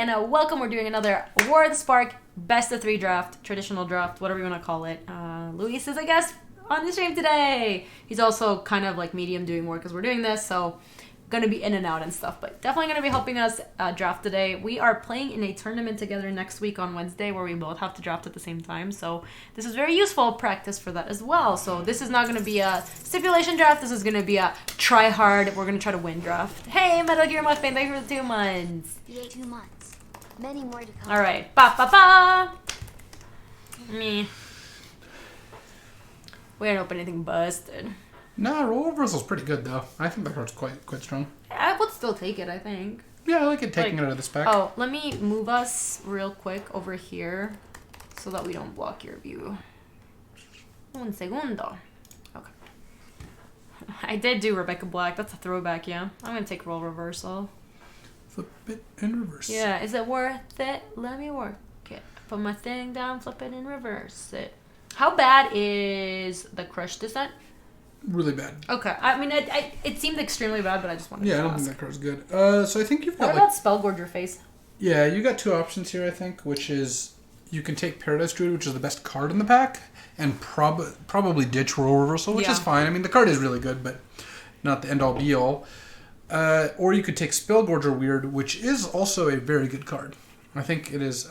and welcome. We're doing another War of the Spark best of 3 draft, traditional draft, whatever you want to call it. Luis is, I guess, on the stream today. He's also kind of like medium doing work as we're doing this, so going to be in and out and stuff, but definitely going to be helping us draft today. We are playing in a tournament together next week on Wednesday where we both have to draft at the same time, so this is very useful practice for that as well. So this is not going to be a stipulation draft, this is going to be a try hard, we're going to try to win draft. Hey, Metal Gear Mustang, thanks for the 2 months. The 2 months. Many more to come. Alright, ba ba ba! Me. We didn't open anything busted. No, roll reversal's pretty good though. I think that card's quite strong. I would still take it, I think. Yeah, I like it taking it out of this pack. Oh, let me move us real quick over here so that we don't block your view. Un segundo. Okay. I did do Rebecca Black. That's a throwback, yeah. I'm going to take roll reversal. Flip it in reverse. Yeah, is it worth it? Let me work it. Put my thing down, flip it, and reverse it. How bad is the Crush Descent? Really bad. Okay. I mean, it seemed extremely bad, but I just wanted to I don't ask. think that card's good. So I think you've got What about Spellgorger Face? Yeah, you got 2 options here, I think, which is you can take Paradise Druid, which is the best card in the pack, and probably ditch Roll Reversal, which is fine. I mean, the card is really good, but not the end-all be-all. Or you could take Spellgorger Weird, which is also a very good card. I think it is...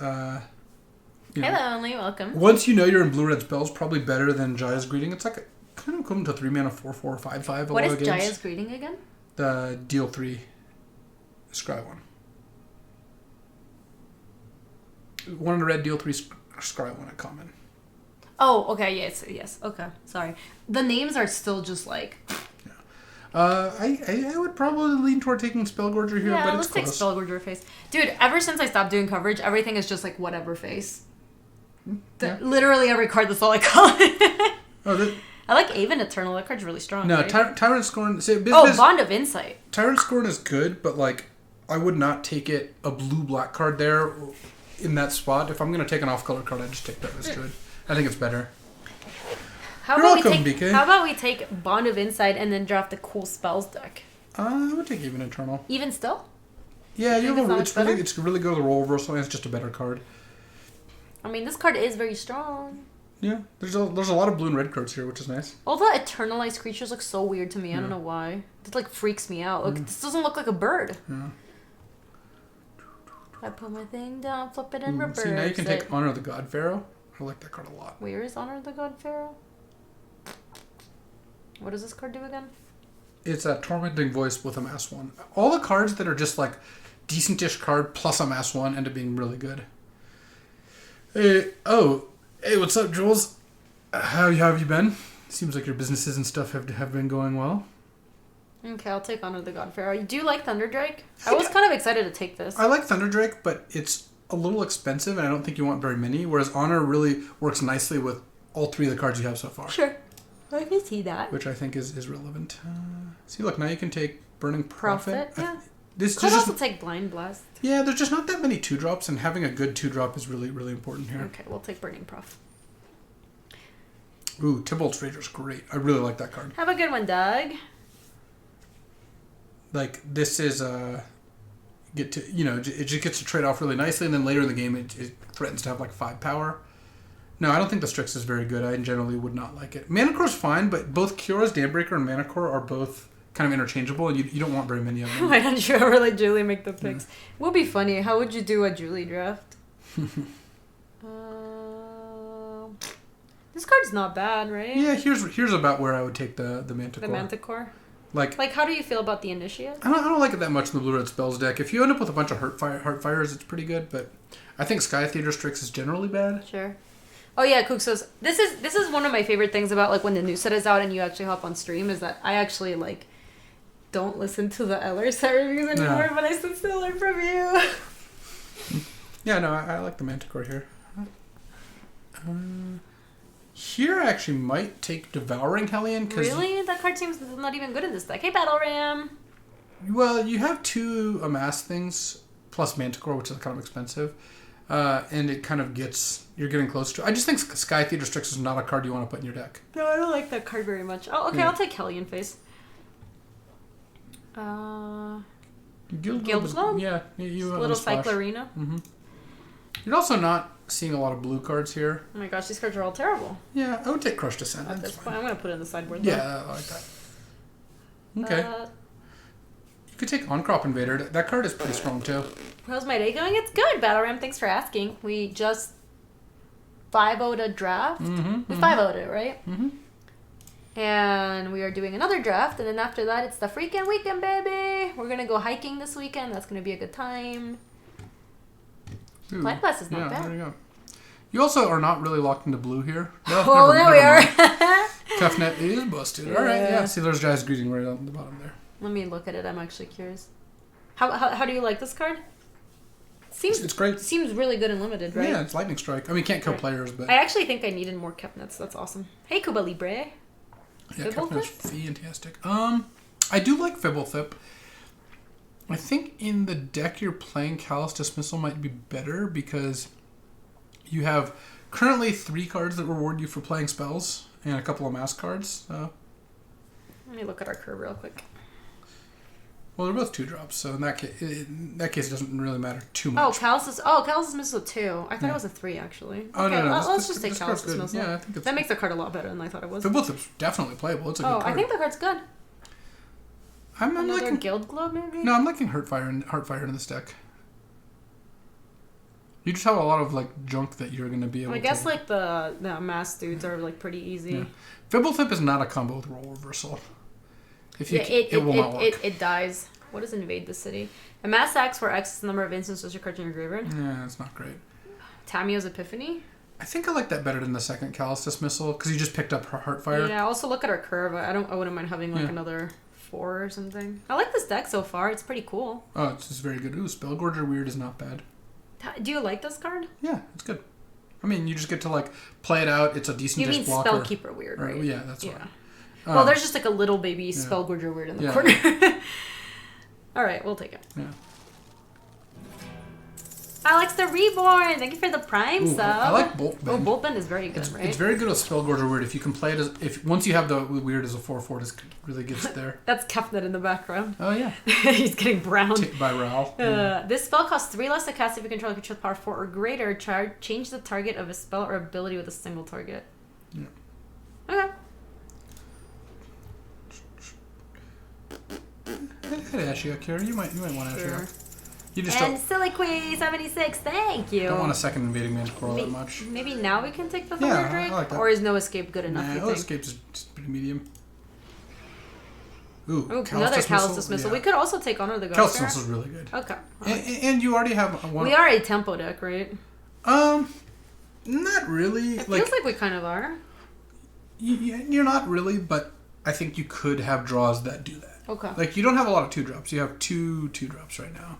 Hello, Only. Welcome. Once you know you're in blue-red spells, probably better than Jaya's Greeting. It's like kind of equivalent to 3-mana 4/4 5/5. What is Jaya's Greeting again? The deal 3 scry 1. 1 in a red, deal 3 scry 1 at common. Oh, okay, yes, okay. Sorry. The names are still just like... Yeah. I would probably lean toward taking Spellgorger here, but it's close. Let's take Spellgorger Face. Dude, ever since I stopped doing coverage, everything is just like whatever face. Yeah. Literally every card, that's all I call it. Oh, I like Aven Eternal. That card's really strong. No, right? Tyrant Scorn... Bond of Insight. Tyrant Scorn is good, but like I would not take it a blue-black card there in that spot. If I'm going to take an off-color card, I'd just take Tyrant Druid. I think it's better. How about we take Bond of Insight and then draft the cool spells deck? I would take Even Eternal. Even still? Yeah, it's really good with the roll reversal, and it's just a better card. I mean, this card is very strong. Yeah, there's a lot of blue and red cards here, which is nice. All the eternalized creatures look so weird to me. I don't know why. It like freaks me out. Look, this doesn't look like a bird. Yeah. I put my thing down, flip it, and reverse. See, now you can take Honor of the God Pharaoh. I like that card a lot. Where is Honor of the God Pharaoh? What does this card do again? It's a Tormenting Voice with a Mass 1. All the cards that are just like decent-ish card plus a Mass 1 end up being really good. Hey, what's up, Jules? How have you been? Seems like your businesses and stuff have been going well. Okay, I'll take Honor of the God Pharaoh. Do you like Thunderdrake? I was kind of excited to take this. I like Thunderdrake, but it's a little expensive, and I don't think you want very many, whereas Honor really works nicely with all 3 of the cards you have so far. Sure. I can see that. Which I think is relevant. See, look, now you can take Burning Prophet. Yeah. This could also take Blind Blast. Yeah, there's just not that many 2-drops, and having a good 2-drop is really, really important here. Okay, we'll take Burning Prof. Ooh, Tybalt's Rager's great. I really like that card. Have a good one, Doug. Like, this is, it just gets to trade off really nicely, and then later in the game, it threatens to have, like, 5 power. No, I don't think the Strix is very good. I generally would not like it. Manacore's fine, but both Kyora's Damebreaker and Manacore are both kind of interchangeable, and you don't want very many of them. Why don't you ever let Julie make the picks? Yeah. Would be funny. How would you do a Julie draft? This card's not bad, right? Yeah, here's about where I would take the Manticore. The Manticore? Like how do you feel about the Initiate? I don't like it that much in the blue-red spells deck. If you end up with a bunch of Heartfires, it's pretty good, but I think Sky Theater Strix is generally bad. Sure. Oh yeah, Kook says this is one of my favorite things about like when the new set is out and you actually hop on stream is that I actually like don't listen to the LR set reviews anymore, but I still learn from you. Yeah, no, I like the Manticore here. Here I actually might take Devouring Hellion. Really? That card seems not even good in this deck. Hey, Battle Ram! Well, you have 2 Amass things plus Manticore, which is kind of expensive. And it kind of you're getting close to... I just think Sky Theater Strix is not a card you want to put in your deck. No, I don't like that card very much. Oh, okay, I'll take Hellion Face. Guild Globe? Yeah, you have Little a splash. Cyclerina. You're also not seeing a lot of blue cards here. Oh my gosh, these cards are all terrible. Yeah, I would take Crush Descent. At this point, I'm going to put it in the sideboard. Yeah, I like that. Okay. You could take On-Crop Invader. That card is pretty strong, too. How's my day going? It's good, Battle Ram. Thanks for asking. We just 5-0'd a draft. We 5-0'd it, right? And we are doing another draft. And then after that, it's the freaking weekend, baby. We're going to go hiking this weekend. That's going to be a good time. Blind Blast is not bad. There you go. You also are not really locked into blue here. No, there we are. Cuffnet is busted. All right, yeah. See, there's Jazz Greeting right on the bottom there. Let me look at it. I'm actually curious. How do you like this card? It's great. Seems really good and limited, right? Yeah, it's Lightning Strike. I mean, can't kill players, but... I actually think I needed more Cuffnets. That's awesome. Hey, Cuba Libre. Yeah, Cuffnet's fantastic. I do like Fibblethip. I think in the deck you're playing Callous Dismissal might be better because you have currently 3 cards that reward you for playing spells and a couple of mass cards. Let me look at our curve real quick. Well, they're both 2-drops, so in that case, it doesn't really matter too much. Callous Dismissal 2. I thought it was a 3 actually. Oh okay, no, let's just take Callous Dismissal. Yeah, I think that makes the card a lot better than I thought it was. Fibblethip's definitely playable. It's a good card. I think the card's good. I'm liking Guild Globe, maybe? No, I'm liking Heartfire in this deck. You just have a lot of like junk that you're going to be able to... I guess like the mass dudes are like pretty easy. Yeah. Fibblethip is not a combo with Role Reversal. If you it will not work. It dies. What does Invade the City? A mass acts for X number of instances your cards in your graveyard. Yeah, it's not great. Tamiyo's Epiphany? I think I like that better than the second Callous Dismissal because you just picked up Heartfire. Yeah, also look at our curve. I wouldn't mind having like another 4 or something. I like this deck so far. It's pretty cool. Oh, it's just very good. Ooh, Spellgorger Weird is not bad. Do you like this card? Yeah, it's good. I mean, you just get to like play it out. It's a decent blocker. You mean blocker. Spellkeeper Weird, right? Yeah, that's right. Well, there's just like a little baby Spellgorger Weird in the corner. All right, we'll take it. Yeah. Alex the Reborn, thank you for the Prime sub. I like Bolt Bend. Bolt Bend is very good, right? It's very good with Spellgorger Weird. If you can play it once you have the Weird as a 4/4, it really gets there. That's Cuffnet in the background. Oh yeah. He's getting browned. By Raoul. This spell costs 3 less to cast if you control a creature with power 4 or greater. Change the target of a spell or ability with a single target. Yeah. Okay. Hey, Ashiok, you might want Ashiok. You just and Siliqui76, thank you. Don't want a second Invading Manticore that much. Maybe now we can take the Thunder Drake? I like that. Or is No Escape good enough? No Escape is pretty medium. Ooh, another Callous Dismissal. Yeah. We could also take Honor the Gods. Callous Dismissal is really good. Okay. And you already have one. We are a tempo deck, right? Not really. It feels like we kind of are. You're not really, but I think you could have draws that do that. Okay. Like, you don't have a lot of 2-drops. You have 2 2-drops right now.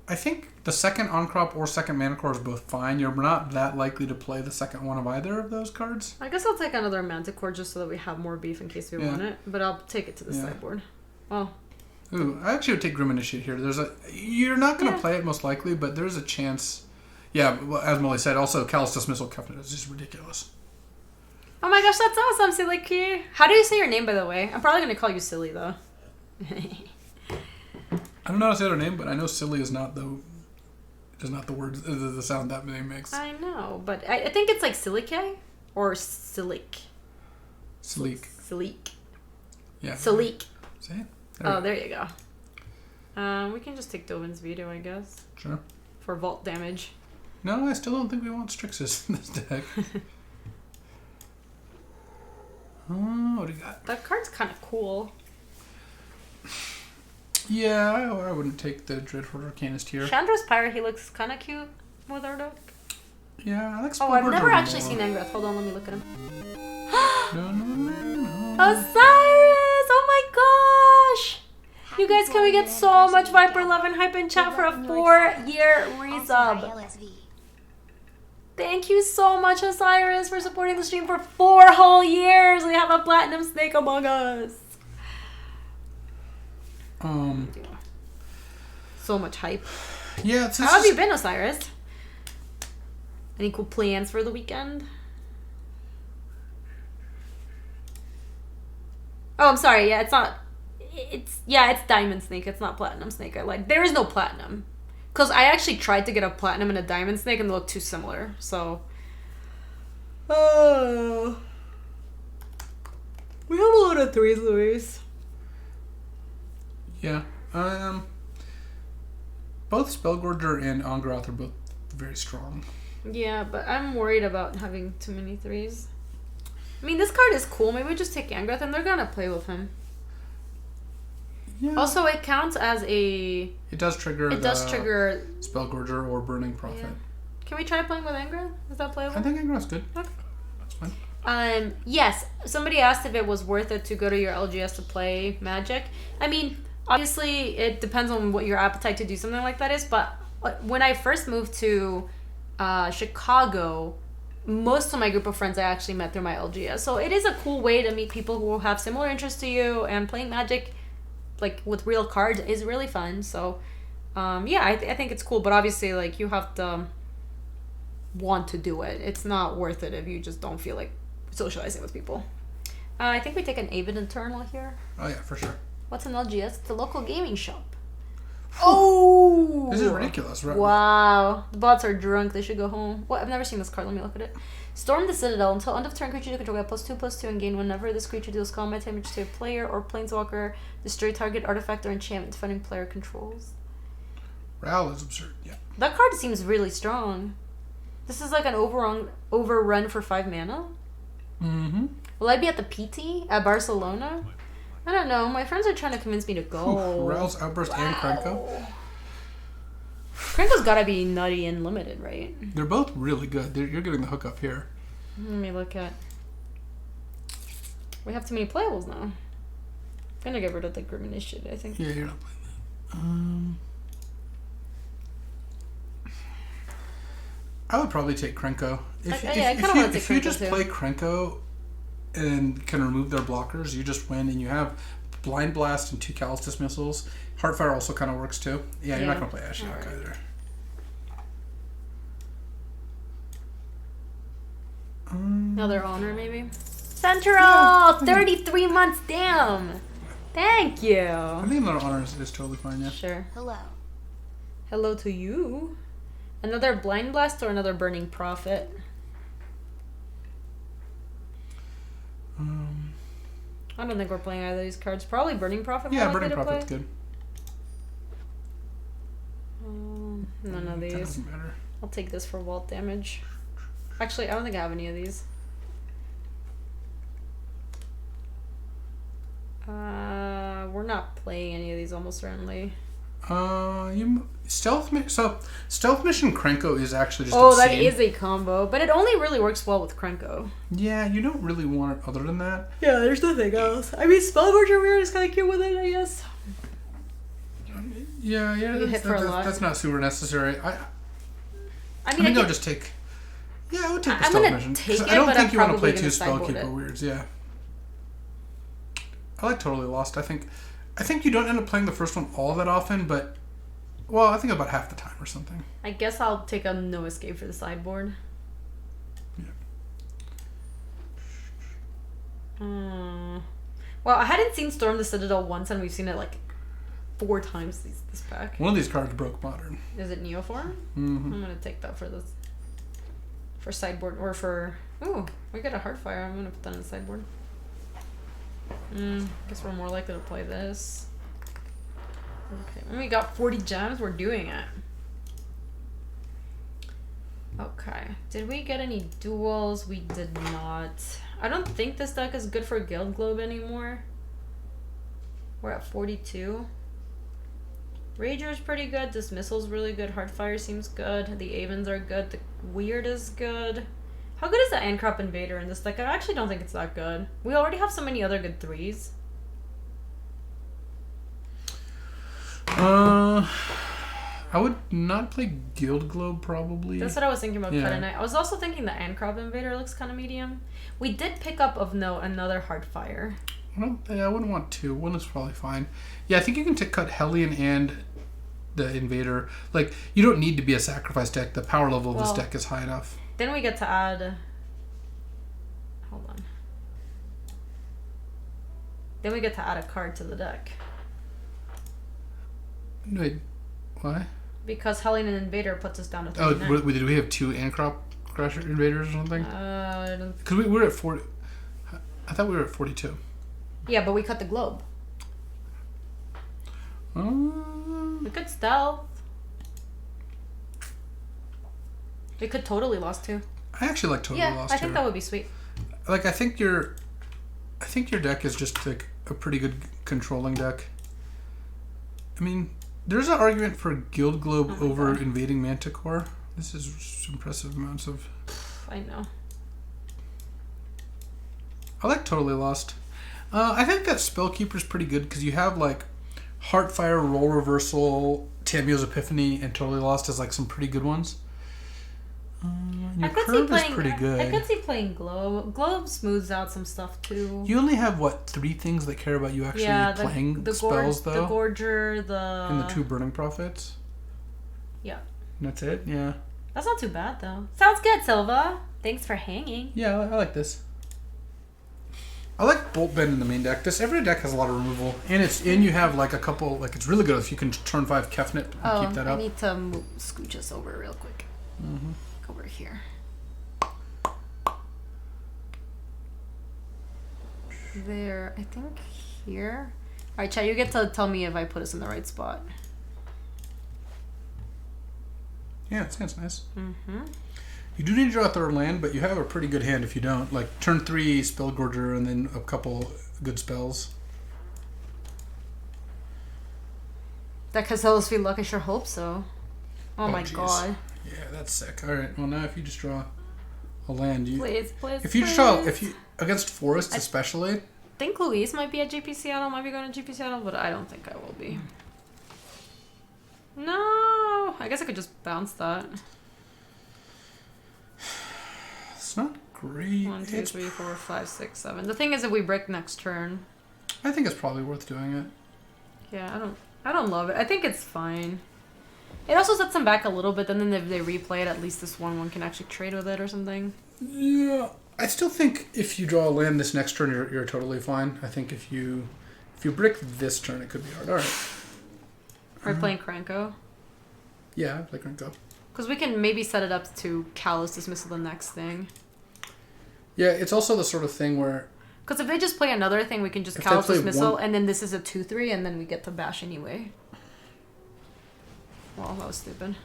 I think the second On-Crop or second Manticore is both fine. You're not that likely to play the second one of either of those cards. I guess I'll take another Manticore just so that we have more beef in case we want it. But I'll take it to the sideboard. Well. Ooh, I actually would take Grim Initiate here. You're not going to play it most likely, but there's a chance. Yeah, as Molly said, also Callous Dismissal Cuffnet is just ridiculous. Oh my gosh, that's awesome, Silly. How do you say your name, by the way? I'm probably going to call you Silly, though. I don't know how to say her name, but I know silly is not the word, the sound that name makes. I know, but I think it's like Silike or Silik. Silique. Yeah. Silique. Say it. There you go. We can just take Dovin's Veto, I guess. Sure. For vault damage. No, I still don't think we want Strixus in this deck. What do you got? That card's kind of cool. Yeah, I wouldn't take the Dreadfort Arcanist here. Chandra's Pyre, he looks kind of cute with our deck. Yeah, I like I've never actually seen Angrath. Hold on, let me look at him. No. Osiris! Oh my gosh! You guys, can we get so much Viper Love and Hype in chat for a 4-year resub? LSV. Thank you so much, Osiris, for supporting the stream for 4 whole years. We have a Platinum Snake among us. So much hype. Yeah. How have you been, Osiris? Any cool plans for the weekend? Oh, I'm sorry. Yeah, it's not. it's Diamond Snake. It's not Platinum Snake. There is no Platinum. Because I actually tried to get a Platinum and a Diamond Snake and they look too similar. So. Oh. We have a lot of 3s, Luis. Yeah. Both Spellgorger and Angrath are both very strong. Yeah, but I'm worried about having too many 3s. I mean, this card is cool. Maybe we just take Angrath and they're gonna play with him. Yeah. Also, it counts as a... It does trigger Spellgorger or Burning Prophet. Yeah. Can we try playing with Angrath? Is that playable? I think Angrath's good. Okay. That's fine. Yes. Somebody asked if it was worth it to go to your LGS to play Magic. I mean, obviously, it depends on what your appetite to do something like that is, but when I first moved to Chicago, most of my group of friends I actually met through my LGS. So it is a cool way to meet people who have similar interests to you, and playing Magic with real cards is really fun. So I think it's cool, but obviously you have to want to do it. It's not worth it if you just don't feel like socializing with people. I think we take an Avid Eternal here. Oh yeah, for sure. What's an LGS? It's a local gaming shop. Oh! This is ridiculous, right? Wow. The bots are drunk. They should go home. What? I've never seen this card. Let me look at it. Storm the Citadel. Until end of turn, creature you control get +2/+2 and gain whenever this creature deals combat damage to a player or planeswalker. Destroy target artifact or enchantment defending player controls. Ral is absurd, yeah. That card seems really strong. This is like an overrun for 5 mana? Mm-hmm. Will I be at the PT at Barcelona? I don't know. My friends are trying to convince me to go. Ral's Outburst and Krenko. Krenko's gotta be nutty and limited, right? They're both really good. You're getting the hookup here. Let me look at... We have too many playables now. I'm gonna get rid of the Grim Initiate, I think. Yeah, you're not playing that. I would probably take Krenko. If you just play Krenko and can remove their blockers, you just win, and you have Blind Blast and 2 Callous Dismissals. Heartfire also kind of works too. Yeah, you're not going to play Ashiok either. Another Honor, maybe? Central! 33 months, damn! Thank you! I think another Honor is totally fine, yeah. Sure. Hello. Hello to you. Another Blind Blast or another Burning Prophet? I don't think we're playing either of these cards. Probably Burning Prophet. Yeah, Burning Prophet's good. None of these. That doesn't matter. I'll take this for vault damage. Actually, I don't think I have any of these. We're not playing any of these almost certainly. Stealth Mission Krenko is actually just Oh, obscene. that is a combo, but it only really works well with Krenko. Yeah, you don't really want it other than that. Yeah, there's nothing else. I mean, Spellgorger Weird is kind of cute with it, I guess. Yeah, that's not super necessary. I think I'll just take... Yeah, I would take the Stealth Mission. I don't think you want to play 2 Spellkeeper Weirds, yeah. I like Totally Lost. I think you don't end up playing the first one all that often, but... Well, I think about half the time or something. I guess I'll take a No Escape for the sideboard. Yeah. Well, I hadn't seen Storm the Citadel once, and we've seen it 4 times this pack. One of these cards broke Modern. Is it Neoform? Mm-hmm. I'm gonna take that for sideboard or for... Ooh, we got a Heartfire. I'm gonna put that in the sideboard. Guess we're more likely to play this. Okay, when we got 40 gems, we're doing it. Okay, did we get any duels? We did not. I don't think this deck is good for Guild Globe anymore. We're at 42. Rager's pretty good. Dismissal's really good. Heartfire seems good. The Avens are good. The Weird is good. How good is the Ancrop Invader in this deck? I actually don't think it's that good. We already have so many other good 3s. I would not play Guild Globe, probably. That's what I was thinking about cutting it. I was also thinking the Ancrop Invader looks kind of medium. We did pick up, of note, another Heartfire. I wouldn't want 2. 1 is probably fine. Yeah, I think you can cut Hellion and the Invader. You don't need to be a sacrifice deck. The power level of this deck is high enough. Then we get to add... Hold on. Then we get to add a card to the deck. Wait, why? Because Hellion and Invader puts us down to 39. Oh, did we have 2 Ancrop Crusher Invaders or something? Because we were at 40. I thought we were at 42. Yeah, but we cut the globe. We could stealth. We could totally lost 2. I actually like totally lost 2. I think that would be sweet. Like, I think your deck is just like a pretty good controlling deck. I mean, there's an argument for Guild Globe over Invading Manticore. This is impressive amounts of... I know. I like Totally Lost. I think that Spellkeeper's pretty good because you have like Heartfire, Role Reversal, Tamio's Epiphany, and Totally Lost as like some pretty good ones. Your curve is pretty good. I could see playing Globe. Globe smooths out some stuff too. You only have, what, 3 things that care about you actually playing the spells, though? The Gorger, and the 2 Burning Prophets? Yeah. And that's it? Yeah. That's not too bad, though. Sounds good, Silva. Thanks for hanging. Yeah, I like this. I like Bolt Bend in the main deck. Every deck has a lot of removal. And you have like a couple, like it's really good if you can turn 5 Kefnet and keep that up. I need to scooch us over real quick. Over here. There, I think here. Alright, chat, you get to tell me if I put us in the right spot. Yeah, it sounds nice. You do need to draw a 3rd land, but you have a pretty good hand if you don't. Like, turn 3 Spellgorger and then a couple good spells. That could LSV luck, I sure hope so. Oh my geez. god. Yeah, that's sick. Alright, well now if you just draw a land, Please, if you against forests especially. I think Luis might be at GP Seattle, might be going to GP Seattle, but I don't think I will be. No, I guess I could just bounce that. It's not great. 1, 2, 3, 4, 5, 6, 7. The thing is, if we break next turn, I think it's probably worth doing it. Yeah, I don't love it. I think it's fine. It also sets them back a little bit. Then if they replay it, at least this one can actually trade with it or something. Yeah, I still think if you draw a land this next turn, you're totally fine. I think if you brick this turn, it could be hard. All right. Are we playing Krenko? Yeah, I play Krenko. Because we can maybe set it up to Callous Dismissal the next thing. Yeah, it's also the sort of thing where... Because if they just play another thing, we can just Callous Dismissal, and then this is a 2/3, and then we get to bash anyway. Well, that was stupid.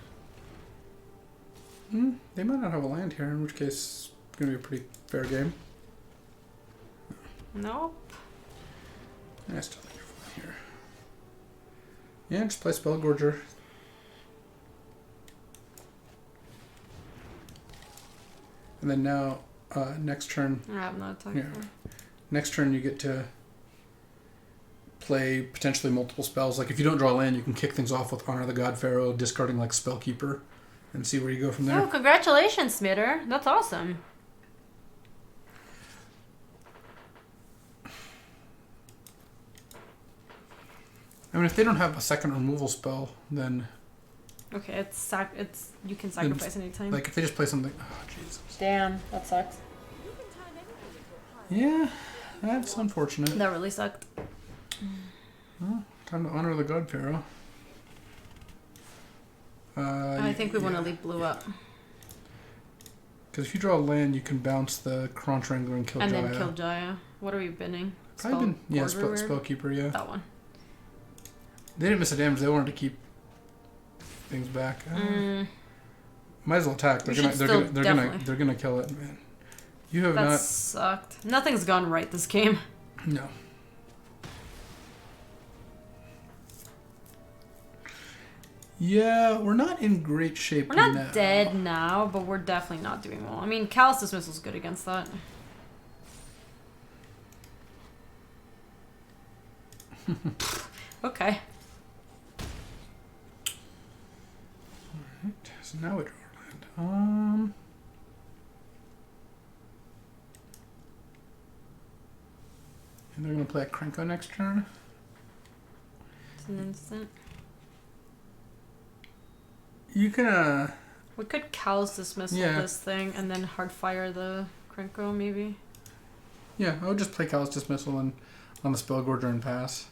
They might not have a land here, in which case it's going to be a pretty fair game. Nope. I still think you're fine here. Yeah, just play Spellgorger. And then now, next turn... I have no attack. Yeah. Next turn you get to play potentially multiple spells. Like if you don't draw a land, you can kick things off with Honor the God Pharaoh, discarding like Spellkeeper, and see where you go from there. Oh, congratulations, Smitter. That's awesome. I mean, if they don't have a second removal spell, then... Okay, it's you can sacrifice anytime. Like if they just play something... Oh, Jesus. Damn, that sucks. Yeah, that's unfortunate. That really sucked. Well, time to Honor the God Pharaoh. I think we want to leave blue up. Because if you draw a land, you can bounce the Crunch Wrangler and kill Jaya. And then kill Jaya. What are we binning? Spellkeeper, yeah. That one. They didn't miss a damage. They wanted to keep things back. Might as well attack. They're gonna kill it, man. You have that sucked. Nothing's gone right this game. No. Yeah, we're not in great shape now. We're not dead now, but we're definitely not doing well. I mean, Callous Dismissal's good against that. Okay. Alright, so now we draw our land. And they're going to play a Krenko next turn. It's an instant. You can, We could Callous Dismissal this thing and then Hardfire the Krenko, maybe. Yeah, I would just play Callous Dismissal on the Spellgorger and pass.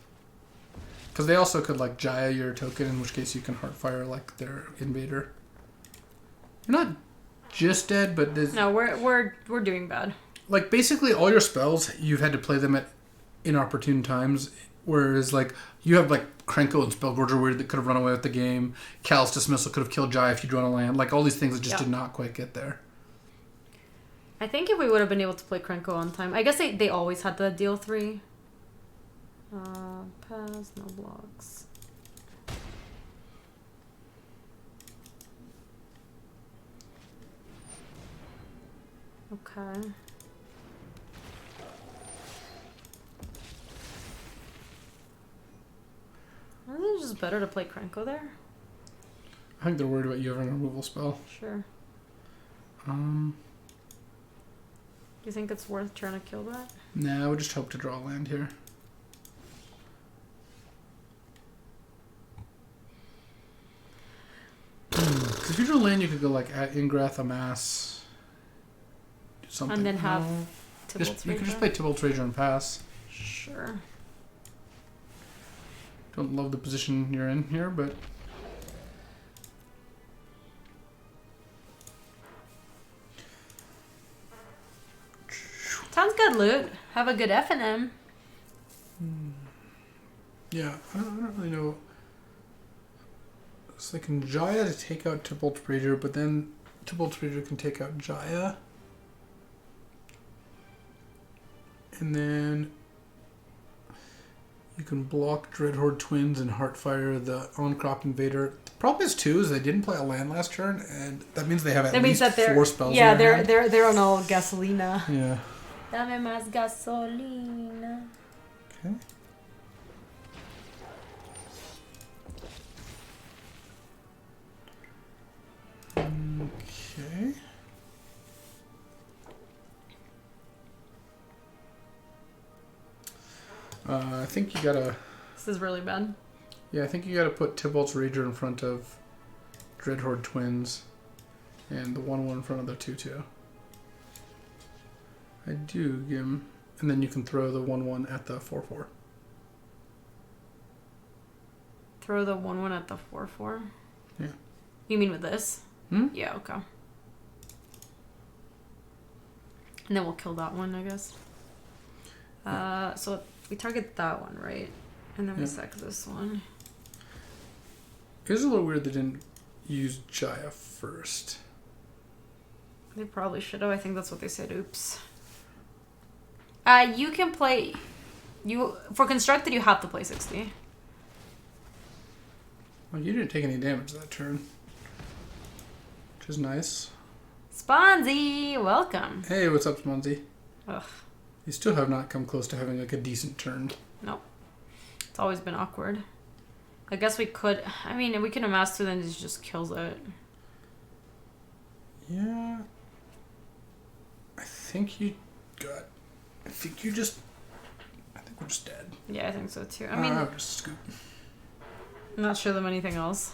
Because they also could like Jaya your token, in which case you can Heartfire like their invader. You're not just dead, but there's... No, we're doing bad. Like, basically all your spells, you've had to play them at inopportune times. Whereas, like, you have, like, Krenko and Spellgorger Weird that could have run away with the game. Callous Dismissal could have killed Jai if you'd run a land. Like, all these things that just did not quite get there. I think if we would have been able to play Krenko on time... I guess they always had the deal 3. Pass, no blocks. Okay. I think it's just better to play Krenko there. I think they're worried about you having a removal spell. Sure. Do you think it's worth trying to kill that? Nah, I would just hope to draw a land here. If you drew a land, you could go like at Ingrath, Amass, do something. And then have Tybalt's Rager. You could just play Tybalt's Rager and pass. Sure. Don't love the position you're in here, but... Sounds good, loot. Have a good F&M. Yeah, I don't really know. It's like in Jaya to take out Tybalt's Rager, but then Tybalt's Rager can take out Jaya. And then you can block Dreadhorde Twins and Heartfire the on-crop invader. The problem is too is they didn't play a land last turn, and that means they have at least 4 spells. Yeah, in their hand. they're on all gasolina. Yeah. Dame más gasolina. Okay. Okay. I think you gotta... This is really bad. Yeah, I think you gotta put Tybalt's Rager in front of Dreadhorde Twins and the 1/1 in front of the 2/2. I do give him... And then you can throw the 1/1 at the 4/4. Throw the 1/1 at the 4/4? Yeah. You mean with this? Hmm? Yeah, okay. And then we'll kill that one, I guess. So we target that one, right? And then we sack this one. It's a little weird they didn't use Jaya first. They probably should have. I think that's what they said. Oops. You can play... For Constructed, you have to play 60. Well, you didn't take any damage that turn. Which is nice. Sponzy, welcome. Hey, what's up, Sponzy? Ugh. You still have not come close to having like a decent turn. Nope. It's always been awkward. I guess we could... I mean, we can amass 2, then it just kills it. Yeah. I think you got... I think you just... I think we're just dead. Yeah, I think so too. I mean... just scoop. I'm not sure them anything else.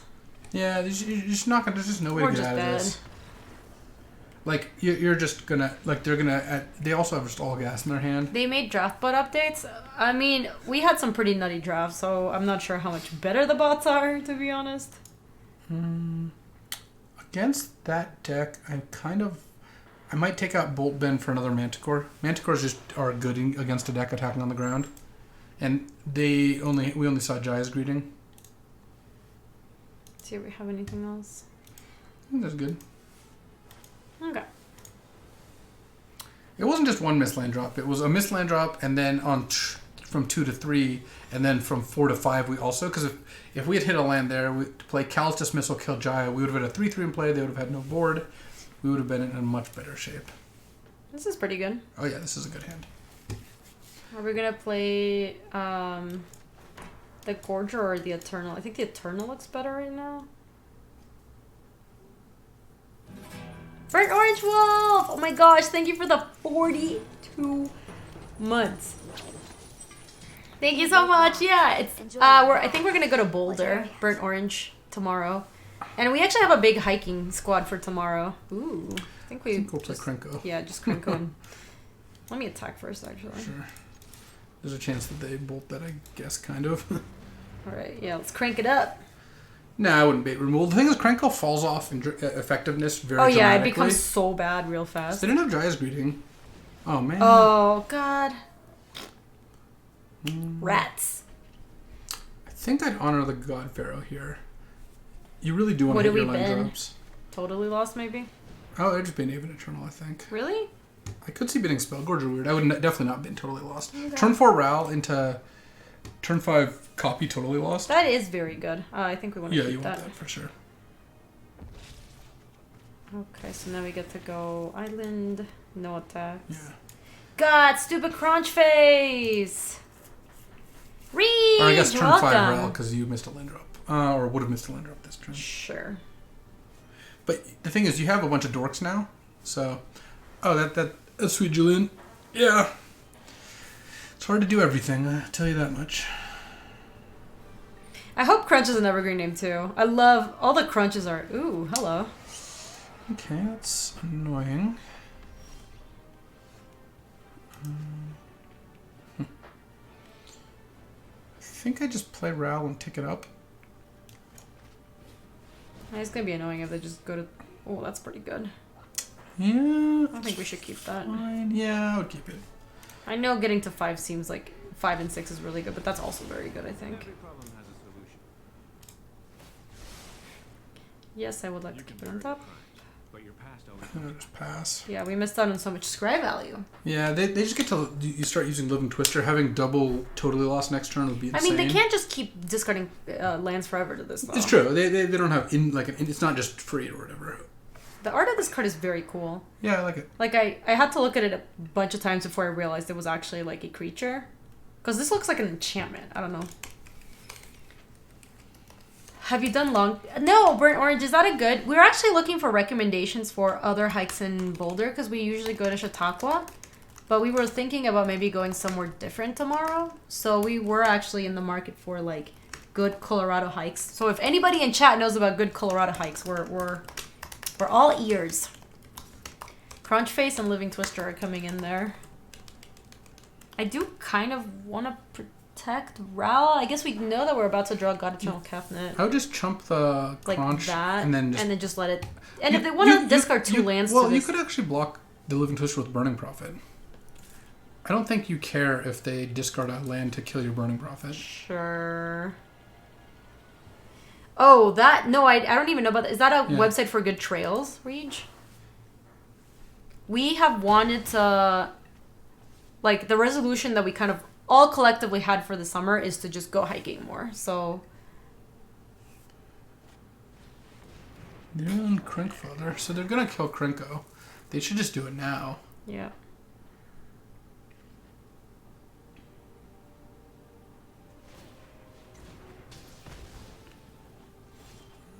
Yeah, you're just not gonna... There's just no way to get out of this. Like, you're just gonna... Like, they're gonna... They also have just all gas in their hand. They made draft bot updates. I mean, we had some pretty nutty drafts, so I'm not sure how much better the bots are, to be honest. Against that deck, I might take out Bolt Ben for another Manticore. Manticores just are good against a deck attacking on the ground. And we only saw Jaya's Greeting. Let's see if we have anything else. I think that's good. Okay. It wasn't just one missed land drop. It was a missed land drop, and then from 2 to 3, and then from 4 to 5 we also... Because if we had hit a land there, to play Callous Dismissal, kill Jaya, we would have had a 3/3 in play, they would have had no board. We would have been in a much better shape. This is pretty good. Oh yeah, this is a good hand. Are we going to play the Gorger or the Eternal? I think the Eternal looks better right now. Burnt Orange Wolf! Oh my gosh, thank you for the 42 months. Thank you so much. Yeah, it's I think we're gonna go to Boulder, Burnt Orange, tomorrow. And we actually have a big hiking squad for tomorrow. Ooh. I think we'll play Krenko. Yeah, just Krenko. Let me attack first, actually. Sure. There's a chance that they bolt that, I guess, kind of. Alright, yeah, let's crank it up. Nah, I wouldn't bait removal. The thing is, Krenko falls off in effectiveness very dramatically. Oh yeah, it dramatically. becomes so bad real fast. They didn't have Jaya's Greeting. Oh man. Oh god. Rats. I think I'd honor the God Pharaoh here. You really do want to hit your land drops. Totally lost, maybe? Oh, I'd just been Haven Eternal, I think. Really? I could see bidding Spellgorger weird. I would definitely not been totally lost. Okay. Turn 4 Ral into turn 5 copy totally lost. That is very good. I think we want to keep that. Yeah, you want that for sure. Okay, so now we get to go island, no attacks. Yeah. God, stupid crunch face! Reed! Or I guess turn 5 Ral because you missed a land drop. Or would have missed a land drop this turn. Sure. But the thing is, you have a bunch of dorks now, so... Oh, that's sweet Julian. Yeah. It's hard to do everything, I'll tell you that much. I hope Crunch is an evergreen name, too. I love... All the Crunches are... Ooh, hello. Okay, that's annoying. I think I just play Ral and tick it up. It's going to be annoying if they just go to... Oh, that's pretty good. Yeah. I think we should keep that. Fine. Yeah, I would keep it. I know getting to 5 seems like 5 and 6 is really good, but that's also very good, I think. Yes, I would like to keep it on top. Just pass. Yeah, we missed out on so much scry value. Yeah, they just get to... You start using Living Twister. Having double Totally Lost next turn would be insane. I mean, they can't just keep discarding lands forever to this, though. It's true. They don't have... it's not just free or whatever. The art of this card is very cool. Yeah, I like it. Like, I had to look at it a bunch of times before I realized it was actually, like, a creature. Because this looks like an enchantment. I don't know. Have you done long... No, Burnt Orange, is that a good... We're actually looking for recommendations for other hikes in Boulder, because we usually go to Chautauqua. But we were thinking about maybe going somewhere different tomorrow. So we were actually in the market for, like, good Colorado hikes. So if anybody in chat knows about good Colorado hikes, we're all ears. Crunch Face and Living Twister are coming in there. I do kind of want to protect Ral. I guess we know that we're about to draw God Eternal Cabinet. I would just chump the Crunch that, and then just let it... And if they want to discard 2 lands well, you could actually block the Living Twister with Burning Prophet. I don't think you care if they discard a land to kill your Burning Prophet. Sure. Oh, that... No, I don't even know about that. Is that a website for good trails, Reach? We have wanted to... Like, the resolution that we kind of all collectively had for the summer is to just go hiking more, so... They're on Crinkfather, so they're gonna kill Krinko. They should just do it now. Yeah.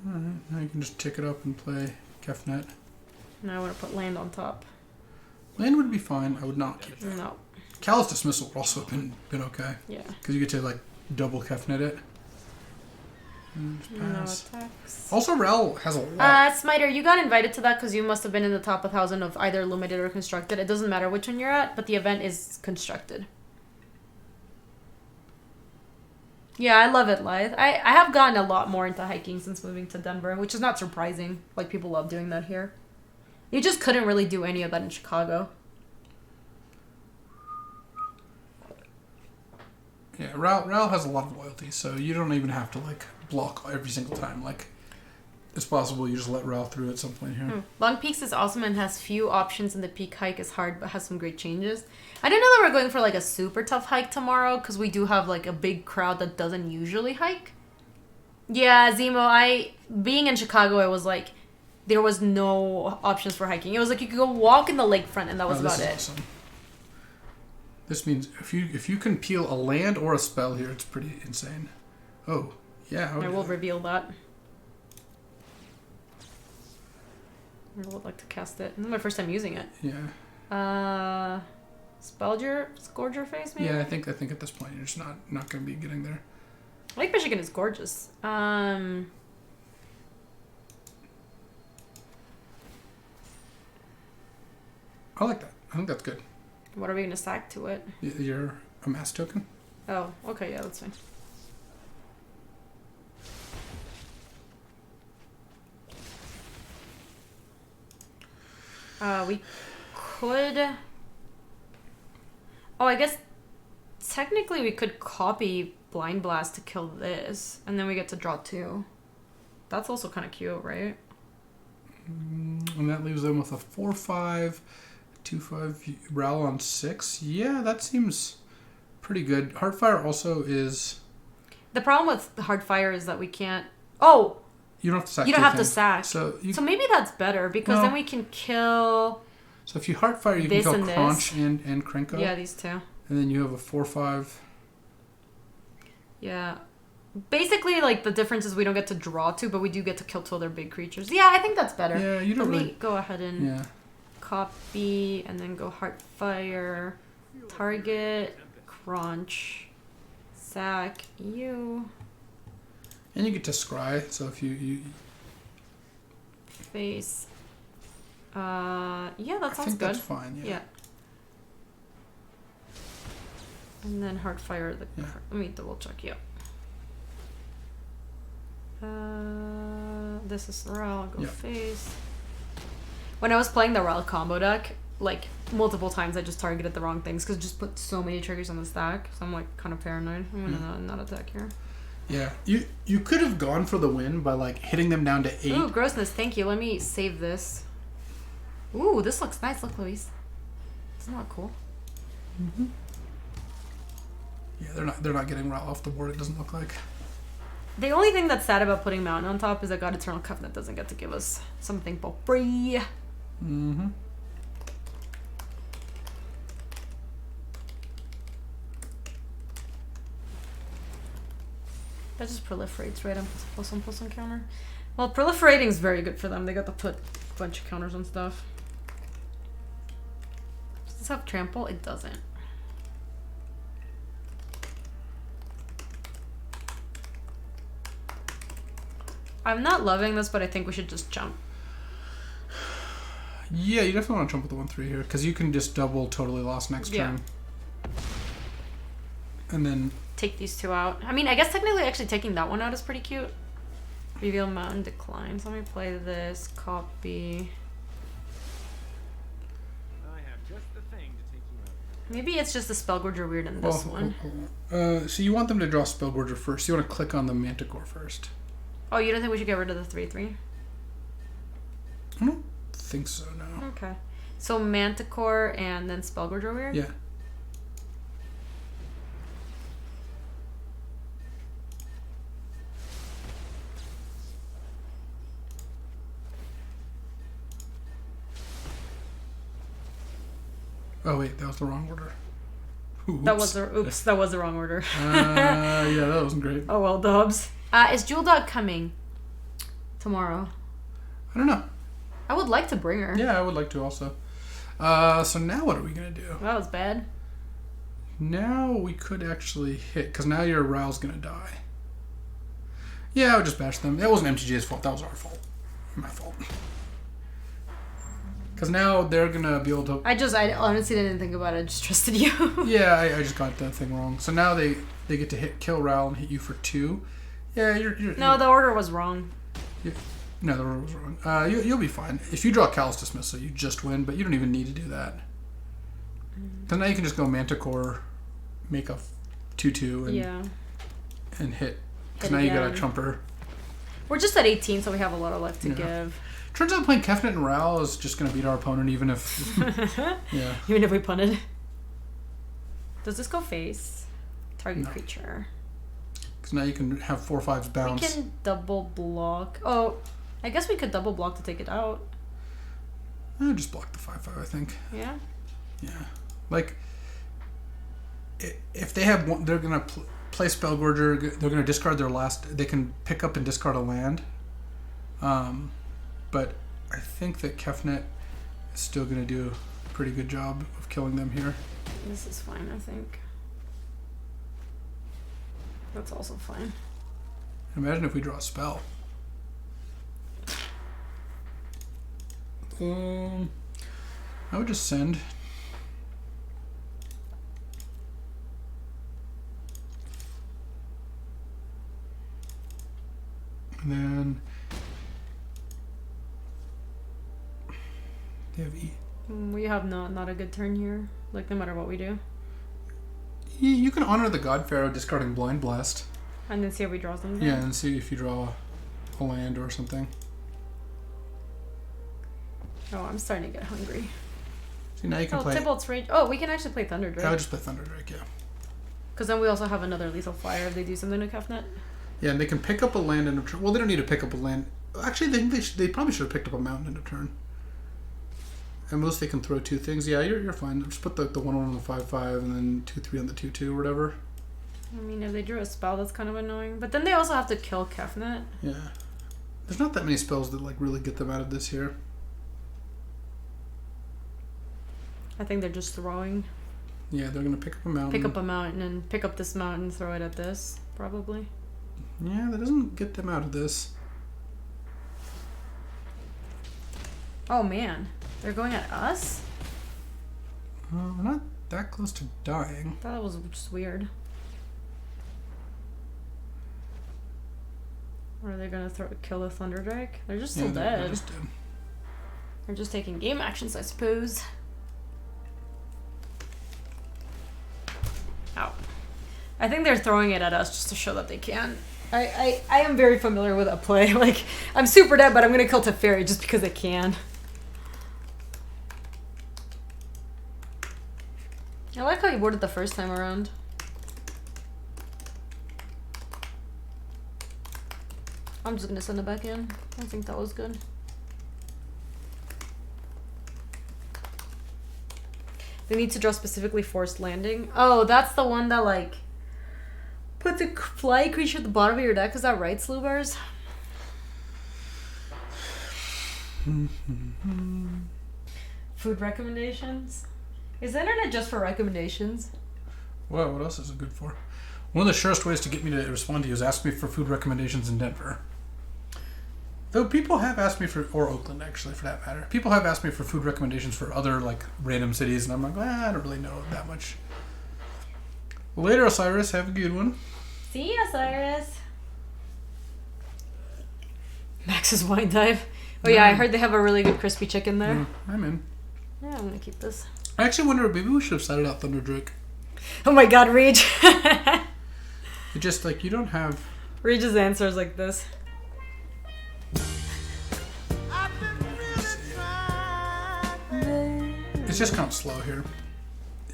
Alright, now you can just tick it up and play Kefnet. Now I want to put land on top. Land would be fine. I would not keep that. No. Callous Dismissal would also have been okay. Yeah. Because you get to, like, double Kefnet it. No attacks. Also, Rel has a lot. Smiter, you got invited to that because you must have been in the top 1,000 of either limited or constructed. It doesn't matter which one you're at, but the event is constructed. Yeah, I love it, Lythe. I have gotten a lot more into hiking since moving to Denver, which is not surprising. Like, people love doing that here. You just couldn't really do any of that in Chicago. Yeah, Rel has a lot of loyalty, so you don't even have to, like, block every single time. Like, it's possible you just let Rel through at some point here. Long Peaks is awesome and has few options, and the peak hike is hard but has some great changes. I didn't know that we're going for, like, a super tough hike tomorrow, because we do have, like, a big crowd that doesn't usually hike. Yeah, Zemo, being in Chicago, I was like, there was no options for hiking. It was like you could go walk in the lakefront, and that was about it. Awesome. This means if you can peel a land or a spell here, it's pretty insane. Oh, yeah. I will reveal that. I would like to cast it. This is my first time using it. Yeah. Scourger Face, maybe? Yeah, I think at this point you're just not going to be getting there. Lake Michigan is gorgeous. I like that. I think that's good. What are we going to stack to it? You're a mass token? Oh, okay, yeah, that's fine. We could... Oh, I guess technically we could copy Blind Blast to kill this, and then we get to draw 2. That's also kind of cute, right? And that leaves them with a 4/5, 2/5 Ral on 6. Yeah, that seems pretty good. Heartfire also is... The problem with Heartfire is that we can't... Oh! You don't have to sack. You don't have to sack. So maybe that's better, because then we can kill... So if you Heartfire, you can kill Crunch and Krenko. Yeah, these two. And then you have a 4/5. Yeah. Basically, like, the difference is we don't get to draw 2, but we do get to kill 2 other big creatures. Yeah, I think that's better. Yeah, you don't Let really... me go ahead and copy, and then go Heartfire, target, Crunch, sack, you. And you get to scry, so if you... Face. Yeah, that sounds good. I think that's fine, yeah. And then Heartfire, let me double check, this is Ral, go face. When I was playing the Ral combo deck, like, multiple times I just targeted the wrong things, because it just put so many triggers on the stack, so I'm, like, kind of paranoid. I'm gonna not attack here. Yeah, you could have gone for the win by, like, hitting them down to 8. Ooh, grossness, thank you. Let me save this. Ooh, this looks nice. Look, Luis. Isn't that cool? Mm-hmm. Yeah, they're not getting Ral off the board, it doesn't look like. The only thing that's sad about putting Mountain on top is that God Eternal Covenant doesn't get to give us something for free. Mm-hmm. That just proliferates, right? I'm +1/+1 counter. Well, proliferating is very good for them. They got to put a bunch of counters on stuff. Does this have trample? It doesn't. I'm not loving this, but I think we should just jump. Yeah, you definitely want to jump with the 1/3 here, because you can just double Totally Lost next turn. And then... Take these 2 out. I mean, I guess technically actually taking that one out is pretty cute. Reveal Mountain Decline. So let me play this. Copy. I have just the thing to take you out. Maybe it's just the Spellgorger weird in this one. So you want them to draw Spellgorger first. You want to click on the Manticore first. Oh, you don't think we should get rid of the 3/3? I don't think so, no. Okay. So Manticore and then Spellgorger weird? Yeah. Oh wait, that was the wrong order. Oops. That was the wrong order. Yeah, that wasn't great. Oh well, dubs. Is Jewel Dog coming tomorrow? I don't know. I would like to bring her. Yeah, I would like to also. So now what are we gonna do? That was bad. Now we could actually hit, because now your Ral's gonna die. Yeah, I would just bash them. That wasn't MTG's fault. That was our fault. My fault. Because now they're gonna be able to... I honestly didn't think about it. I just trusted you. Yeah, I just got that thing wrong. So now they get to kill Ral and hit you for 2. Yeah, No, the order was wrong. No, the order was wrong. You'll be fine. If you draw Callous Dismissal, you just win, but you don't even need to do that. Because now you can just go Manticore, make a 2/2, and hit. Because now you got a Trumper. We're just at 18, so we have a lot of left to give. Turns out playing Kefnet and Ral is just going to beat our opponent, even if... yeah. Even if we punted. Does this go face? Target creature. Because now you can have 4/5s bounce. We can double block. Oh, I guess we could double block to take it out. Just block the 5/5, I think. Yeah? Yeah. Like, if they have one, they're going to play Spellgorger, they're going to discard their last... They can pick up and discard a land. But I think that Kefnet is still going to do a pretty good job of killing them here. This is fine, I think. That's also fine. Imagine if we draw a spell. I would just send. And then They have E. We have not a good turn here. Like, no matter what we do. You can honor the God Pharaoh discarding Blind Blast. And then see if we draw something. Yeah, and see if you draw a land or something. Oh, I'm starting to get hungry. See, now you can play... Tybalt's range. Oh, we can actually play Thunder Drake. I would just play Thunder Drake, yeah. Because then we also have another lethal flyer if they do something to Kefnet. Yeah, and they can pick up a land in a turn. Well, they don't need to pick up a land. Actually, they probably should have picked up a mountain in a turn. At most, they can throw 2 things. Yeah, you're fine. Just put the 1/1 on the 5/5 and then 2/3 on the 2/2 or whatever. I mean, if they drew a spell, that's kind of annoying. But then they also have to kill Kefnet. Yeah. There's not that many spells that like really get them out of this here. I think they're just throwing. Yeah, they're gonna pick up a mountain. Pick up a mountain and pick up this mountain, throw it at this, probably. Yeah, that doesn't get them out of this. Oh man, they're going at us? We're not that close to dying. That was just weird. Or are they gonna kill the Thunder Drake? They're just still dead. They're just dead. They're just taking game actions, I suppose. Ow. I think they're throwing it at us just to show that they can. I am very familiar with that play. Like, I'm super dead, but I'm gonna kill Teferi just because I can. I like how you boarded the first time around. I'm just gonna send it back in. I think that was good. They need to draw specifically forced landing. Oh, that's the one that like puts a fly creature at the bottom of your deck. Is that right, Slubars? Food recommendations? Is the internet just for recommendations? Well, what else is it good for? One of the surest ways to get me to respond to you is ask me for food recommendations in Denver. Though people have asked me for, or Oakland actually for that matter, people have asked me for food recommendations for other like random cities, and I'm like, I don't really know that much. Later, Osiris, have a good one. See ya, Osiris. Max's wine dive. Oh yeah, I heard they have a really good crispy chicken there. I'm in. Yeah, I'm gonna keep this. I actually wonder, maybe we should have started out Thunder Drake. Oh my god, Rage. It just like, you don't have... Rage's answer is like this. It's just kind of slow here.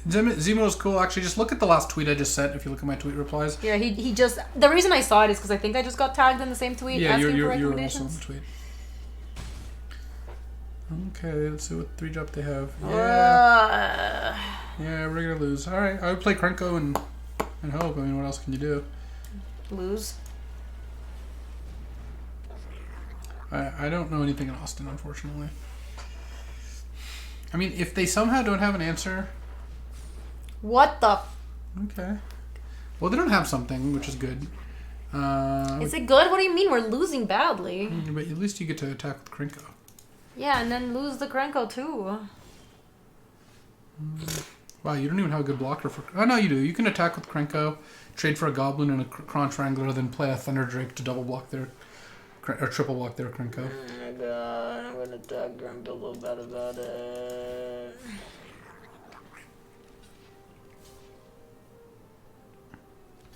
Zemo's cool. Actually, just look at the last tweet I just sent if you look at my tweet replies. Yeah, he just... The reason I saw it is because I think I just got tagged in the same tweet asking for recommendations. You're also on the tweet. Okay, let's see what 3-drop they have. Yeah, we're gonna lose. Alright, I would play Krenko and hope. I mean, what else can you do? Lose. I don't know anything in Austin, unfortunately. I mean, if they somehow don't have an answer... What the... Okay. Well, they don't have something, which is good. Is it good? What do you mean? We're losing badly. But at least you get to attack with Krenko. Yeah, and then lose the Krenko too. Wow, you don't even have a good blocker for... Oh, no, you do. You can attack with Krenko, trade for a Goblin and a Crunch Wrangler, then play a Thunder Drake to double block their... Or triple block their Krenko. Oh my god, I'm gonna tag Grumpy a little bad about it.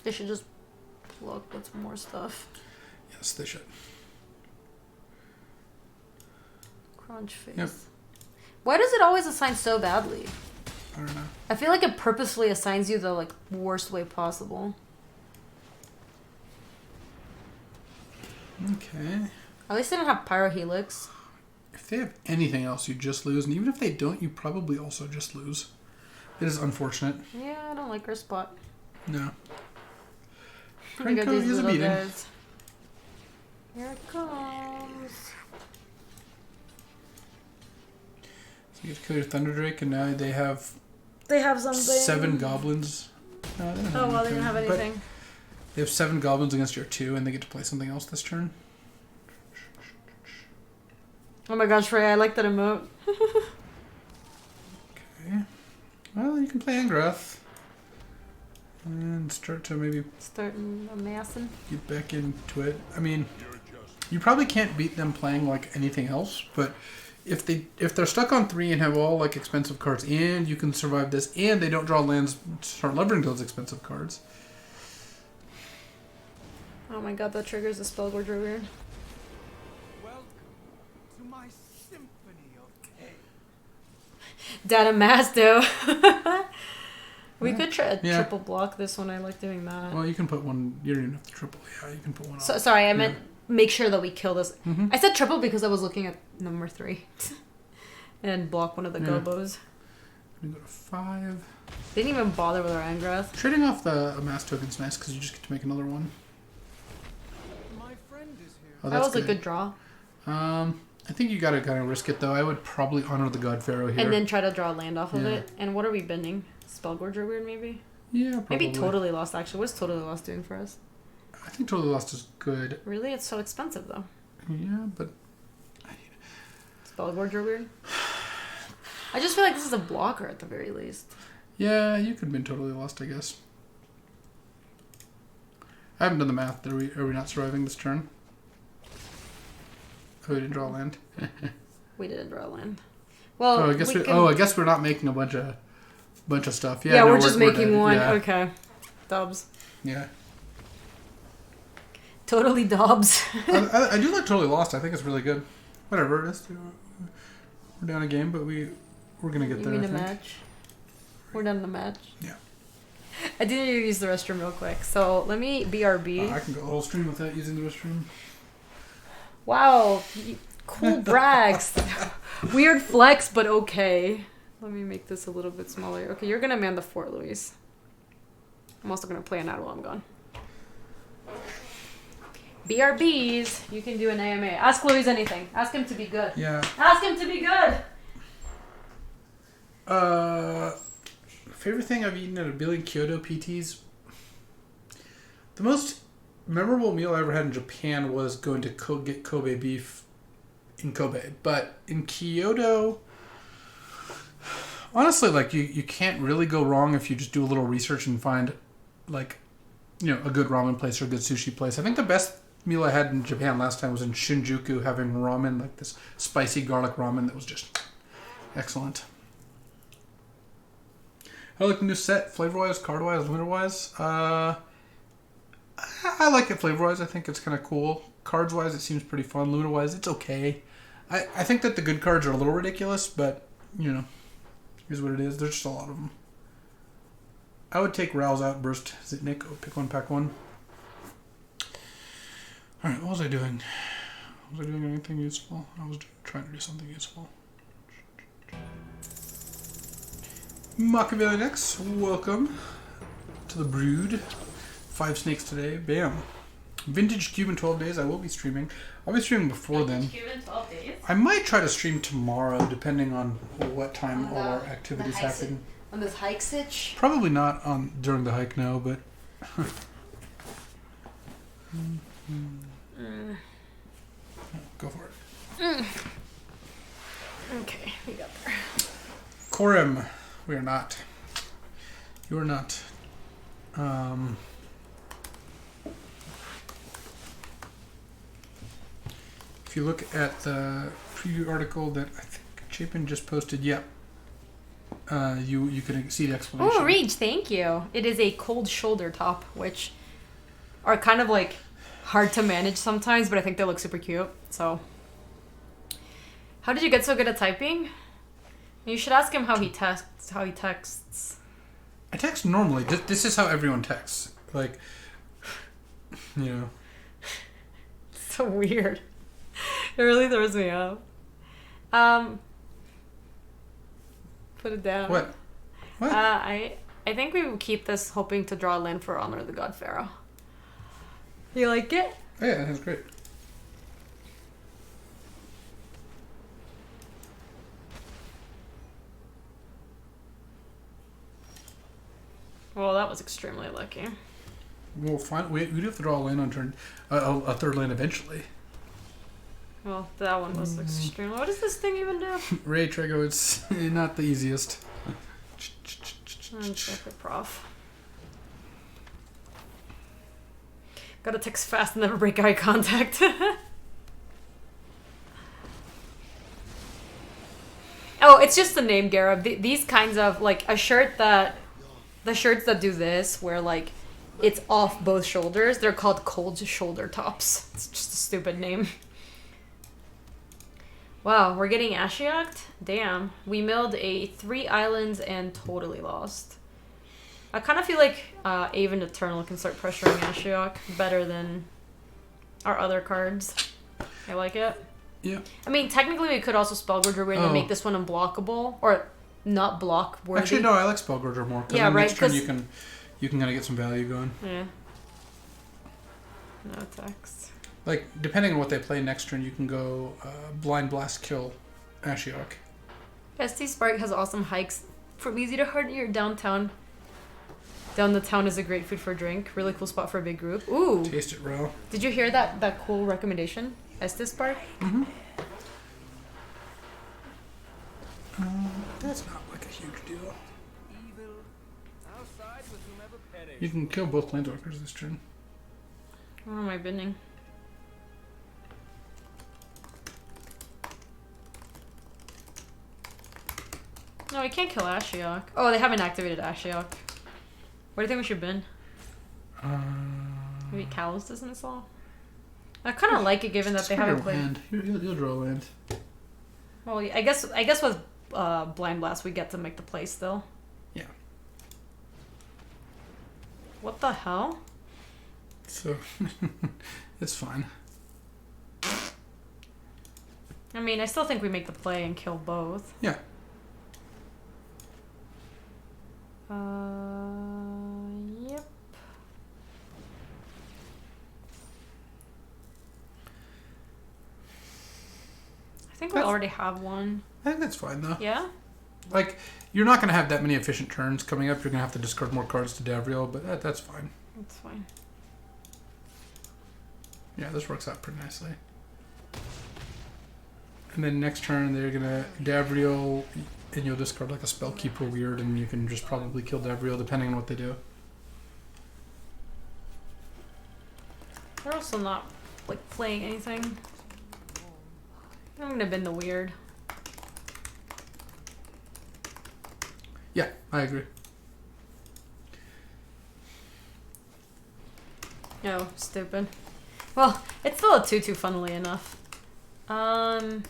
They should just block with some more stuff. Yes, they should. Crunch face. Yep. Why does it always assign so badly? I don't know. I feel like it purposefully assigns you the like worst way possible. Okay. At least they don't have Pyro Helix. If they have anything else, you just lose. And even if they don't, you probably also just lose. It is unfortunate. Yeah, I don't like her spot. No. Look at Krenko these is a little beating. guys. Here it comes. So you get to kill your Thunder Drake, and now they have... They have something. 7 goblins. No, they don't have well, they don't have but anything. They have 7 goblins against your 2, and they get to play something else this turn. Oh my gosh, Freya, I like that emote. Okay. Well, you can play Angrath. And start to maybe... Starting amassing. Get back into it. I mean, you probably can't beat them playing like anything else, but if they're stuck on 3 and have all like expensive cards, and you can survive this, and they don't draw lands, start leveraging those expensive cards. Oh my god, that triggers the Spellboard Druid. Welcome to my symphony of hate. Data Masto. We could try triple block this one. I like doing that. Well, you can put one. You don't even have to triple. Yeah, you can put one. So, sorry, I meant make sure that we kill this. I said triple because I was looking at number 3. And block one of the gobos. We go to 5. Didn't even bother with our Angrath. Trading off the amass token's nice because you just get to make another one. My friend is here. Oh, That that's was a good draw. I think you gotta kind of risk it though. I would probably honor the God Pharaoh here. And then try to draw land off of Yeah. it. And what are we bending? Spellgorger weird maybe? Yeah, probably. Maybe Totally Lost actually. What's Totally Lost doing for us? I think Totally Lost is good. Really? It's so expensive though. Yeah, but Spellgorger weird? I just feel like this is a blocker at the very least. yeah, you could win Totally Lost, I guess. I haven't done the math. Are we not surviving this turn? Oh, we didn't draw land. We didn't draw land. Well, I guess we're not making a bunch of stuff. Yeah, yeah, no, we're just making dead. one. Yeah. Okay. Dobbs. Yeah. Totally Dobbs. I do like Totally Lost. I think it's really good. Whatever it is. We're down a game, but we're gonna get You there. mean I a think. match? We're done the match. Yeah. I did need to use the restroom real quick, so let me BRB. I can go the whole stream without using the restroom. Wow, cool brags. Weird flex, but okay. Let me make this a little bit smaller. Okay, you're gonna man the fort, Luis. I'm also gonna play an ad while I'm gone. BRBs, you can do an AMA. Ask Luis anything. Ask him to be good. Yeah. Ask him to be good. Favorite thing I've eaten at a billion Kyoto PTs? The most memorable meal I ever had in Japan was going to get Kobe beef in Kobe. But in Kyoto, honestly, like you can't really go wrong if you just do a little research and find like, you know, a good ramen place or a good sushi place. I think the best meal I had in Japan last time was in Shinjuku, having ramen, like this spicy garlic ramen that was just excellent. I like the new set, flavor-wise, card-wise, limiter-wise. I like it flavor-wise. I think it's kind of cool. Cards-wise, it seems pretty fun. Limiter-wise, it's okay. I think that the good cards are a little ridiculous, but, you know, here's what it is. There's just a lot of them. I would take Ral's Outburst. Is it Nick? Oh, pick one, pack one. Alright, what was I doing? Was I doing anything useful? I was trying to do something useful. Machiavelli next. Welcome to the brood. 5 snakes today. Bam. Vintage Cube in 12 days. I will be streaming. I'll be streaming before then. Cube in 12 days? I might try to stream tomorrow, depending on what time all our activities happen. On this hike sitch? Probably not on during the hike, no, but... Go for it. Okay, we got there. Corim. We are not. You are not. If you look at the preview article that I think Chapin just posted, yep. You can see the explanation. Oh, Reach, thank you. It is a cold shoulder top, which are kind of like hard to manage sometimes, but I think they look super cute. So, how did you get so good at typing? You should ask him how he texts. I text normally. This is how everyone texts. Like, you know. So weird. It really throws me off. Put it down. What? I think we will keep this hoping to draw a land for Honor of the God Pharaoh. You like it? Oh, yeah, that's great. Well, that was extremely lucky. We'll find. We do have to draw a land on turn. A third land eventually. Well, that one was extreme. What does this thing even do? Ray Trego, it's not the easiest. Check the prof. Gotta text fast and never break eye contact. Oh, it's just the name, Garib. These kinds of, like, a shirt that... The shirts that do this, where, like, it's off both shoulders, they're called cold shoulder tops. It's just a stupid name. Wow, we're getting Ashioked? Damn. We milled a 3 islands and totally lost. I kind of feel like Aven Eternal can start pressuring Ashiok better than our other cards. I like it. Yeah. I mean, technically we could also Spellgorger and make this one unblockable. Or not block worthy. Actually, no, I like Spellgorger more. Yeah, right. Next turn you can kind of get some value going. Yeah. No text. Like, depending on what they play next turn, you can go Blind Blast, kill Ashiok. ST Spark has awesome hikes from easy to hard near downtown. Down the town is a great food for drink. Really cool spot for a big group. Ooh. Taste it raw. Did you hear that cool recommendation? ST Spark? Mm-hmm. That's not like a huge deal. Evil outside with whomever perish. You can kill both Planeswalkers this turn. What am I bending? No, we can't kill Ashiok. Oh, they haven't activated Ashiok. What do you think we should bin? Maybe Callous Dismissal? I kind of like it given that they haven't played. Land. You'll draw a land. Well, I guess with Blind Blast we get to make the play still. Yeah. What the hell? So, it's fine. I mean, I still think we make the play and kill both. Yeah. Yep. I think we already have one. I think that's fine, though. Yeah? Like, you're not going to have that many efficient turns coming up. You're going to have to discard more cards to Davriel, but that's fine. That's fine. Yeah, this works out pretty nicely. And then next turn, they're going to Davriel, and you'll discard like a Spellkeeper weird, and you can just probably kill Davriel depending on what they do. We're also not, like, playing anything. I'm gonna bin the weird. Yeah, I agree. No, stupid. Well, it's still a 2/2 funnily enough. I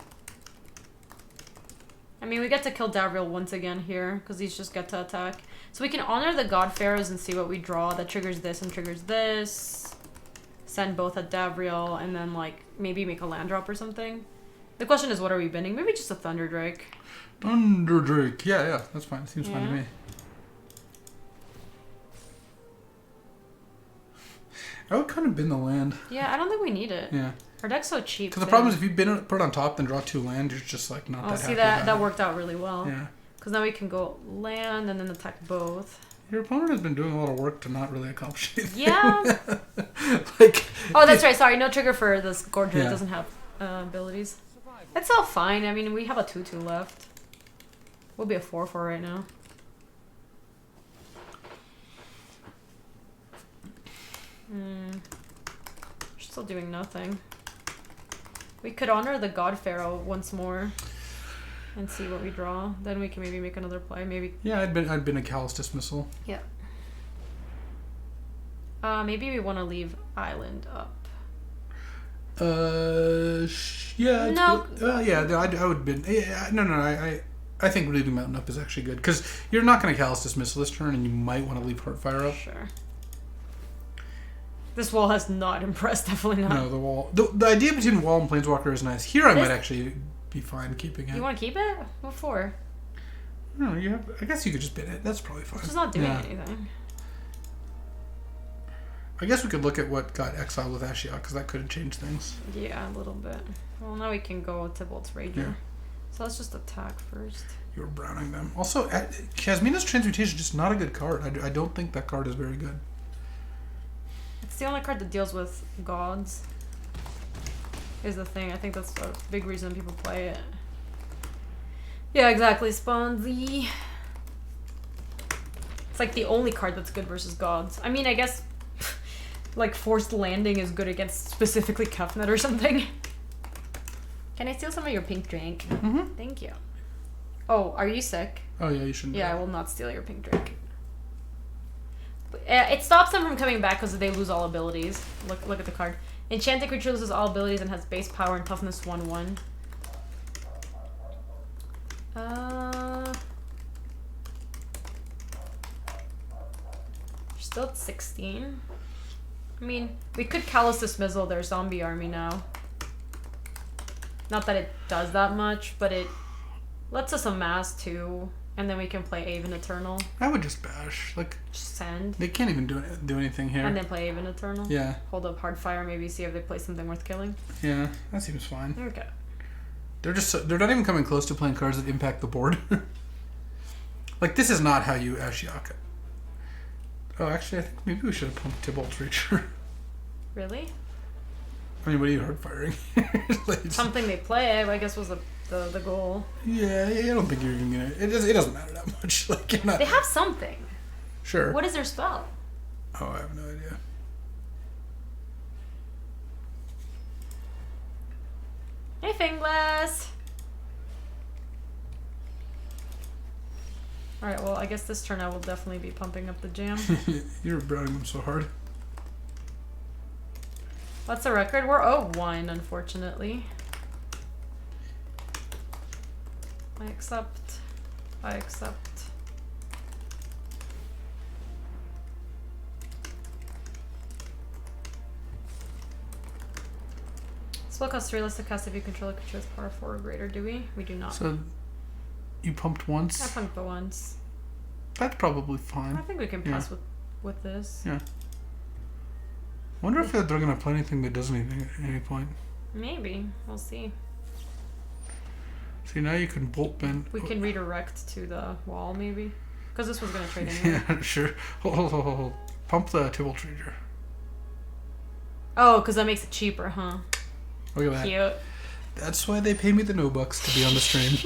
mean, we get to kill Davriel once again here, because these just get to attack. So we can honor the God Pharaohs and see what we draw that triggers this and triggers this. Send both at Davriel, and then, like, maybe make a land drop or something. The question is, what are we binning? Maybe just a Thunder Drake. Thunder Drake. Yeah, that's fine. It seems fine to me. I would kind of bin the land. Yeah, I don't think we need it. Yeah. Our deck's so cheap. Because the problem is if you put it on top, then draw 2 land, you're just like not that happy. See, that worked out really well. Yeah. Because now we can go land and then attack both. Your opponent has been doing a lot of work to not really accomplish anything. Yeah. Like. Oh, that's right. Sorry, no trigger for this Gorger. Yeah. It doesn't have abilities. It's all fine. I mean, we have a 2/2 left. We'll be a 4/4 right now. Still doing nothing. We could honor the God Pharaoh once more and see what we draw. Then we can maybe make another play. Maybe. Yeah, I'd been a Callous Dismissal. Yeah. Maybe we want to leave Island up. Yeah. No. I would bin. Yeah, no. I think leaving Mountain up is actually good because you're not going to Callous Dismissal this turn, and you might want to leave Heartfire up. Sure. This wall has not impressed. Definitely not. No, the wall. The idea between wall and Planeswalker is nice. Here, I might actually be fine keeping it. You want to keep it? What for? No, I guess you could just bin it. That's probably fine. It's just not doing anything. I guess we could look at what got exiled with Ashiok because that could have changed things. Yeah, a little bit. Well, now we can go to Bolt's Rager. Yeah. So let's just attack first. You were browning them. Also, Kasmina's Transmutation is just not a good card. I don't think that card is very good. It's the only card that deals with gods. Is the thing. I think that's a big reason people play it. Yeah, exactly. Sponzy. It's like the only card that's good versus gods. I mean, I guess like Forced Landing is good against specifically Kefnet or something. Can I steal some of your pink drink? Mm-hmm. Thank you. Oh, are you sick? Oh yeah, you shouldn't. Yeah, I will not steal your pink drink. It stops them from coming back because they lose all abilities. Look at the card. Enchanted creature loses all abilities and has base power and toughness 1/1. Still at 16. I mean, we could Callous Dismissal their zombie army now. Not that it does that much, but it lets us amass too, and then we can play Aven Eternal. I would just bash. Like, just send. They can't even do anything here. And then play Aven Eternal. Yeah. Hold up Hardfire, maybe see if they play something worth killing. Yeah, that seems fine. Okay. They're not even coming close to playing cards that impact the board. Like, this is not how you Ashiok. Oh, actually, I think maybe we should have pumped Tybalt Reacher. Really? I mean, what are you hard firing? Like, something they play, I guess, was the goal. Yeah, I don't think you're even gonna. It doesn't matter that much. Like, you're not. They have something. Sure. What is their spell? Oh, I have no idea. Hey, Finglass. Alright, well, I guess this turn I will definitely be pumping up the jam. You're browning them so hard. What's the record? We're 0-1, unfortunately. I accept. Spell costs 3 less to cast if you control a creature with power 4 or greater, do we? We do not. So, you pumped once? I pumped the once. That's probably fine. I think we can pass with this. Yeah. Wonder if they're going to play anything that does anything at any point. Maybe. We'll see. See, now you can bolt bend. We can redirect to the wall, maybe? Because this was going to trade anyway. Yeah, sure. Hold. Pump the Tybalt Reacher. Oh, because that makes it cheaper, huh? Look at that. Cute. That's why they pay me the no bucks to be on the stream.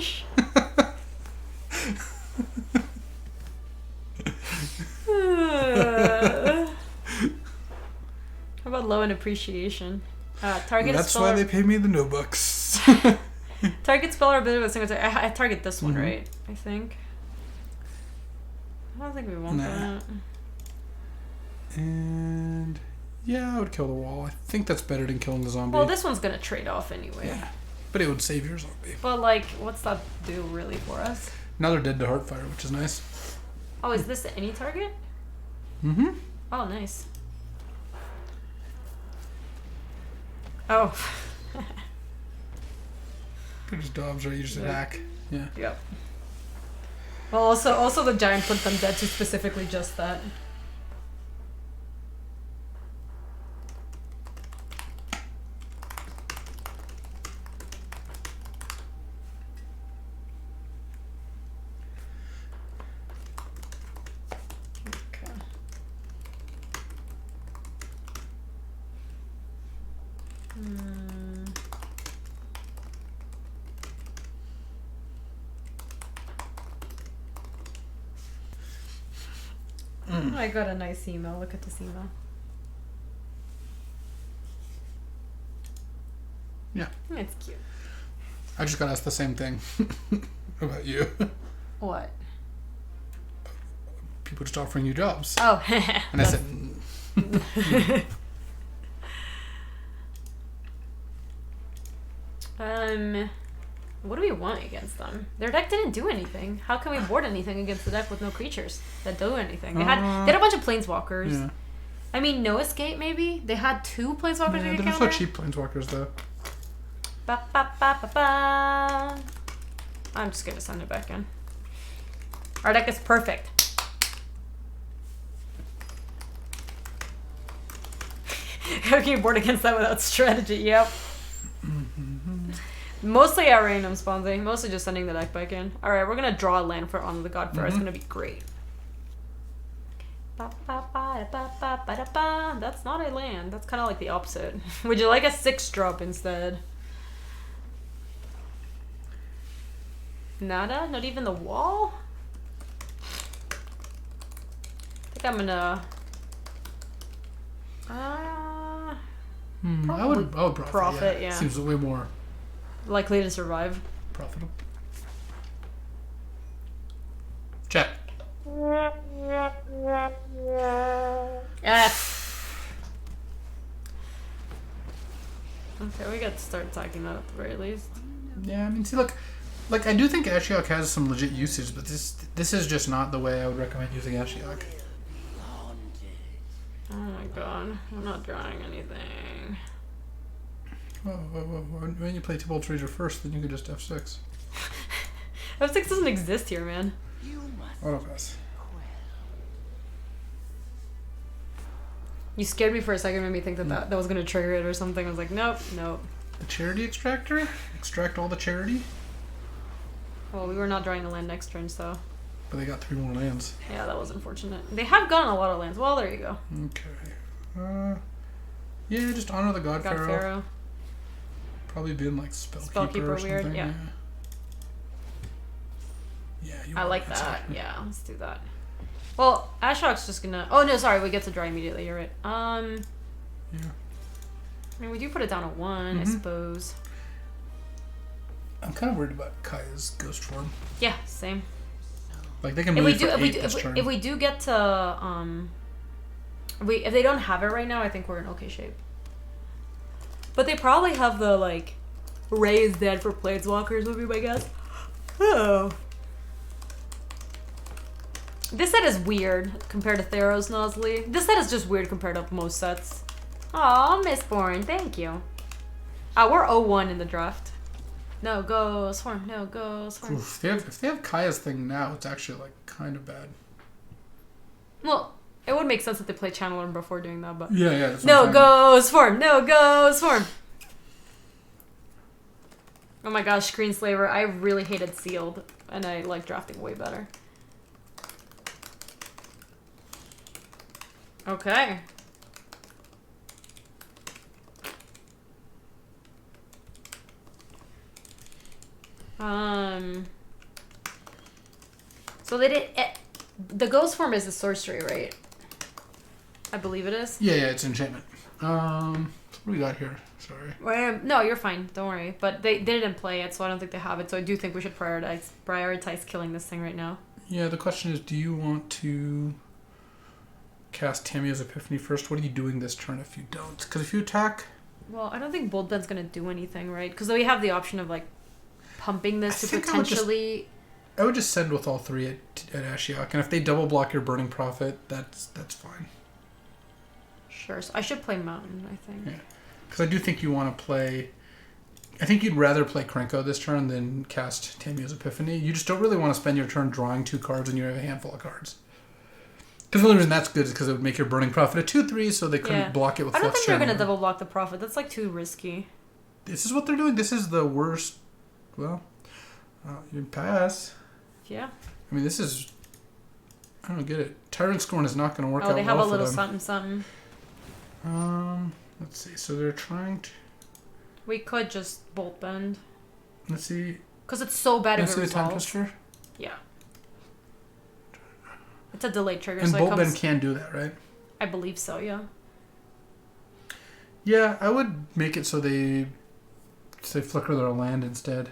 How about low in appreciation? Target That's spell why they pay me the no bucks. target spell or ability with a single attack. I target this one, right? I think. I don't think we want that. And yeah, I would kill the wall. I think that's better than killing the zombie. Well, this one's gonna trade off anyway. Yeah, but it would save your zombie. But like, what's that do really for us? Now they're dead to Heartfire, which is nice. Oh, is this any target? Mm-hmm. Oh, nice. Oh. You just dodge or you just attack. Yeah. Yep. Well, also the giant put them dead to specifically just that. I got a nice email. Look at this email. Yeah. It's cute. I just got asked the same thing about you. What? People just offering you jobs. Oh. And I said... What do we want against them? Their deck didn't do anything. How can we board anything against the deck with no creatures that do anything? They had a bunch of planeswalkers. Yeah. I mean, no escape maybe. They had 2 planeswalkers. Yeah, they're so cheap planeswalkers though. Ba, ba, ba, ba, ba. I'm just gonna send it back in. Our deck is perfect. How can you board against that without strategy? Yep. Mostly at random spawns, mostly just sending the deck back in. Alright, we're gonna draw a land for Honor the God Pharaoh. It's gonna be great. That's not a land. That's kind of like the opposite. Would you like a 6-drop instead? Nada? Not even the wall? I think I'm gonna... I would profit, yeah. Seems way more... likely to survive. Profitable. Okay, we got to start talking that at the very least. Yeah, I mean, see, look, like I do think Ashiok has some legit usage, but this is just not the way I would recommend using Ashiok. Oh my god, I'm not drawing anything. Whoa. When you play Tibalt Treasure first, then you can just F6. F6 doesn't exist here, man. Autopass. You scared me for a second, made me think that was going to trigger it or something. I was like, nope. The charity extractor? Extract all the charity? Well, we were not drawing a land next turn, so... But they got 3 more lands. Yeah, that was unfortunate. They have gotten a lot of lands. Well, there you go. Okay. Yeah, just honor the God Pharaoh. Probably been like Spellkeeper or something. Weird, yeah. Yeah, I like that. Yeah, let's do that. Well, Ashiok's just gonna... Oh, no, sorry. We get to draw immediately. You're right. Yeah. I mean, we do put it down at 1, I suppose. I'm kind of worried about Kaya's ghost form. Yeah, same. Like, they can move if we do get to... if they don't have it right now, I think we're in okay shape. But they probably have the, like... Ray is dead for Planeswalkers would be my guess. Oh. This set is weird compared to Theros Nosley. This set is just weird compared to most sets. Aw, Mistborn, thank you. We're 0-1 in the draft. No go Swarm, no go Swarm. Oof, if they have Kaya's thing now, it's actually like kind of bad. Well, it would make sense that they play Channeler before doing that, but... Yeah, that's no go Swarm, no go Swarm. Oh my gosh, Screenslaver, I really hated Sealed, and I like drafting way better. Okay. So they did... the ghost form is a sorcery, right? I believe it is. Yeah, it's enchantment. What do we got here? Sorry. No, you're fine. Don't worry. But they didn't play it, so I don't think they have it. So I do think we should prioritize killing this thing right now. Yeah, the question is, do you want to cast Tamiyo's Epiphany first? What are you doing this turn if you don't? Because if you attack... Well, I don't think Bold Ben's going to do anything, right? Because we have the option of, like, pumping this to potentially... I would just send with all 3 at Ashiok, and if they double block your Burning Prophet, that's fine. Sure, so I should play Mountain, I think. Yeah, because I do think you want to play... I think you'd rather play Krenko this turn than cast Tamiyo's Epiphany. You just don't really want to spend your turn drawing 2 cards when you have a handful of cards. Because the only reason that's good is because it would make your Burning Prophet a 2/3, so they couldn't block it with Flux I don't think they're going to Channeler. double block the Prophet. That's, like, too risky. This is what they're doing. This is the worst... Well, you pass. Yeah. I mean, this is... I don't get it. Tyrant Scorn is not going to work out well for them. Oh, they have a little something. Let's see. So they're trying to... We could just Bolt Bend. Let's see. Because it's so bad if it the Time resolves. Twister? Yeah. It's a delayed trigger, And so Bolt it Bend comes... can do that, right? I believe so, yeah. Yeah, I would make it so they flicker their land instead.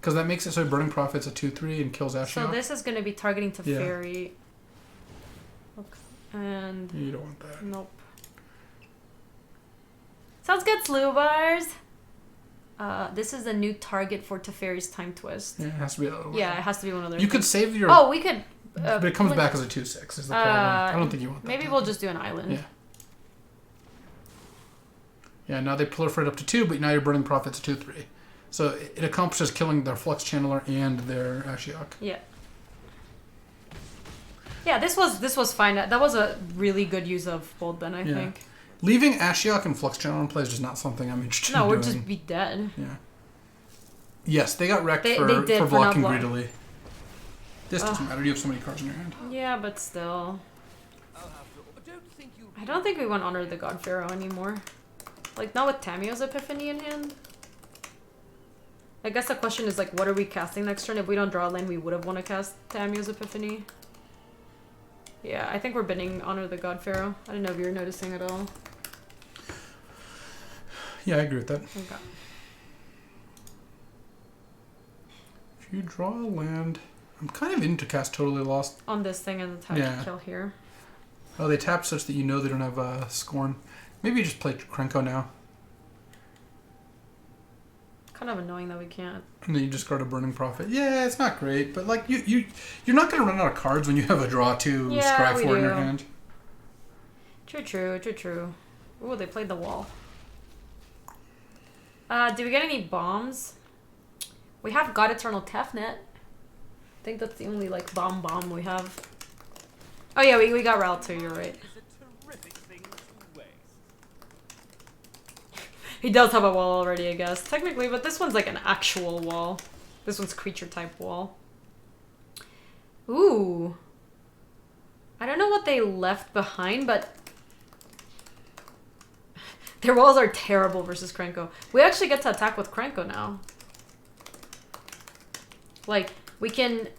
Because that makes it so Burning Prophet's a 2/3 and kills Ashiok. So this is going to be targeting Teferi. Okay. And... You don't want that. Nope. Sounds good, Slew Bars. This is a new target for Teferi's Time Twist. Yeah, it has to be the other way. Yeah, it has to be one of those. You could save your... Oh, we could... but it comes back as a 2/6 is the problem. I don't think you want that. Maybe we'll just do an island. Yeah. Yeah, now they proliferate up to 2, but now your Burning Prophet's a 2/3. So it accomplishes killing their Flux Channeler and their Ashiok. Yeah. Yeah, this was fine. That was a really good use of Bold Ben, I think. Leaving Ashiok and Flux Channeler in play is just not something I'm interested in doing. No, we'd just be dead. Yeah. Yes, they got wrecked for not blocking blocking. greedily. This doesn't matter. You have so many cards in your hand. Yeah, but still. I don't think we want Honor the God Pharaoh anymore. Like, not with Tamiyo's Epiphany in hand. I guess the question is, like, what are we casting next turn? If we don't draw a land, we would have want to cast Tamiyo's Epiphany. Yeah, I think we're binning Honor the God Pharaoh. I don't know if you're noticing at all. Yeah, I agree with that. Okay. If you draw a land... I'm kind of into cast Totally Lost. On this thing and attack Yeah. kill here. Oh, they tap such that you know they don't have Scorn. Maybe you just play Krenko now. Kind of annoying that we can't. And then you discard a Burning Prophet. Yeah, it's not great, but like you're not going to run out of cards when you have a draw 2 Scry 4 in your hand. True. Ooh, they played the wall. Did we get any bombs? We have God Eternal Tefnet. I think that's the only like bomb we have. Oh yeah, we got Ral too, you're right. He does have a wall already, I guess. Technically, but this one's like an actual wall. This one's creature type wall. Ooh. I don't know what they left behind, but their walls are terrible versus Krenko. We actually get to attack with Krenko now. Like, we could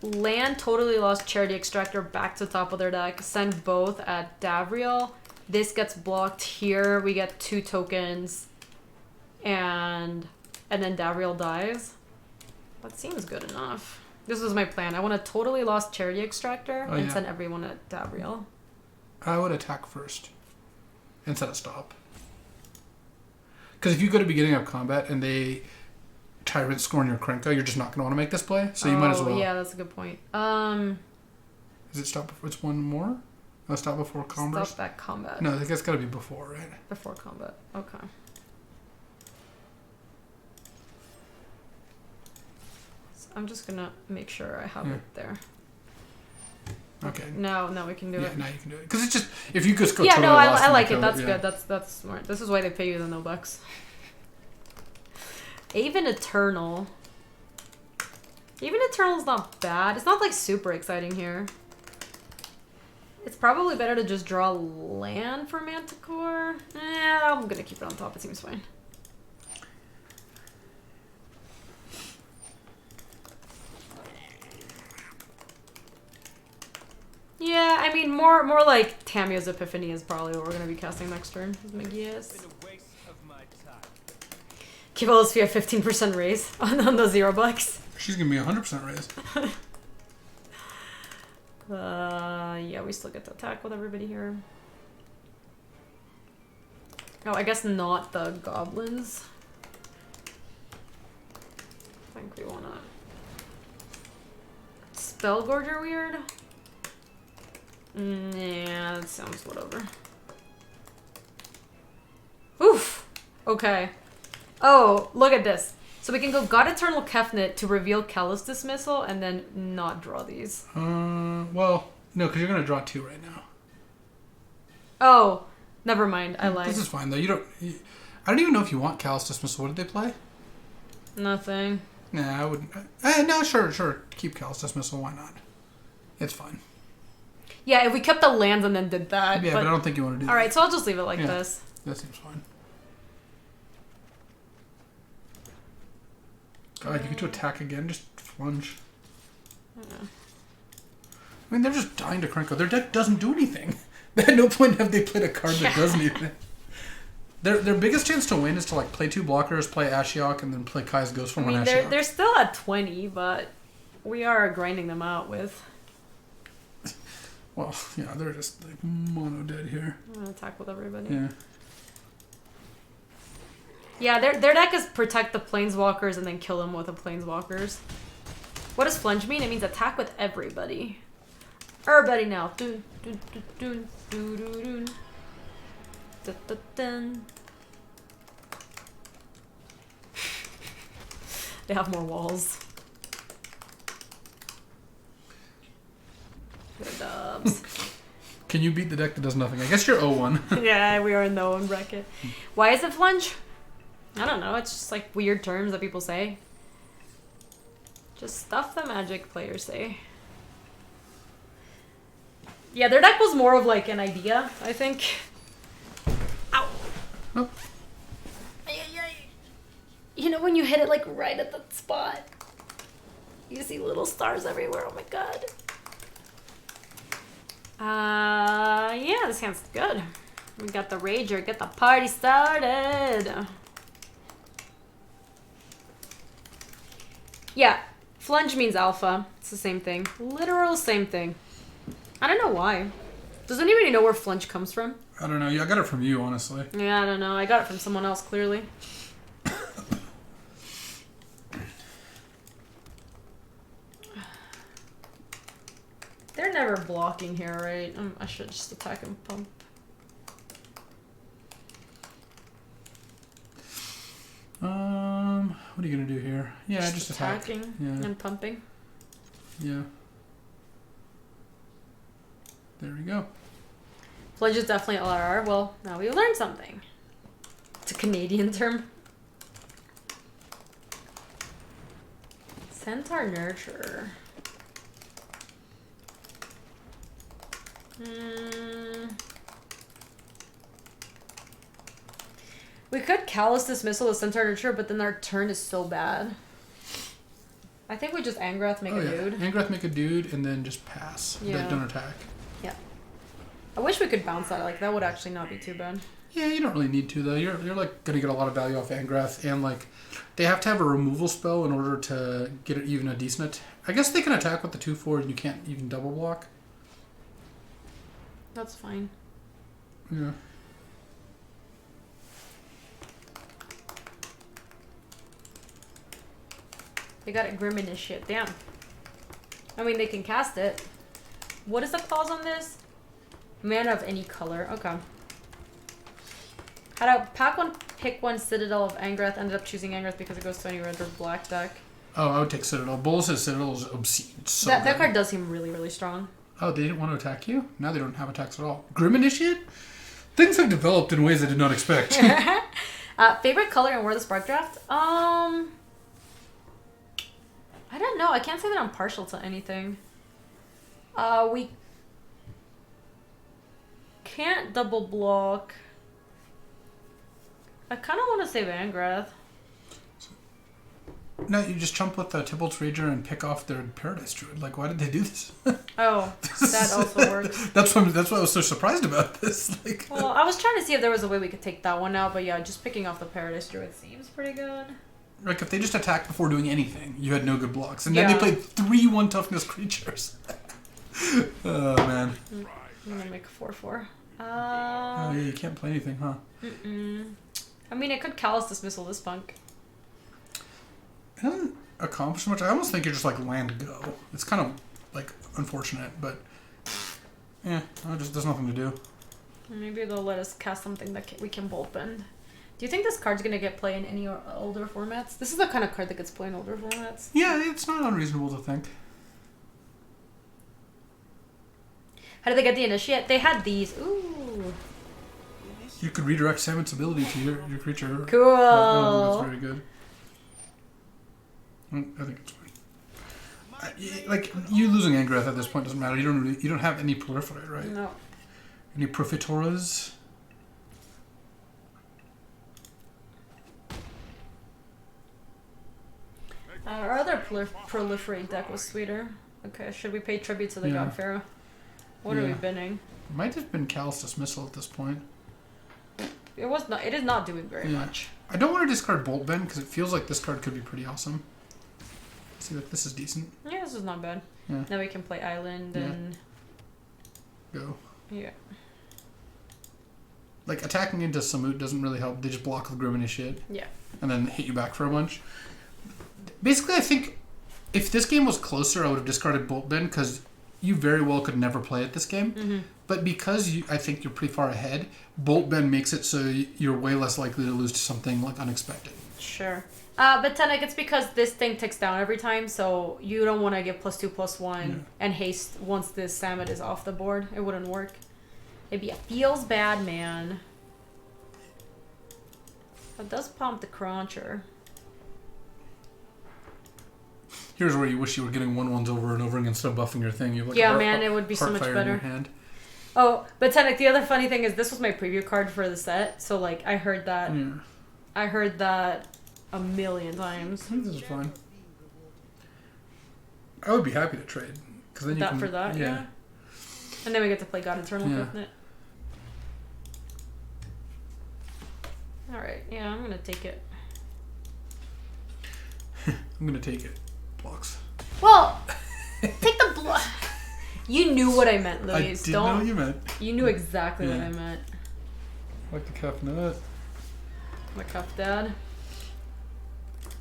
land Totally Lost Charity Extractor back to the top of their deck, send both at Davriel. This gets blocked here. We get 2 tokens, and then Davriel dies. That seems good enough. This was my plan. I want a Totally Lost Charity Extractor and send everyone at Davriel. I would attack first instead of stop. Because if you go to beginning of combat and they Tyrant Scorn your Krenko, you're just not going to want to make this play. So you might as well. Yeah, that's a good point. Is it stop before? It's one more? Oh, stop before combat? Stop that combat. No, I think it's got to be before, right? Before combat. Okay. So I'm just going to make sure I have it there. Okay. Now we can do it. Yeah, now you can do it. Because it's just, if you just go yeah, totally no, lost I and like kill it. That's yeah. good. That's smart. This is why they pay you the no bucks. Even Eternal. Even Eternal's not bad. It's not like super exciting here. It's probably better to just draw land for Manticore. I'm gonna keep it on top. It seems fine. Yeah, I mean, more like Tamiya's Epiphany is probably what we're gonna be casting next turn. Yes. Give LSV a 15% raise on the $0. She's gonna be 100% raise. Yeah, we still get to attack with everybody here. Oh, I guess not the goblins. I think we wanna Spellgorger weird. Yeah, that sounds whatever. Oof. Okay. Oh, look at this. So we can go God Eternal Kefnet to reveal Callous Dismissal and then not draw these. Well, no, because you're going to draw 2 right now. Oh, never mind. I lied. This is fine, though. I don't even know if you want Callous Dismissal. What did they play? Nothing. Nah, I wouldn't. No, sure. Keep Callous Dismissal. Why not? It's fine. Yeah, if we kept the lands and then did that. Yeah, but I don't think you want to do that. Alright, so I'll just leave it like this. That seems fine. God, you get to attack again? Just plunge. Yeah. I mean, they're just dying to Krenko. Their deck doesn't do anything. At no point have they played a card that does anything. Their biggest chance to win is to like play 2 blockers, play Ashiok, and then play Kai's Ghostform on Ashiok. They're still at 20, but we are grinding them out with. Well, yeah, they're just like mono dead here. I'm gonna attack with everybody. Yeah. Yeah, their deck is protect the planeswalkers and then kill them with the planeswalkers. What does flinch mean? It means attack with everybody. Everybody now. Dun, dun, dun, dun, dun, dun, dun. Dun, dun, dun. They have more walls. Good dubs. Can you beat the deck that does nothing? I guess you're 0-1. Yeah, we are in the own bracket. Why is it flinch? I don't know. It's just like weird terms that people say. Just stuff the Magic players say. Yeah, their deck was more of like an idea, I think. Ow! Oh. You know when you hit it like right at the spot? You see little stars everywhere. Oh my god. Yeah, this hand's good. We got the Rager. Get the party started. Yeah, Flunge means alpha. It's the same thing. Literal same thing. I don't know why. Does anybody know where flunge comes from? I don't know. Yeah, I got it from you, honestly. Yeah, I don't know. I got it from someone else, clearly. They're never blocking here, right? I should just attack and pump. What are you gonna do here? Yeah, just attack. Attacking and pumping. Yeah. There we go. Flunge is definitely LRR. Well, now we learned something. It's a Canadian term. Centaur Nurturer. We could Callous Dismissal with Centaur Nurturer, but then our turn is so bad. I think we just Angrath make a dude. Angrath make a dude and then just pass. Yeah. Don't attack. Yeah. I wish we could bounce that. Like, that would actually not be too bad. Yeah, you don't really need to, though. You're like, going to get a lot of value off Angrath, and, like, they have to have a removal spell in order to get it even a decent... I guess they can attack with the 2/4 and you can't even double block. That's fine. Yeah. They got a Grim Initiate. Damn. I mean, they can cast it. What is the clause on this? Mana of any color. Okay. How to pack one, pick one Citadel of Angrath. Ended up choosing Angrath because it goes to any red or black deck. Oh, I would take Citadel. Bolus's Citadel is obscene. So that card does seem really, really strong. Oh, they didn't want to attack you? Now they don't have attacks at all. Grim Initiate? Things have developed in ways I did not expect. Favorite color and where the Spark draft? I don't know. I can't say that I'm partial to anything. We can't double block. I kind of want to save Angrath. No, you just jump with the Tybalt's Rager and pick off their Paradise Druid. Like, why did they do this? Oh, that also works. That's why I was so surprised about this. Like, well, I was trying to see if there was a way we could take that one out, but yeah, just picking off the Paradise Druid seems pretty good. like if they just attacked before doing anything, you had no good blocks. And then they played 3/1 toughness creatures. Oh, man. I'm going to make a 4/4. Oh, yeah, you can't play anything, huh? I mean, it could Callous Dismissal this punk. It doesn't accomplish much. I almost think you're just like land go. It's kind of like unfortunate, but yeah, there's nothing to do. Maybe they'll let us cast something that we can bolt bend. Do you think this card's gonna get play in any older formats? This is the kind of card that gets play in older formats. Yeah, it's not unreasonable to think. How did they get the initiate? They had these. Ooh. You could redirect Salmon's ability to your creature. Cool. That's very good. I think it's fine. Like you losing Angrath at this point doesn't matter. You don't have any proliferate, right? No. Any Profitoras? Our other proliferate deck was sweeter. Okay, should we pay tribute to the God Pharaoh? What are we binning? Might have been Callous Dismissal at this point. It was not. It is not doing very much. I don't want to discard Bolt Bend because it feels like this card could be pretty awesome. See, like this is decent. Yeah, this is not bad. Yeah. Now we can play Island and go. Yeah. Like attacking into Samut doesn't really help. They just block with Grim Initiate. Yeah. And then hit you back for a bunch. Basically, I think if this game was closer, I would have discarded Bolt Bend because you very well could never play it this game. Mm-hmm. But because I think you're pretty far ahead, Bolt Bend makes it so you're way less likely to lose to something like unexpected. Sure. But Tenek, it's because this thing ticks down every time, so you don't want to give +2/+1 and haste once this Samet is off the board. It wouldn't work. It feels bad, man. It does pump the Cruncher. Here's where you wish you were getting 1/1s over and over again instead of buffing your thing. You have like it would be so much better. In your hand. Oh, but Tenek, the other funny thing is this was my preview card for the set, so like I heard that. Yeah. I heard that a million times. I think this is fine. I would be happy to trade because then you can for that, yeah. And then we get to play God Eternal with it. All right, yeah, I'm gonna take it. I'm gonna take it. Blocks. Well, take the blood. You knew what I meant, Louise. I did know what you meant. You knew exactly what Yeah. I meant. Like the cuff nut. My cuff dad.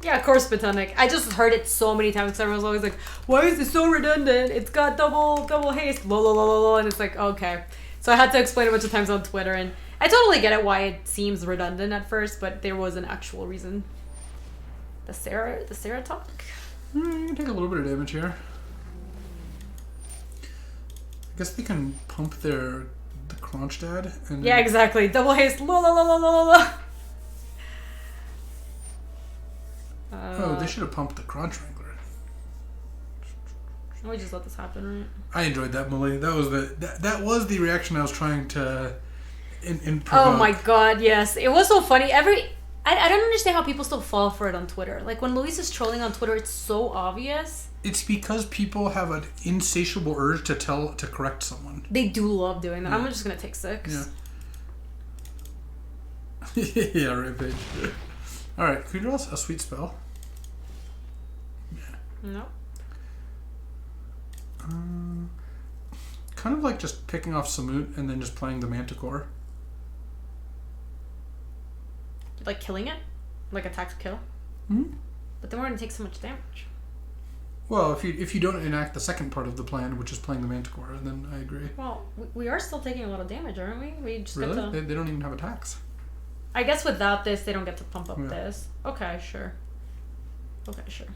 Yeah, of course, Botanic. I just heard it so many times because everyone's always like, why is it so redundant? It's got double haste. Blah, blah, blah, blah, blah. And it's like, okay. So I had to explain a bunch of times on Twitter, and I totally get it why it seems redundant at first, but there was an actual reason. The Sarah talk? You can take a little bit of damage here. I guess they can pump the Kronstadt and Yeah, exactly. Double haste. La la la la la la. Oh, they should have pumped the Kronch Wrangler. We just let this happen, right? I enjoyed that, Molly. That was the reaction I was trying to provoke. Oh my god, yes. It was so funny. I don't understand how people still fall for it on Twitter. Like, when Luis is trolling on Twitter, it's so obvious. It's because people have an insatiable urge to correct someone. They do love doing that. Yeah. I'm just gonna take 6. Yeah. Yeah, Rampage. Alright, could you draw us a sweet spell? No. Kind of like just picking off Samut and then just playing the Manticore. Like killing it? Like attack to kill? Hmm? But then we're gonna take so much damage. Well, if you don't enact the second part of the plan, which is playing the Manticore, then I agree. Well, we are still taking a lot of damage, aren't we? We just Really? get to... They don't even have attacks. I guess without this, they don't get to pump up Yeah. this. Okay, sure. Okay, sure.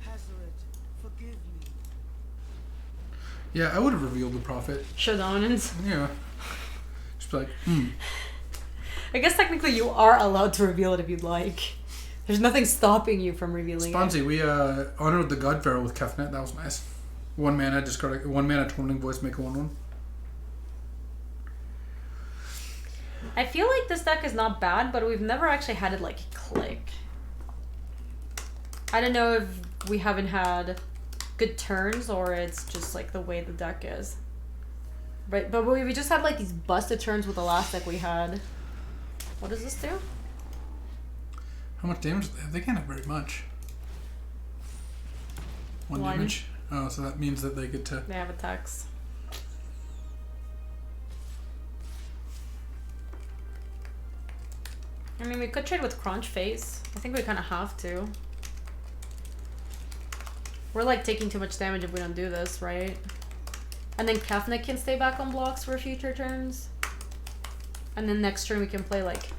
Hazaret, forgive me. Yeah, I would have revealed the Prophet. Shadonans. Yeah. Just be like, I guess technically you are allowed to reveal it if you'd like. There's nothing stopping you from revealing it. Sponzy, we honored the God Pharaoh with Kefnet. That was nice. 1 mana, discard 1 mana, Tormenting Voice, make a 1/1. I feel like this deck is not bad, but we've never actually had it like click. I don't know if we haven't had good turns or it's just like the way the deck is. But we just had like these busted turns with the last deck we had. What does this do? How much damage do they have? They can't have very much. One damage. Oh, so that means that they get to... They have attacks. I mean, we could trade with Crunch Face. I think we kind of have to. We're like taking too much damage if we don't do this, right? And then Kefnet can stay back on blocks for future turns. And then next turn we can play like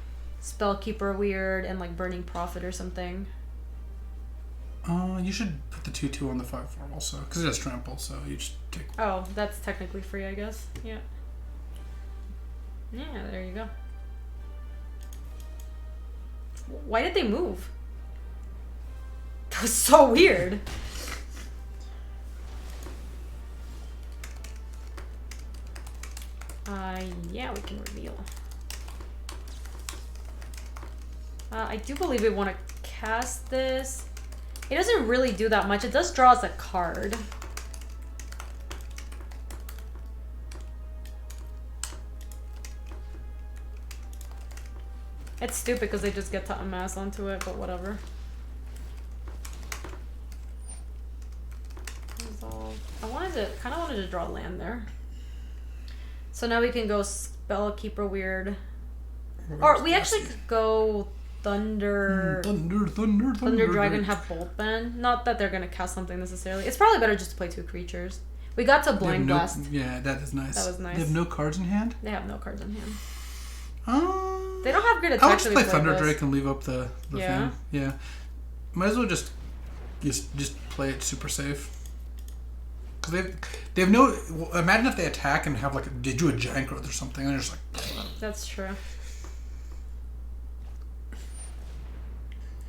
Spellkeeper Weird and like Burning Prophet or something. You should put the 2/2 on the 5/4 also, because it has trample, so you just take... Oh, that's technically free, I guess. Yeah. Yeah, there you go. Why did they move? That was so weird. Yeah, we can reveal. I do believe we want to cast this. It doesn't really do that much. It does draw us a card. It's stupid because they just get to amass onto it, but whatever. Resolve. Kind of wanted to draw land there. So now we can go Spellkeeper Weird. Or we actually could go Thunder Dragon, have Bolt Bend. Not that they're gonna cast something necessarily. It's probably better just to play 2 creatures. We got to Blind Blast. Yeah, that is nice. That was nice. They have no cards in hand? They have no cards in hand. They don't have good attacks. I would just play Thunder Drake and leave up the thing. Yeah. Might as well just play it super safe. Because they have no... Imagine if they attack and have like they do a giant growth or something and they're just like... That's true.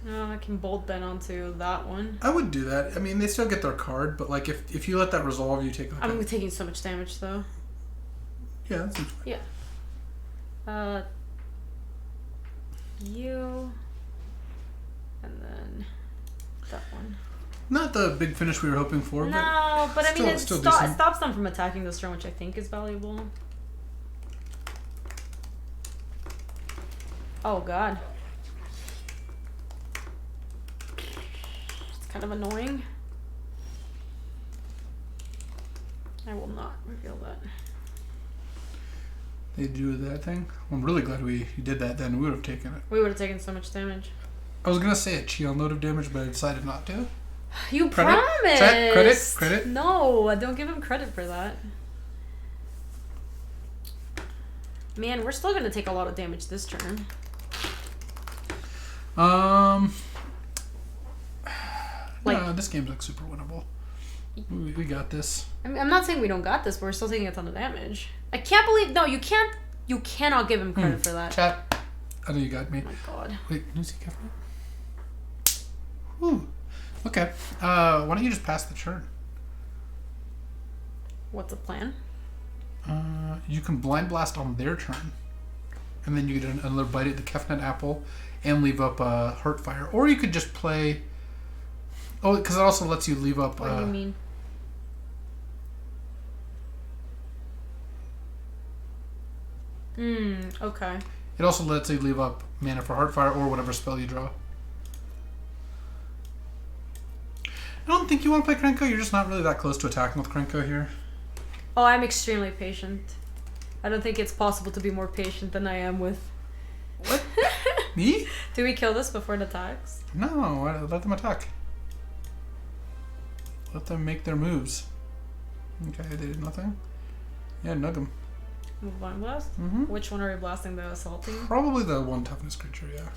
Oh, I can Bolt Bend onto that one. I would do that. I mean, they still get their card, but like if you let that resolve, you take... Like I'm taking so much damage though. Yeah, that seems fine. Yeah. You... And then that one. Not the big finish we were hoping for, no, but I mean, it still stops them from attacking this turn, which I think is valuable. Oh god. It's kind of annoying. I will not reveal that. They do that thing. I'm really glad you did that then. We would have taken it. We would have taken so much damage. I was going to say a Chiel note of damage, but I decided not to. You Credit? promised! Chat? Credit? No, don't give him credit for that. Man, we're still going to take a lot of damage this turn. No, this game's like super winnable. We got this. I mean, I'm not saying we don't got this, but we're still taking a ton of damage. I can't believe... No, you can't... You cannot give him credit for that. Chat. I know you got me. Oh my god. Wait, who's he covering? Ooh. Okay. Why don't you just pass the turn? What's the plan? You can blind blast on their turn. And then you get another bite at the Kefnet apple and leave up Heartfire. Or you could just play... Oh, because it also lets you leave up... What do you mean? Okay. It also lets you leave up mana for Heartfire or whatever spell you draw. I don't think you want to play Krenko. You're just not really that close to attacking with Krenko here. Oh, I'm extremely patient. I don't think it's possible to be more patient than I am with... What? Me? Do we kill this before it attacks? No, let them attack. Let them make their moves. Okay, they did nothing. Yeah, nug them. Move Blind Blast? Mm-hmm. Which one are we blasting? The assaulting? Probably the one toughness creature, yeah.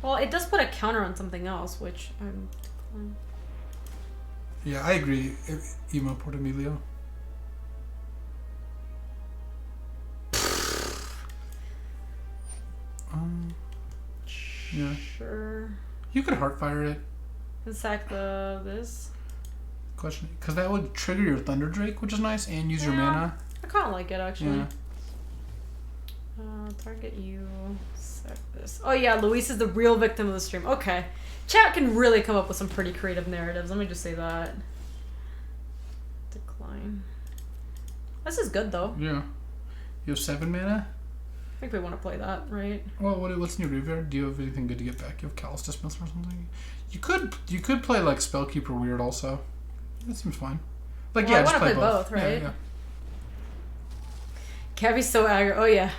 Well, it does put a counter on something else, which I'm... Yeah, I agree. Emo Port Emilio. Yeah. Sure. You could Heartfire it. And sack this. Question, because that would trigger your Thunder Drake, which is nice, and use your mana. I kind of like it, actually. Yeah. Target you. Sack this. Oh yeah, Luis is the real victim of the stream. Okay. Chat can really come up with some pretty creative narratives. Let me just say that. Decline. This is good, though. Yeah. You have 7 mana? I think we want to play that, right? Well, what's in your graveyard? Do you have anything good to get back? You have Callous Dismissal or something? You could play like Spellkeeper Weird also. That seems fine. Like, Well, yeah, I just wanna play play both, both, right? Yeah. Gaby's so aggro. Oh yeah.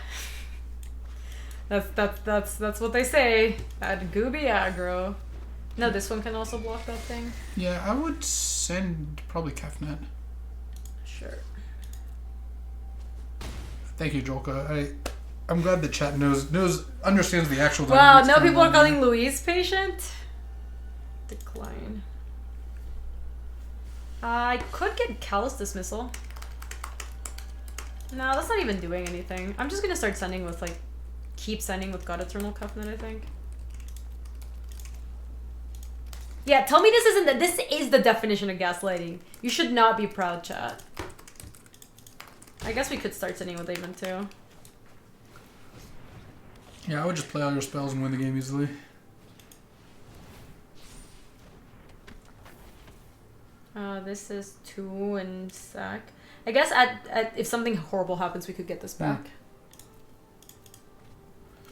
That's what they say. That Gooby aggro. No, this one can also block that thing. Yeah, I would send probably Kefnet. Sure. Thank you, Jolka. I'm glad the chat understands the actual. Wow, dynamics now going people are on calling here. Louise patient. Decline. I could get Callous Dismissal. No, that's not even doing anything. I'm just gonna start sending with keep sending with God Eternal Covenant, I think. Yeah, tell me this is the definition of gaslighting. You should not be proud, chat. I guess we could start sending with Aven too. Yeah, I would just play all your spells and win the game easily. This is 2 and sack. I guess if something horrible happens, we could get this back.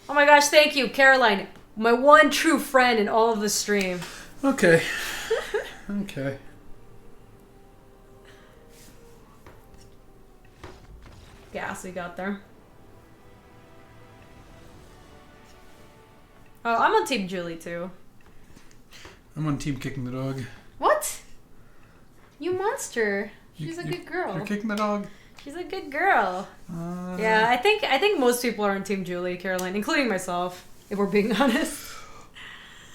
Oh my gosh, thank you, Caroline. My one true friend in all of the stream. Okay. Okay. Gas we got there. Oh, I'm on Team Julie too. I'm on team kicking the dog. What? You monster. She's a good girl. You're kicking the dog? She's a good girl. Yeah, I think most people are on Team Julie, Caroline, including myself, if we're being honest.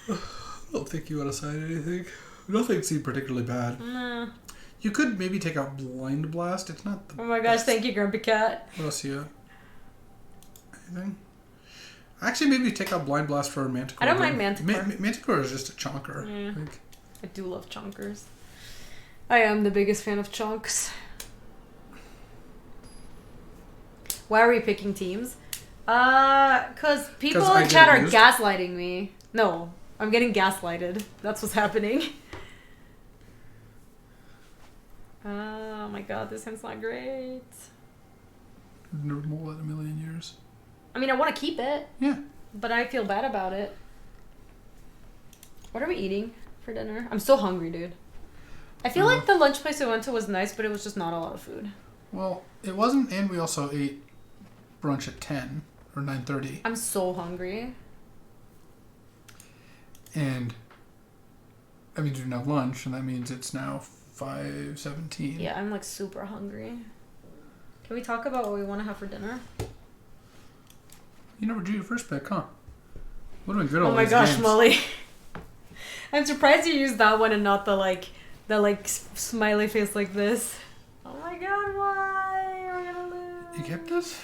I don't think you want to sign anything. Nothing seemed particularly bad. Nah. You could maybe take out Blind Blast. It's not the Oh my gosh, best. thank you, Grumpy Cat. What else you got? Anything? Actually, maybe take out Blind Blast for Manticore. I don't mind Manticore. Manticore is just a chonker. Yeah. Like, I do love chonkers. I am the biggest fan of chunks. Why are we picking teams? Cause people 'Cause I in chat get are abused? gaslighting me. No, I'm getting gaslighted. That's what's happening. Oh my god, this hand's not great. never roll that in a million years. I mean, I want to keep it. Yeah. But I feel bad about it. What are we eating for dinner? I'm so hungry, dude. I feel like the lunch place we went to was nice, but it was just not a lot of food. Well, it wasn't, and we also ate brunch at 10 or 9:30. I'm so hungry. And I mean, we didn't have lunch, and that means it's now 5:17. Yeah, I'm like super hungry. Can we talk about what we want to have for dinner? You never drew your first pick, huh? What have been good all Oh my these gosh, games. Molly. I'm surprised you used that one and not the smiley face like this. Oh my god, why? We're gonna lose. You kept this?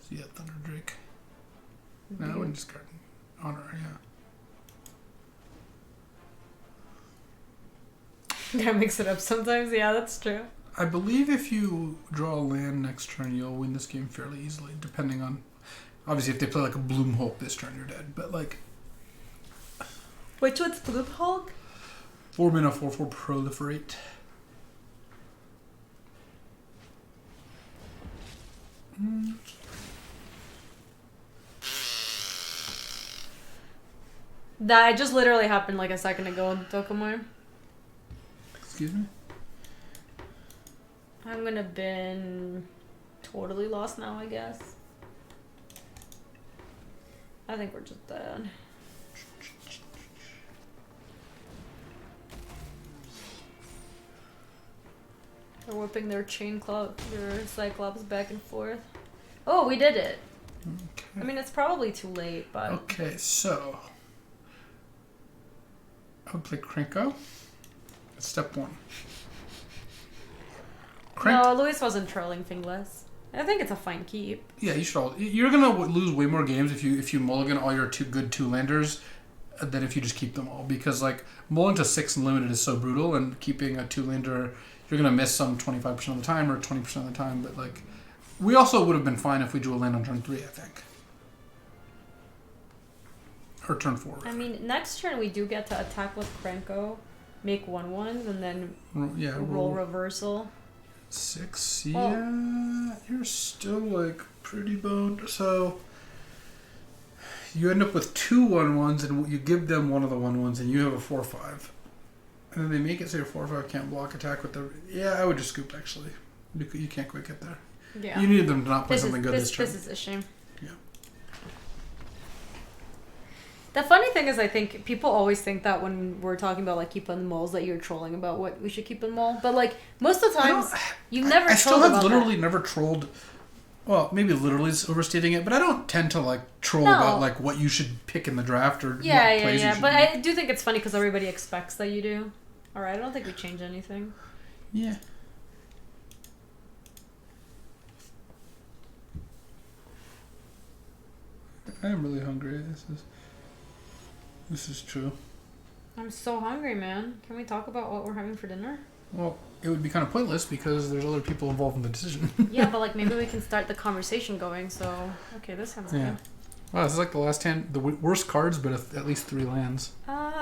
See that Thunder Drake? No, I wouldn't discard Honor, yeah. Gotta mix it up sometimes. Yeah, that's true. I believe if you draw a land next turn, you'll win this game fairly easily, depending on... Obviously, if they play like a Bloom Hulk this turn, you're dead. But like... Which one's Bloom Hulk? 4 mana, 4/4 proliferate. That just literally happened like a second ago in Tokamore. Excuse me? I'm gonna been totally lost now, I guess. I think we're just dead. They're whipping their their Cyclops back and forth. Oh, we did it. Okay. I mean, it's probably too late, but... Okay, so... I would play Krenko. Step 1. No, Luis wasn't trolling Fingless. I think it's a fine keep. Yeah, you should all... You're going to lose way more games if you mulligan all your good 2-landers than if you just keep them all. Because, like, mulling to 6 and limited is so brutal, and keeping a 2-lander, you're going to miss some 25% of the time or 20% of the time. But, like, we also would have been fine if we drew a land on turn 3, I think. Or turn 4. I mean, next turn we do get to attack with Krenko, make 1/1s, and then roll reversal. 6, yeah, you're still like pretty boned. So you end up with 2 1/1s, and you give them one of the 1/1s, and you have a 4/5, and then they make it say 4/5 can't block attack with the. Yeah, I would just scoop actually. You can't quite get there. Yeah, you needed them to not play something good this turn. This is a shame. Yeah. The funny thing is, I think people always think that when we're talking about like keep on mulls that you're trolling about what we should keep in mull, but like most of the times you've never. I still have about literally that. never trolled. Well, maybe literally is overstating it, but I don't tend to like troll about like what you should pick in the draft or what plays you should But make. I do think it's funny because everybody expects that you do. All right, I don't think we change anything. Yeah. I'm really hungry. This is true. I'm so hungry, man. Can we talk about what we're having for dinner? Well, it would be kind of pointless because there's other people involved in the decision. Yeah, but like maybe we can start the conversation going. So, okay, this sounds good. Wow, this is like the last hand, the worst cards, but at least 3 lands.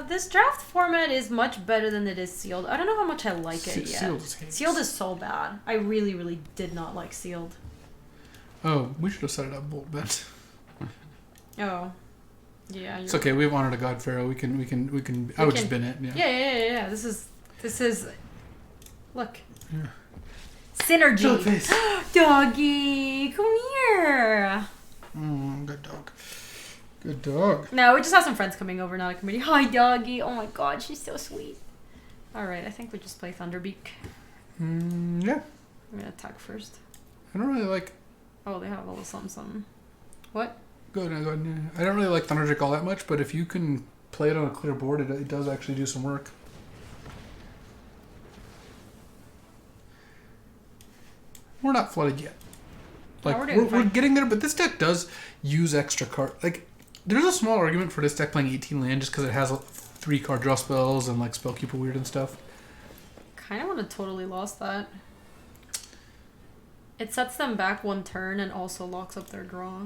This draft format is much better than it is sealed. I don't know how much I like it yet. Sealed is hate. Sealed is so bad. I really, really did not like sealed. Oh, we should have set it up bolt bet. Oh, yeah. It's okay. We have Honor to God Pharaoh. We can. I would just bin it. Yeah. This is. Look. Yeah. Synergy. Doggy, come here. Good dog. Good dog. No, we just have some friends coming over, not a committee. Hi, doggy. Oh my god, she's so sweet. All right, I think we just play Thunderbeak. Yeah. I'm gonna attack first. I don't really like. Oh, they have a little something. What? Go ahead. Yeah. I don't really like Thunderdrake all that much, but if you can play it on a clear board, it does actually do some work. We're not flooded yet. Like we're getting there, but this deck does use extra card. Like there's a small argument for this deck playing 18 land just because it has 3 card draw spells and like Spellkeeper weird and stuff. Kind of would have totally lost that. It sets them back 1 turn and also locks up their draw.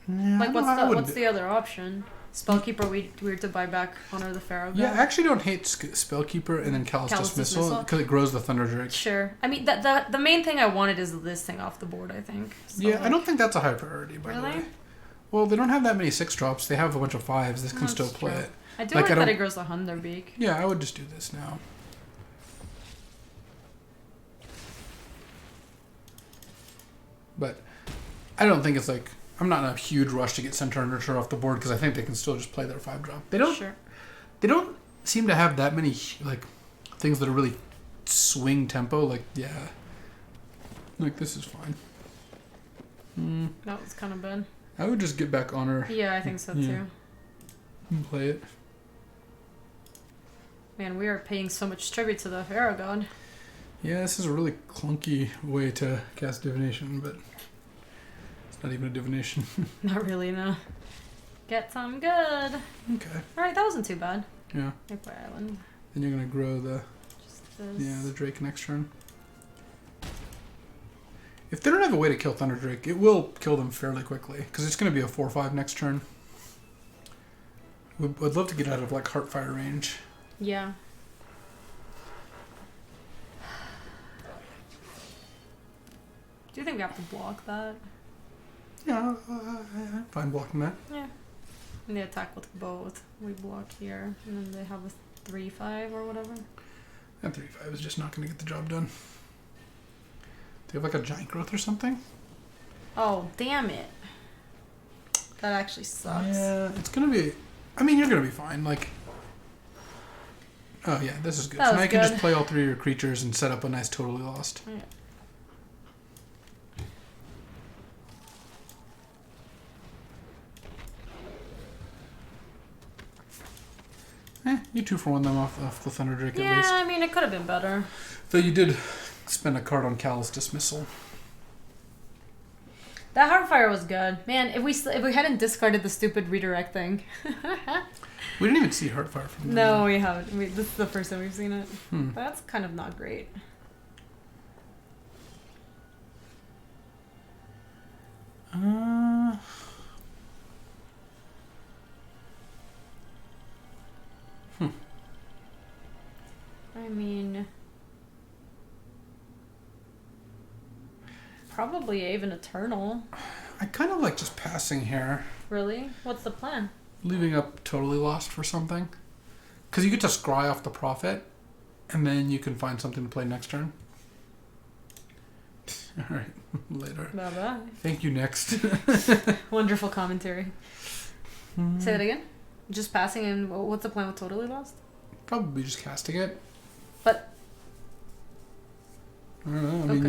Yeah, like what's the other option? Spellkeeper, weird to buy back Honor the Pharaoh. Yeah, I actually don't hate Spellkeeper and then Callous Dismissal because it grows the Thunder Drake. Sure. I mean, the main thing I wanted is this thing off the board, I think. So, Yeah, I don't think that's a high priority, by the way. Well, they don't have that many 6-drops. They have a bunch of 5s. This can still play it. I do like that it grows the Hunderbeak. Yeah, I would just do this now. But I don't think it's like... I'm not in a huge rush to get Centaur and Nurture off the board because I think they can still just play their 5-drop. They don't seem to have that many like things that are really swing tempo. Like, yeah. Like, this is fine. That was kind of bad. I would just get back Honor. Yeah, I think so too. And play it. Man, we are paying so much tribute to the Pharaoh God. Yeah, this is a really clunky way to cast Divination, but it's not even a Divination. Not really, no. Get some good. Okay. Alright, that wasn't too bad. Yeah. Airport Island. Then you're going to grow the... Just this. The Drake next turn. If they don't have a way to kill Thunder Drake, it will kill them fairly quickly, because it's going to be a 4-5 next turn. I'd love to get out of, like, Heartfire range. Yeah. Do you think we have to block that? Yeah, I'm fine blocking that. Yeah. And they attack with both. We block here, and then they have a 3-5 or whatever. That 3-5 is just not going to get the job done. Do you have like a Giant Growth or something? Oh, damn it. That actually sucks. Yeah, it's going to be... I mean, you're going to be fine. Like... Oh, yeah, this is good. So now you can just play all 3 of your creatures and set up a nice Totally Lost. Yeah. You 2-for-1 them off the Thunder Drake at least. Yeah, I mean, it could have been better. Though you did spend a card on Callous Dismissal. That Heartfire was good. Man, if we hadn't discarded the stupid redirect thing. We didn't even see Heartfire from them. No, we haven't. This is the first time we've seen it. That's kind of not great. I mean... Probably even Eternal. I kind of like just passing here. Really? What's the plan? Leaving up Totally Lost for something. Because you get to scry off the Prophet, and then you can find something to play next turn. Alright, later. Bye-bye. Thank you, next. Wonderful commentary. Say that again? Just passing, and what's the plan with Totally Lost? Probably just casting it. But... I don't know. I mean,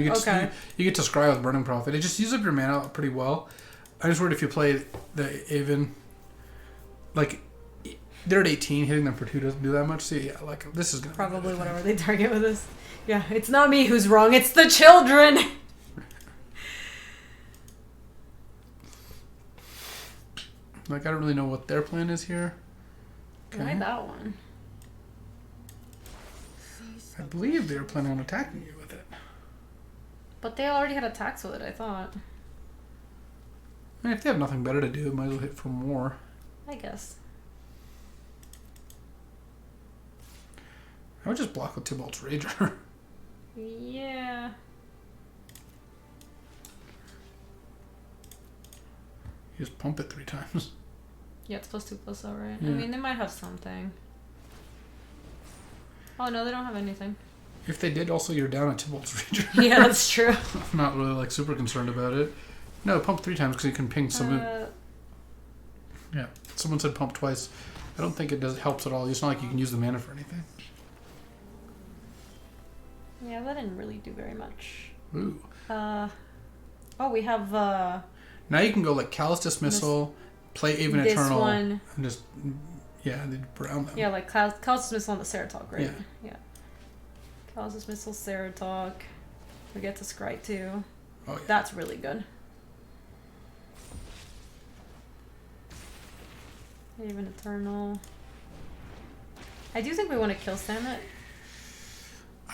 you get to scry with Burning Prophet. It just uses up your mana pretty well. I just worried if you play the Aven, like, they're at 18, hitting them for 2 doesn't do that much. So yeah, like, this is gonna probably be whatever they target with this. Yeah, it's not me who's wrong, it's the children! Like, I don't really know what their plan is here. Okay. Why that one? I believe they were planning on attacking you with it. But they already had attacks with it, I thought. I mean, if they have nothing better to do, might as well hit for more. I guess. I would just block with Tybalt's Rager. Yeah. You just pump it 3 times. Yeah, it's +2/+, alright. Yeah. I mean, they might have something. Oh, no, they don't have anything. If they did, also, you're down at Tybalt's Rager. Yeah, that's true. I'm not really, like, super concerned about it. No, pump 3 times because you can ping someone. Yeah, someone said pump twice. I don't think it helps at all. It's not like you can use the mana for anything. Yeah, that didn't really do very much. Ooh. Oh, we have, Now you can go, like, Callous Dismissal, play Aven Eternal, one. and just, yeah, they brown them. Yeah, like Callous Dismissal on the Ceratalk, right? Yeah. Callous Dismissal, Ceratalk. We get to Scry too. Oh, yeah. That's really good. Aven Eternal. I do think we want to kill Samet.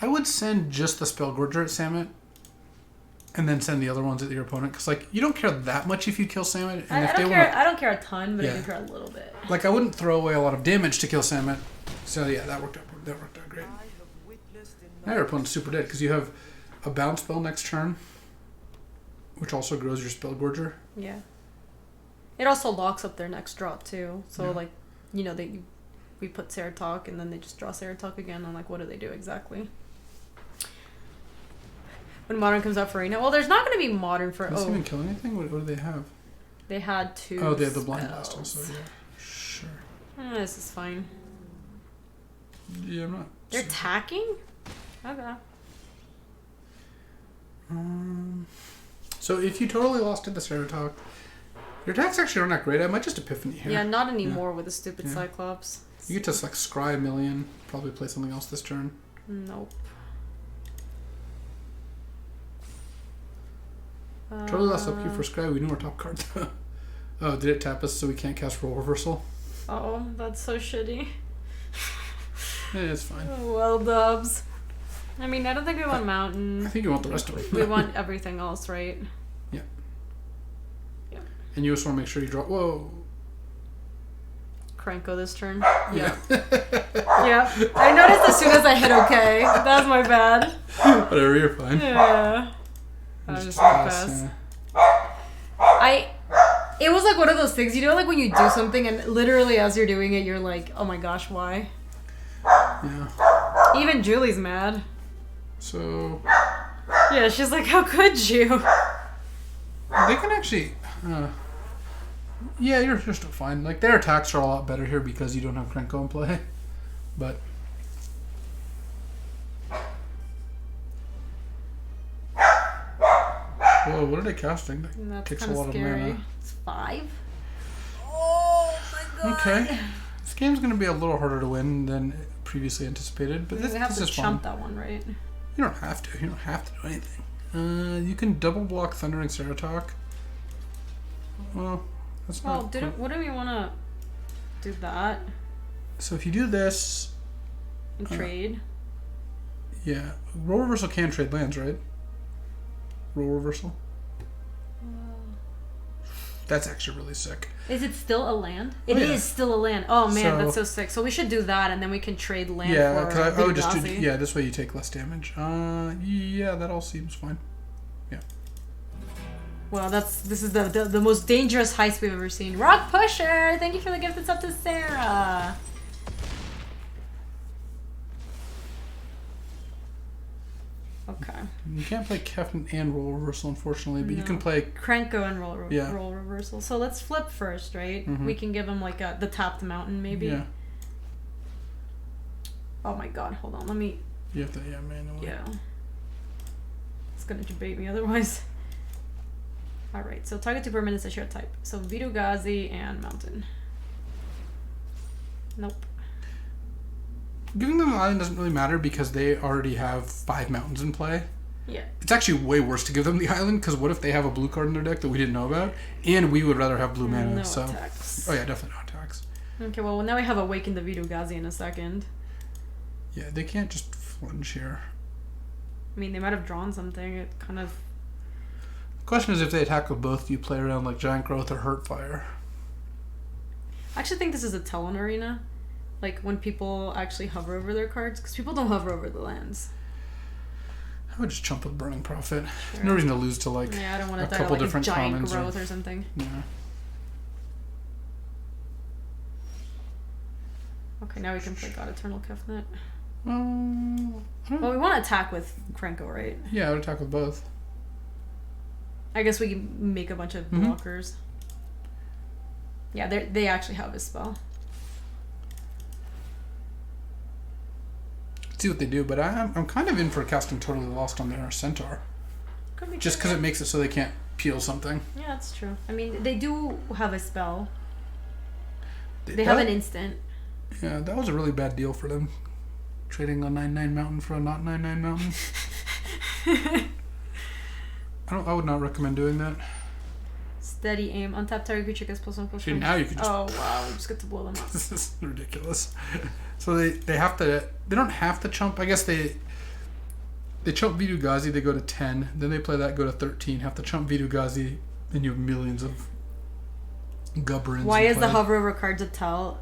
I would send just the Spellgorger at Samet, and then send the other ones at your opponent. Because, like, you don't care that much if you kill Samet. And I don't care a ton, but I do care a little bit. Like, I wouldn't throw away a lot of damage to kill Samet. So, yeah, that worked out great. Now your opponent's super dead because you have a bounce spell next turn, which also grows your Spell Gorger. Yeah. It also locks up their next drop, too. So, like, you know, we put Ceratok, and then they just draw Ceratok again. I'm like, what do they do exactly? When Modern comes out for Arena. Well, there's not going to be Modern for... Does it even kill anything? What do they have? They had 2 Oh, they have the Blind spells. Blast also, yeah. Sure. This is fine. Yeah, I'm not... They're attacking? Okay. So if you totally lost to the Ceratok, your attacks actually aren't that great. I might just Epiphany here. Yeah, not anymore with the stupid Cyclops. You get to like scry a million, probably play something else this turn. Nope. Totally lost upkeep for scry. We knew our top card though. Oh, did it tap us so we can't cast Role Reversal? Oh, that's so shitty. Yeah, it's fine. Oh, well, dubs. I mean, I don't think we want Mountain. I think you want the rest of it. We want everything else, right? Yeah. Yeah. And you just want to make sure you draw... Whoa. Krenko this turn. Yeah. Yeah. I noticed as soon as I hit okay. That was my bad. Whatever, you're fine. Yeah. I was just pass. It was like one of those things, you know, like when you do something and literally as you're doing it, you're like, oh my gosh, why? Yeah. Even Julie's mad. So... Yeah, she's like, how could you? They can actually... yeah, you're still fine. Like, their attacks are a lot better here because you don't have Krenko in play. But... Whoa, what are they casting? That kicks a lot of mana. It's 5? Oh my god. Okay. This game's going to be a little harder to win than previously anticipated, but this have to is chump fun. that one, right? You don't have to. You don't have to do anything. You can double block Thundering Ceratok. Well, that's not... Well, what do we want to do that? So if you do this... And trade? Yeah. Role Reversal can trade lands, right? Role Reversal? That's actually really sick. Is it still a land? It is still a land. Oh man, that's so sick. So we should do that, and then we can trade land. Yeah, for because I would just do. Gazy. Yeah, this way you take less damage. Yeah, that all seems fine. Yeah. Well, this is the most dangerous heist we've ever seen. Rock Pusher, thank you for the gift. It's up to Sarah. Okay. You can't play Kefn and Role Reversal, unfortunately, but you can play Krenko and roll Reversal. So let's flip first, right? Mm-hmm. We can give him like the tapped mountain, maybe. Yeah. Oh my god, hold on, let me... You have to, manually. Yeah. It's gonna debate me otherwise. Alright, so target 2 permanents is your type. So Vidu Gazi and Mountain. Nope. Giving them an island doesn't really matter because they already have 5 mountains in play. Yeah. It's actually way worse to give them the island because what if they have a blue card in their deck that we didn't know about? And we would rather have blue mana. No so. attacks. Oh yeah, definitely no attacks. Okay, well now we have Awakened the Vidu Gazi in a second. Yeah, they can't just flunge here. I mean, they might have drawn something. It kind of... The question is if they attack with both, do you play around like Giant Growth or Hurt Fire? I actually think this is a Talon Arena. Like, when people actually hover over their cards. Because people don't hover over the lands. I would just chump with Burning Prophet. Sure. No reason to lose to like I don't want to a die couple to, like, different a Giant commons Growth or something. Yeah. Okay, now we can play God Eternal Kefnet. Well, we want to attack with Krenko, right? Yeah, I would attack with both. I guess we can make a bunch of blockers. Yeah, they actually have his spell. See what they do, but I'm kind of in for casting Totally Lost on their Centaur. Could be just because it makes it so they can't peel something. Yeah, that's true. I mean, they do have a spell. They have an instant. Yeah, that was a really bad deal for them. Trading a 9/9 mountain for a not 9/9 mountain. I would not recommend doing that. Steady aim. Untap target creature gets +1/+1. See, now you can just... Oh, wow. We just get to blow them up. This is ridiculous. So they have to... They don't have to chump. I guess they... they chump Vitu-Ghazi, they go to 10. Then they play that, go to 13. Have to chump Vitu-Ghazi, then you have millions of Gubberins. Why is the hover over cards a tell?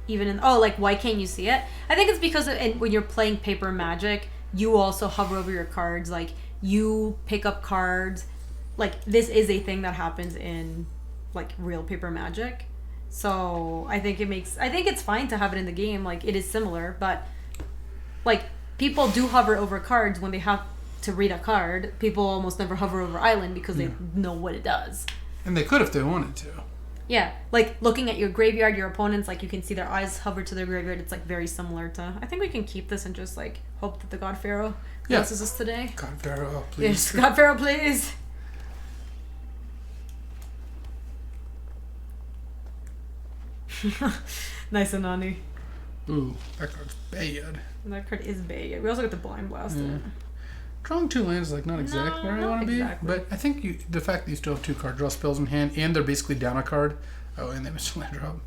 Even in why can't you see it? I think it's because when you're playing Paper Magic, you also hover over your cards. Like you pick up cards. Like this is a thing that happens in like real Paper Magic. So I think it's fine to have it in the game. Like it is similar, but like people do hover over cards when they have to read a card. People almost never hover over Island because they know what it does. And they could if they wanted to. Yeah, like looking at your graveyard, your opponents, like you can see their eyes hover to their graveyard. It's like very similar to. I think we can keep this and just like hope that the God Pharaoh blesses us today. God Pharaoh, please. Yes, God Pharaoh, please. Nice Anani. Ooh, that card's bad. That card is bad. We also got the Blind Blast in it. Drawing 2 lands is like not exactly where I want to be, but I think the fact that you still have 2 card draw spells in hand and they're basically down a card. Oh, and they missed a land drop.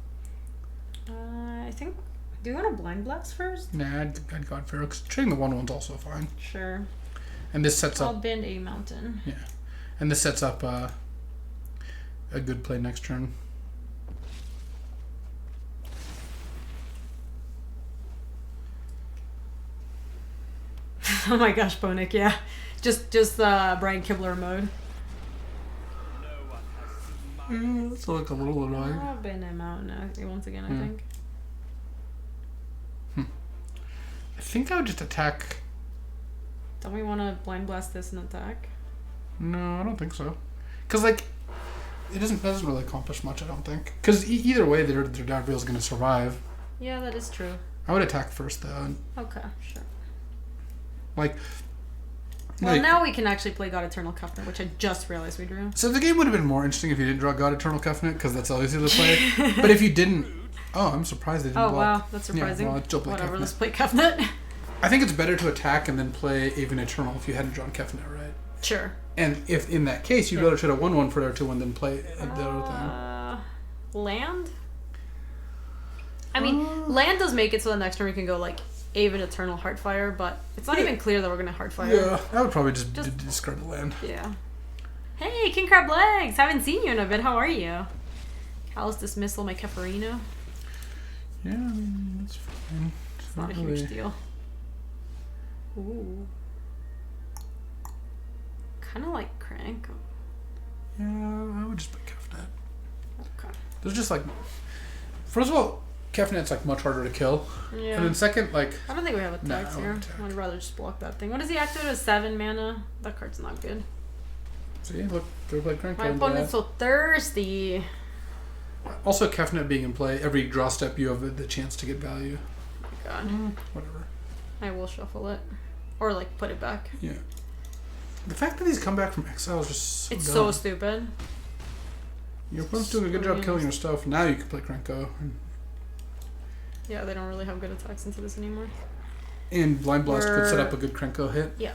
I think. Do you want a Blind Blast first? Nah, I'd God Pharaoh because trading the 1/1's also fine. Sure. And this sets I'll up. bend a mountain. Yeah, and this sets up a good play next turn. Oh my gosh, Bonik, yeah. Just Brian Kibler mode. It's like a little annoying. I've been him out now once again, I think. I think I would just attack. Don't we want to Blind Blast this and attack? No, I don't think so. Because, like, it doesn't really accomplish much, I don't think. Because either way, their Davriel is going to survive. Yeah, that is true. I would attack first, though. Okay, sure. Like, well, now we can actually play God Eternal Covenant, which I just realized we drew. So the game would have been more interesting if you didn't draw God Eternal Covenant, because that's always easy to play. But if you didn't... Oh, I'm surprised they didn't block. Wow, that's surprising. Yeah, well, still play Whatever, Covenant. let's play Covenant. I think it's better to attack and then play Even Eternal if you hadn't drawn Covenant, right? Sure. And if in that case, you'd rather trade a 1/1 for their 2/1 than play the other thing. Land? I mean, land does make it so the next turn we can go like Even Eternal Heartfire, but it's not even clear that we're going to Heartfire. Yeah, I would probably just discard the land. Yeah. Hey, King Crab Legs! Haven't seen you in a bit. How are you? Callous Dismissal, my Keferino. Yeah, I mean, that's fine. It's not a huge deal. Ooh. Kind of like Crank. Yeah, I would just play Covenant. Okay. There's just like... First of all, Kefnet's like much harder to kill. Yeah. And then second, like... I don't think we have attacks here. I'd rather just block that thing. What does he activate as 7 mana? That card's not good. See, look, they played Crank. My opponent's so thirsty. Also, Kefnet being in play, every draw step you have the chance to get value. Oh my god. Whatever. I will shuffle it. Or like put it back. Yeah. The fact that he's come back from exile is just so It's dumb. so stupid. Your opponent's doing a good job killing your stuff. Now you can play Krenko. Yeah, they don't really have good attacks into this anymore. And Blind Blast could set up a good Krenko hit. Yeah.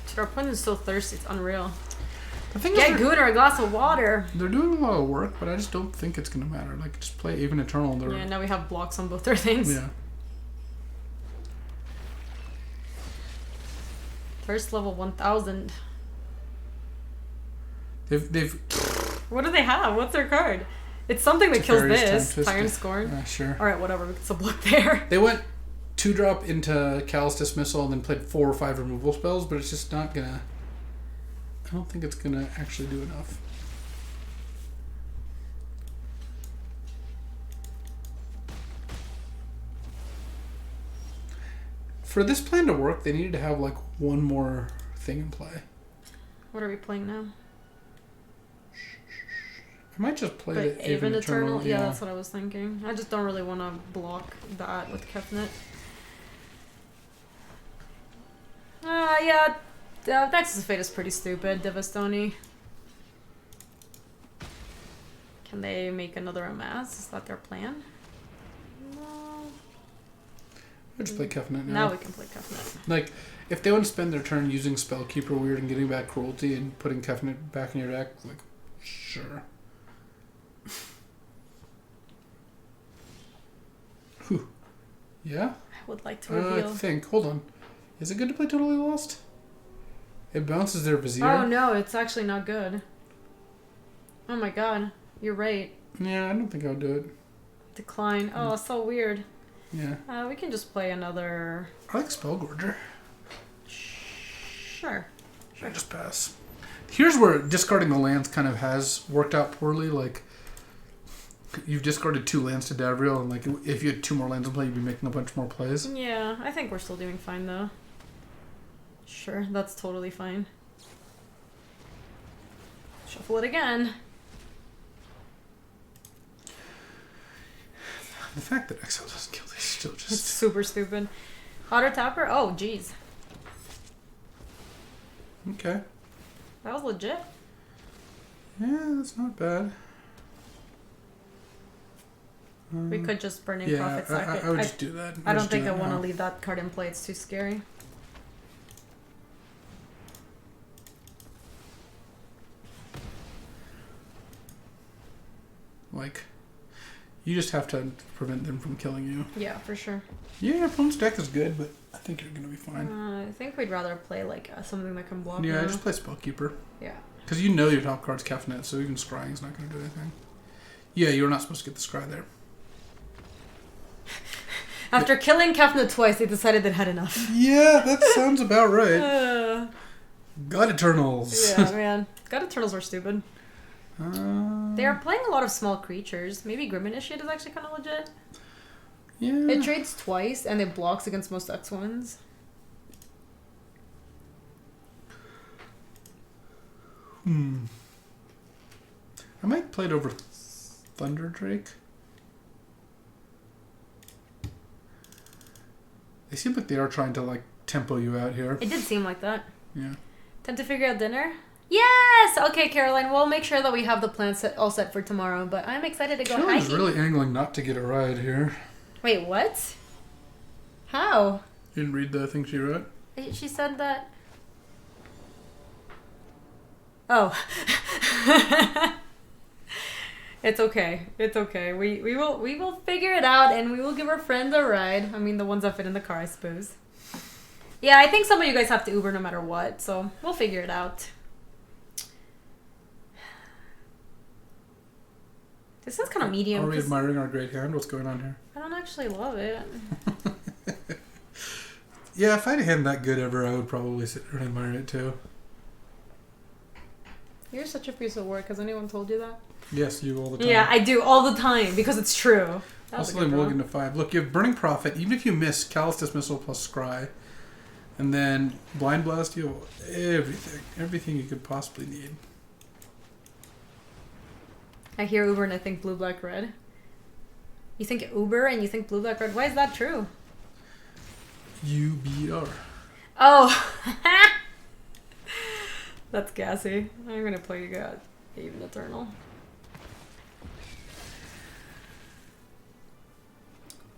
Dude, our opponent's so thirsty, it's unreal. The thing Get is, Gooner a glass of water. they're doing a lot of work, but I just don't think it's going to matter. Like, just play Even Eternal. Yeah, now we have blocks on both their things. Yeah. First level 1000. They've What do they have? What's their card? It's something that kills Teferi's this. Time Iron Twist. Scorn. Yeah, sure. Alright, whatever. We can still block there. They went 2-drop into Callous Dismissal and then played 4 or 5 removal spells, but it's just not gonna... I don't think it's gonna actually do enough. For this plan to work, they needed to have like one more thing in play. What are we playing now? I might just play But the Even Eternal. Yeah, that's what I was thinking. I just don't really want to block that with Kefnet. Yeah. Nexus of Fate is pretty stupid. Devastoni. Can they make another Amass? Is that their plan? No. I'll just play Kefnet Now we can play Kefnet. Like, if they want to spend their turn using Spellkeeper Weird and getting back Cruelty and putting Kefnet back in your deck, like, sure. Whew. Yeah? I would like to I reveal. think. Hold on. Is it good to play Totally Lost? It bounces their Vizier. Oh no, it's actually not good. Oh my god, you're right. Yeah, I don't think I would do it. Decline. Oh, so weird. Yeah. We can just play another. I like Spellgorger. Sure. I just pass. Here's where discarding the lands kind of has worked out poorly. Like, you've discarded 2 lands to Davriel, and like if you had 2 more lands in play, you'd be making a bunch more plays. Yeah, I think we're still doing fine though. Sure, that's totally fine. Shuffle it again. The fact that Exile doesn't kill these is still It's just... super stupid. Otter Tapper? Oh, jeez. Okay. That was legit. Yeah, that's not bad. We could just Burning Yeah, Prophet sack it. I would just do that. I don't just do think I that want to now. leave that card in play. It's too scary. Like, you just have to prevent them from killing you. Yeah, for sure. Yeah, your opponent's deck is good, but I think you're gonna be fine. I think we'd rather play like something that can block. Yeah, now. just play Spellkeeper. Yeah. Because you know your top card's Kefnet, so even scrying's not gonna do anything. Yeah, you're not supposed to get the scry there. After killing Kefnet twice, they decided they'd had enough. Yeah, that sounds about right. God Eternals. Yeah, man. God Eternals were stupid. Uh, They are playing a lot of small creatures. Maybe Grim Initiate is actually kind of legit. yeah. It trades twice and it blocks against most X1s. I might play it over Thunder Drake. They seem like they are trying to like tempo you out here. It did seem like that. Yeah. Time to figure out dinner? Yes! Okay, Caroline, we'll make sure that we have the plan all set for tomorrow, but I'm excited to go Caroline's hiking. really angling not to get a ride here. Wait, what? How? You didn't read the thing she wrote? She said that... Oh. It's okay. It's okay. We will figure it out and we will give our friends a ride. I mean, the ones that fit in the car, I suppose. Yeah, I think some of you guys have to Uber no matter what, so we'll figure it out. This is kind of medium. Are we 'cause admiring our great hand? What's going on here? I don't actually love it. Yeah, if I had a hand that good ever, I would probably sit there and admire it too. You're such a piece of work. Has anyone told you that? Yes, you all the time. Yeah, I do all the time because it's true. That was a Also, good Mulligan draw. to 5. Look, you have Burning Prophet. Even if you miss, Callous Dismissal plus Scry. And then Blind Blast, you have everything. Everything you could possibly need. I hear Uber and I think blue, black, red. You think Uber and you think blue, black, red? Why is that true? UBR. Oh! That's gassy. I'm gonna play you guys. Even Eternal.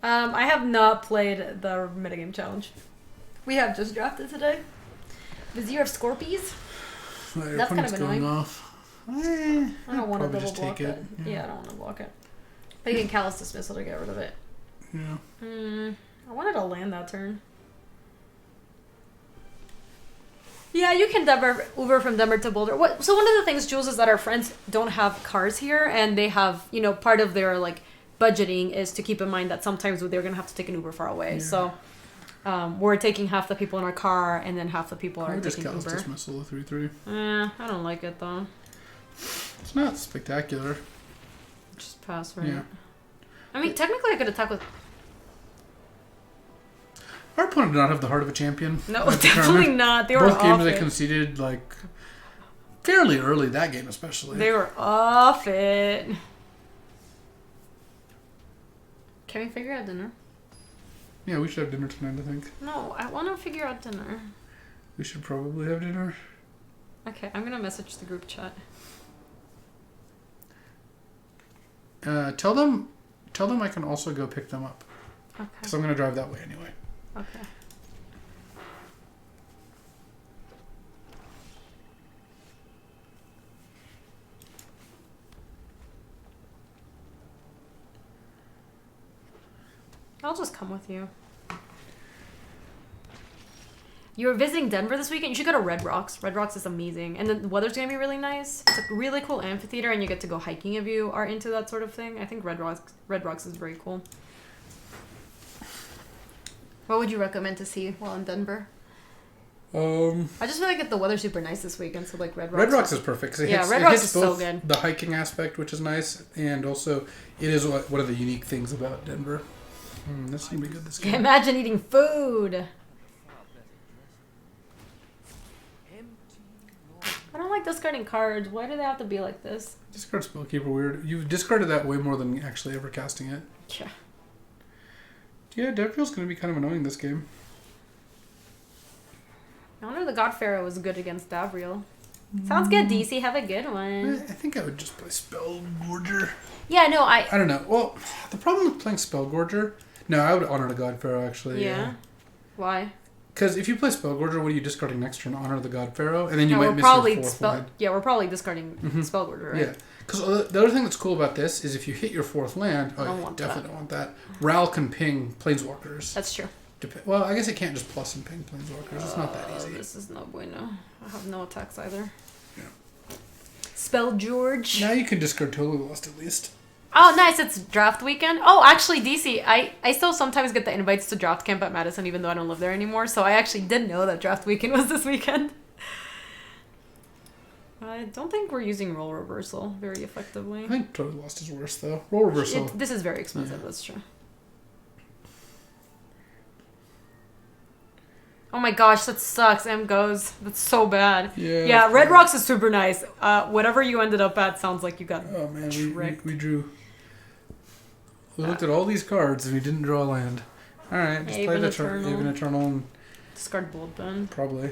I have not played the metagame challenge. We have just drafted today. Vizier of Scorpies. That's kind of going annoying. off. I don't want to Probably double just block take it. it. Yeah, I don't want to block it. But you can Callous Dismissal to get rid of it. Yeah. I wanted to land that turn. Yeah, you can Uber from Denver to Boulder. So one of the things, Jules, is that our friends don't have cars here, and they have, part of their like budgeting is to keep in mind that sometimes they're gonna have to take an Uber far away. Yeah. So we're taking half the people in our car, and then half the people are Just taking Callous Uber. Dismissal, 3/3. I don't like it though. It's not spectacular. Just pass, right? Yeah. I mean, technically, I could attack with. Our opponent did not have the heart of a champion. No, at the definitely tournament. not. They were Both games off they it. conceded like fairly early. That game especially. They were off it. Can we figure out dinner? Yeah, we should have dinner tonight. I think No, I want to figure out dinner. we should probably have dinner. Okay, I'm gonna message the group chat. Tell them I can also go pick them up Okay. because I'm gonna drive that way anyway. Okay. I'll just come with you. You're visiting Denver this weekend? You should go to Red Rocks. Red Rocks is amazing. And the weather's going to be really nice. It's a really cool amphitheater, and you get to go hiking if you are into that sort of thing. I think Red Rocks is very cool. What would you recommend to see while in Denver? I just feel like the weather's super nice this weekend, so like Red Rocks. Red Rocks is perfect. 'Cause Red Rocks is both so good. The hiking aspect, which is nice, and also it is one of the unique things about Denver. This gonna be good this game. Imagine eating food. I don't like discarding cards. Why do they have to be like this? Discard Spellkeeper weird. You've discarded that way more than actually ever casting it. Yeah. Yeah, Devril's going to be kind of annoying this game. Honor the God Pharaoh was good against Davriel. Sounds good, DC. Have a good one. I think I would just play Spellgorger. Yeah, no, I don't know. Well, the problem with playing Spellgorger... No, I would Honor the God Pharaoh, actually. Yeah? Why? Because if you play Spellgorger, what are you discarding next turn? Honor the God Pharaoh? And then you might miss your fourth land. Yeah, we're probably discarding Spellgorger, right? Yeah. Because the other thing that's cool about this is if you hit your fourth land... Oh, you definitely don't want that. Ral can ping Planeswalkers. That's true. Well, I guess it can't just plus and ping Planeswalkers. It's not that easy. This is no bueno. I have no attacks either. Yeah. Spell George. Now you can discard Totally Lost at least. Oh, nice. It's draft weekend. Oh, actually, DC, I still sometimes get the invites to draft camp at Madison, even though I don't live there anymore. So I actually did know that draft weekend was this weekend. I don't think we're using Role Reversal very effectively. I think Totally Lost is worse, though. Role Reversal. This is very expensive. Yeah. That's true. Oh my gosh, that sucks. M goes. That's so bad. Yeah, Red Rocks is super nice. Whatever you ended up at sounds like you got tricked. We drew... We looked at all these cards and we didn't draw a land. Alright, just play the Haven Eternal and... Discard Bullpen. Probably.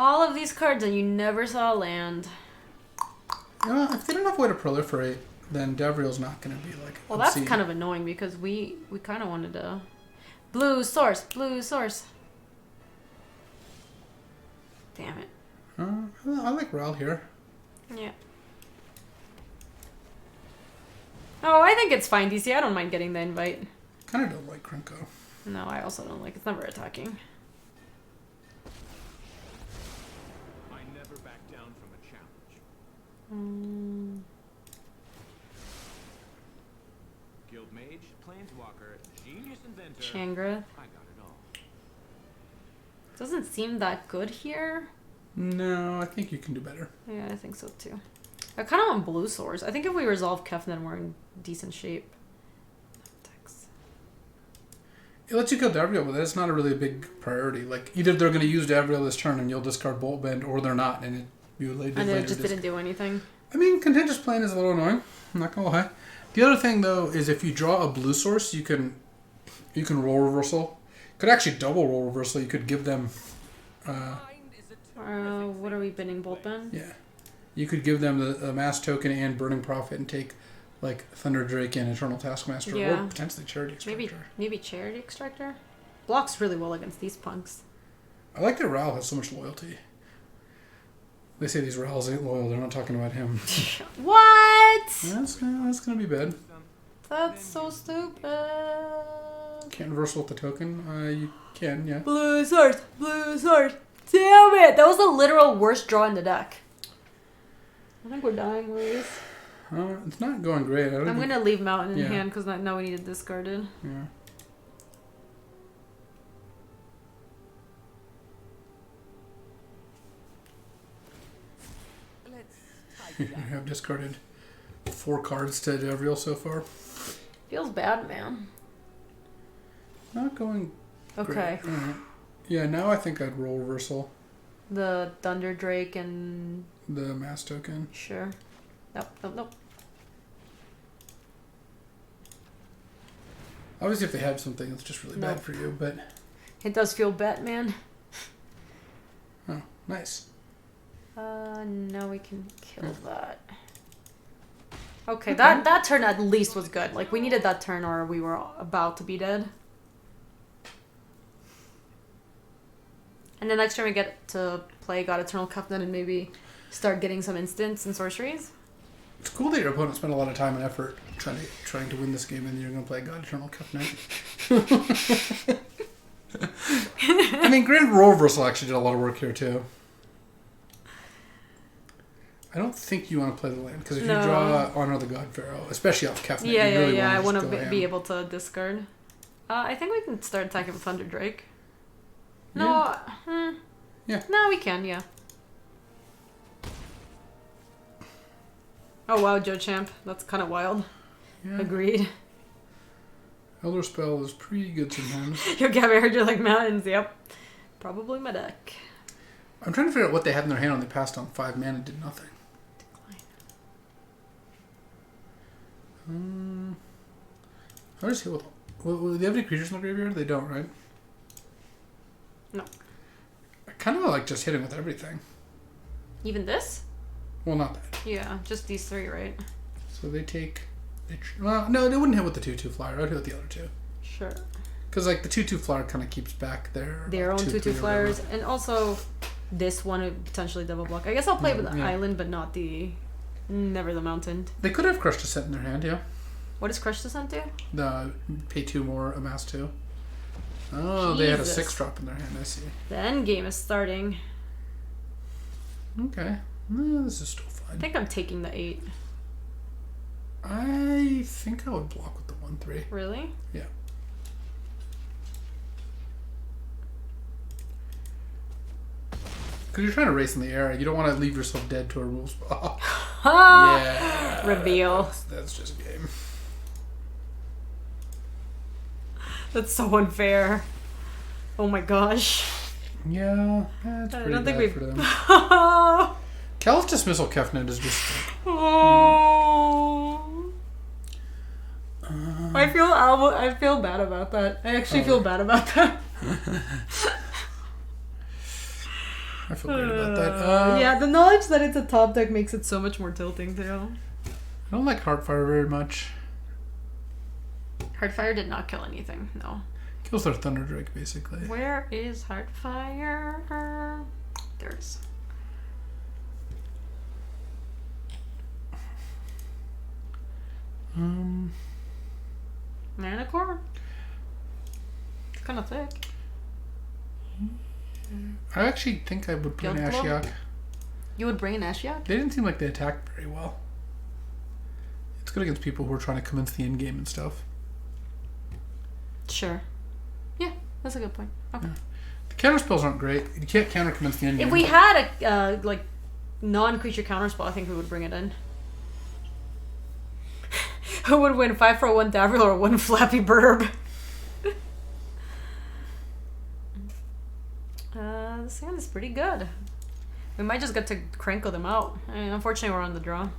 All of these cards and you never saw a land. If they don't have a way to proliferate, then Davriel's not going to be like... Well, that's kind of annoying because we kind of wanted to... Blue source. Damn it. I like Ral here. Yeah. Oh, I think it's fine, DC. I don't mind getting the invite. Kind of don't like Krenko. No, I also don't like. It's never attacking. I never back down from a challenge. Guild Mage, Planeswalker, Genius Inventor. Changreth. I got it all. Doesn't seem that good here. No, I think you can do better. Yeah, I think so too. I kind of want blue swords. I think if we resolve Kefnen, we're in decent shape. It lets you kill Davriel, but that's not really a big priority. Like, either they're going to use Davriel this turn and you'll discard Bolt Bend, or they're not, and it just didn't do anything. I mean, Contentious Plane is a little annoying. I'm not going to lie. The other thing, though, is if you draw a blue source, you can Role Reversal. You could actually double Role Reversal. You could give them... what are we bidding, Bolt Bend? Yeah. You could give them the Mass Token and Burning Prophet and take, like, Thunder Drake and Eternal Taskmaster, or potentially Charity Extractor. Maybe Charity Extractor? Blocks really well against these punks. I like that Ral has so much loyalty. They say these Rals ain't loyal. They're not talking about him. What? That's gonna be bad. That's so stupid. Can't reversal with the token? You can, yeah. Blue source! Damn it! That was the literal worst draw in the deck. I think we're dying, Luis. It's not going great. I'm going to leave Mountain in hand because now we need it discarded. Yeah. You have discarded 4 cards to Davriel so far. Feels bad, man. Not going okay. Great. Right. Yeah, now I think I'd Role Reversal. The Thunder Drake and... The Mass Token. Sure. Nope. Obviously, if they have something, it's just really bad for you, but... It does feel bad, man. Oh, nice. Now we can kill that. Okay, that turn at least was good. Like, we needed that turn or we were about to be dead. And then next turn we get to play God Eternal Covenant and maybe start getting some instants and sorceries. It's cool that your opponent spent a lot of time and effort trying to win this game, and you're going to play God Eternal Cup Knight. I mean, Grand Role Reversal actually did a lot of work here, too. I don't think you want to play the land, because if you draw Honor the God Pharaoh, especially off Kef Knight, you really I want want to to be able to discard. I think we can start attacking with Thunder Drake. No. Yeah. No, we can, yeah. Oh wow, Joe Champ. That's kind of wild. Yeah. Agreed. Elder Spell is pretty good sometimes. Yo, Gaby, I heard you like mountains. Yep. Probably my deck. I'm trying to figure out what they had in their hand when they passed on 5 mana and did nothing. How does he with? Do they have any creatures in the graveyard? They don't, right? No. I kind of like just hitting with everything. Even this? Well, not that. Yeah, just these 3, right? So they take... Well, no, they wouldn't hit with the 2/2 flyer. I'd hit with the other 2. Sure. Because like the 2/2 flyer kind of keeps back their own 2/2 flyers. And also, this one would potentially double block. I guess I'll play with the island, but not the... Never the mountain. They could have Crushed Descent in their hand, yeah. What does Crush Descent do? The pay 2 more, amass 2. Oh, Jesus. They had a 6-drop in their hand, I see. The end game is starting. Okay. This is still fine. I think I'm taking the 8. I think I would block with the 1/3. Really? Yeah. Because you're trying to race in the air. You don't want to leave yourself dead to a rule spell. Yeah. Reveal. That's just game. That's so unfair. Oh my gosh. Yeah, it's pretty I don't think bad we've... for them. Callous Dismissal Kef Knight is just like... I feel bad about that. I actually feel bad about that. I feel great about that. Yeah, the knowledge that it's a top deck makes it so much more tilting too. I don't like Heartfire very much. Heartfire did not kill anything, no. Kills their Thunder Drake, basically. Where is Heartfire? There's... Mana Core? It's kind of thick. I actually think I would play an Guild Club? Ashiok. You would bring an Ashiok? They didn't seem like they attacked very well. It's good against people who are trying to commence the end game and stuff. Sure. Yeah, that's a good point. Okay. Yeah. The counter spells aren't great. You can't counter commence the end game. If we had a like non-creature counterspell, I think we would bring it in. Who would win, 5 for 1 Davriel or 1 Flappy Burb? This hand is pretty good. We might just get to crankle them out. I mean, unfortunately, we're on the draw.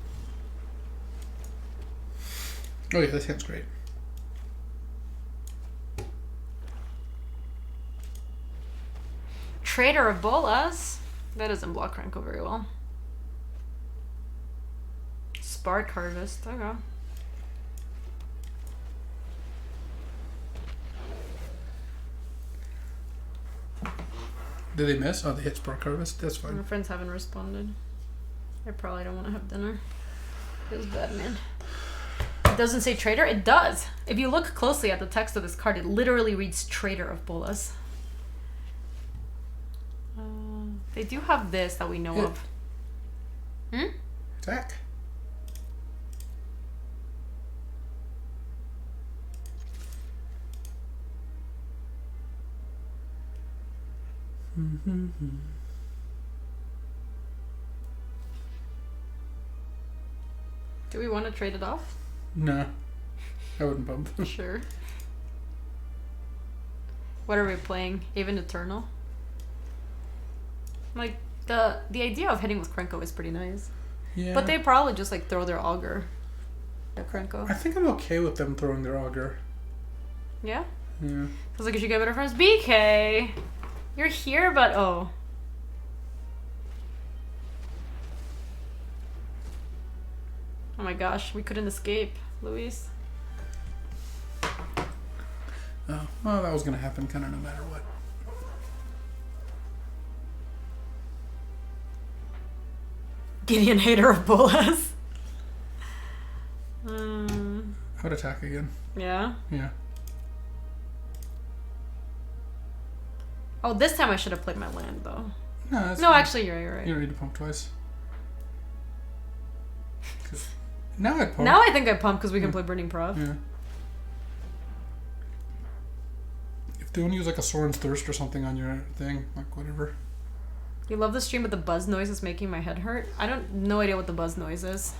Oh yeah, this hand's great. Trader of Bolas. That doesn't block Crankle very well. Spark Harvest. Okay. Did they miss? Oh, they hit Spark Harvest. That's fine. My friends haven't responded. I probably don't want to have dinner. Feels bad, man. It doesn't say Trader? It does. If you look closely at the text of this card, it literally reads Trader of Bolas. They do have this that we know of. Attack. Do we want to trade it off? Nah. I wouldn't bump. Sure. What are we playing? Even Eternal? Like, the idea of hitting with Krenko is pretty nice. Yeah. But they probably just like throw their Augur at Krenko. I think I'm okay with them throwing their Augur. Yeah? Yeah. Feels like you should get better friends. BK! You're here, but oh. Oh my gosh, we couldn't escape, Luis. Oh, well, that was going to happen kind of no matter what. Gideon hater of Bolas. I'd attack again. Yeah? Yeah. Oh, this time I should have played my land, though. No, that's No, fine. actually, you're right. You don't need to pump twice. Now I'd pump. Now I think I pump because we can play Burning Prof. Yeah. If they want to use like a Soren's Thirst or something on your thing, like whatever. You love the stream, but the buzz noise is making my head hurt. I don't no idea what the buzz noise is.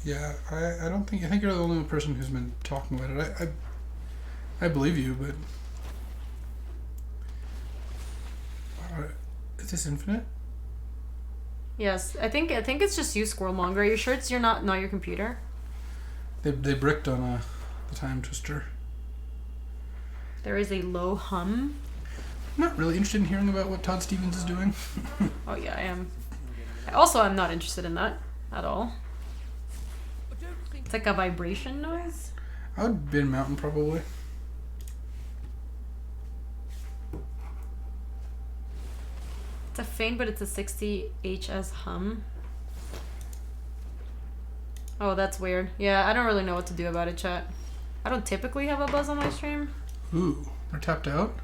Yeah, I don't think... I think you're the only person who's been talking about it. I believe you, but... Is this infinite? Yes, I think it's just you, Squirrelmonger. Are you sure it's not your computer? They bricked on the time twister. There is a low hum. I'm not really interested in hearing about what Todd Stevens is doing. Oh yeah, I am. Also, I'm not interested in that at all. It's like a vibration noise. I would bin Mountain probably. It's a faint, but it's a 60 HS hum. Oh, that's weird. Yeah, I don't really know what to do about it, chat. I don't typically have a buzz on my stream. Ooh, they're tapped out.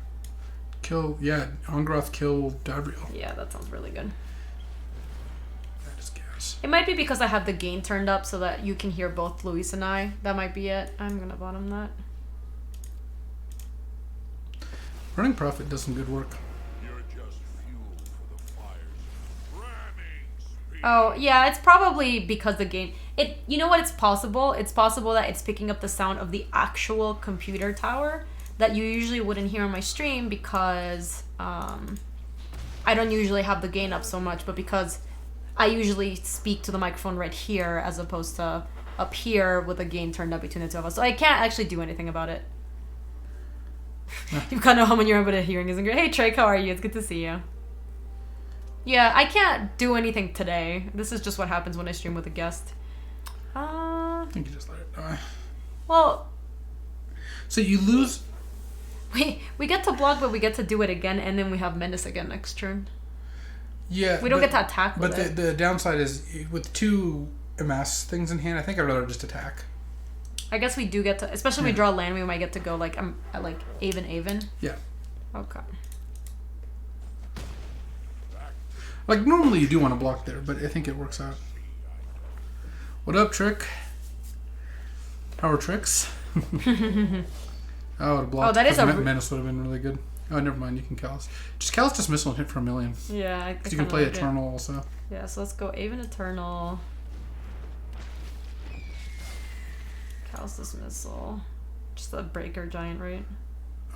Kill, yeah, Ongroth kill Davriel. Yeah, that sounds really good. That is gas. It might be because I have the gain turned up so that you can hear both Luis and I. That might be it. I'm gonna bottom that. Running Prophet does some good work. You're just fuel for the fire's ramming speed. Oh, yeah, it's probably because the game... You know what? It's possible. It's possible that it's picking up the sound of the actual computer tower that you usually wouldn't hear on my stream because I don't usually have the gain up so much, but because I usually speak to the microphone right here as opposed to up here with the gain turned up between the two of us. So I can't actually do anything about it. You kind of hum on your own, but hearing isn't great. Hey, Trek, how are you? It's good to see you. Yeah, I can't do anything today. This is just what happens when I stream with a guest. I think you just let it die. Well, So you lose... we get to block, but we get to do it again, and then we have Menace again next turn. Yeah, We don't get to attack with But it. the downside is, with two amass things in hand, I think I'd rather just attack. I guess we do get to, especially if we draw land, we might get to go like Aven. Yeah. Okay. Like, normally you do want to block there, but I think it works out. What up, Trick? How are tricks? I would have blocked. Oh, that is a... Menace would have been really good. Oh, never mind. You can Callous. Just Callous Dismissal and hit for 1,000,000. Yeah, Because you can play Eternal also. Yeah, so let's go Aven Eternal. Callous Dismissal. Just a breaker giant, right?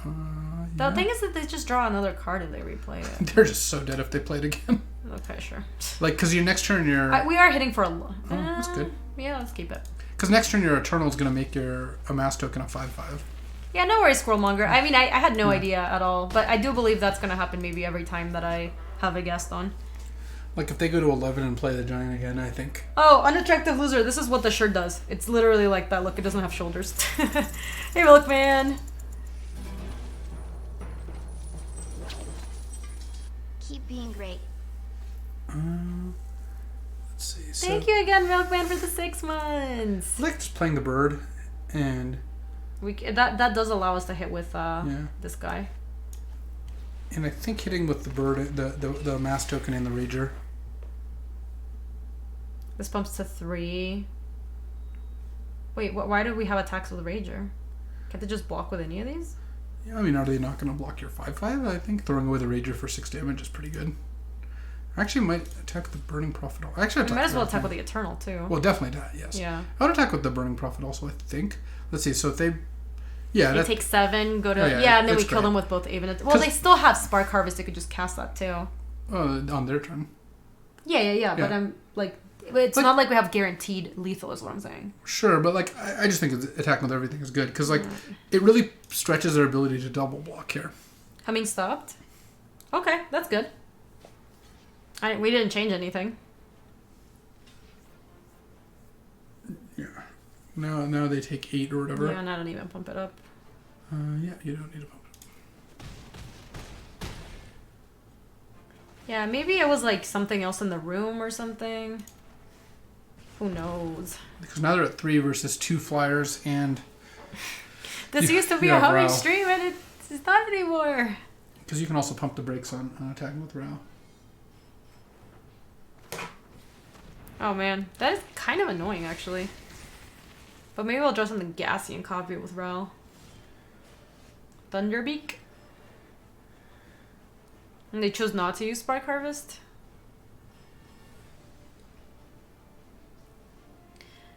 Yeah. The thing is that they just draw another card if they replay it. They're just so dead if they play it again. Okay, sure. Like, because your next turn, We are hitting for a... Oh, that's good. Yeah, let's keep it. Because next turn, your Eternal is going to make your Amass token a 5/5. Yeah, no worries, Squirrelmonger. I mean, I had no idea at all, but I do believe that's going to happen maybe every time that I have a guest on. Like, if they go to 11 and play the Giant again, I think. Oh, Unattractive Loser. This is what the shirt does. It's literally like that. Look, it doesn't have shoulders. Hey, Milkman. Keep being great. Let's see. So, Thank you again, Milkman, for the 6 months. I like just playing the bird, and That does allow us to hit with Yeah. this guy. I think hitting with the bird, the Amass token and the Rager. This bumps to 3. Wait, why do we have attacks with Rager? Can't they just block with any of these? Yeah, I mean, are they not going to block your 5/5? I think throwing away the Rager for 6 damage is pretty good. I actually might attack with the Burning Prophet. Actually, We might as well attack with the Eternal, too. Well, definitely that, yes. Yeah. I would attack with the Burning Prophet also, I think. Let's see, so if they... Yeah, They that, take 7, go to... Oh, yeah, and then we that's kill great. them with both Aven... Well, 'Cause- they still have Spark Harvest. They could just cast that, too. on their turn. Yeah. But Yeah. I'm, like... It's Like- not like we have guaranteed lethal, is what I'm saying. Sure, but like I just think attacking with everything is good because like it really stretches their ability to double block here. Humming stopped. Okay, that's good. We didn't change anything. Yeah. Now they take 8 or whatever. Yeah, and I don't even pump it up. Yeah, you don't need to pump it. Yeah, maybe it was like something else in the room or something. Who knows? Because now they're at 3 versus 2 flyers, and This used to be yeah, a humming Ral. stream, and it's not anymore. because you can also pump the brakes on attacking with Ral. Oh man, that is kind of annoying actually. But maybe I'll draw something gassy and copy it with Ral. Thunderbeak. And they chose not to use Spark Harvest.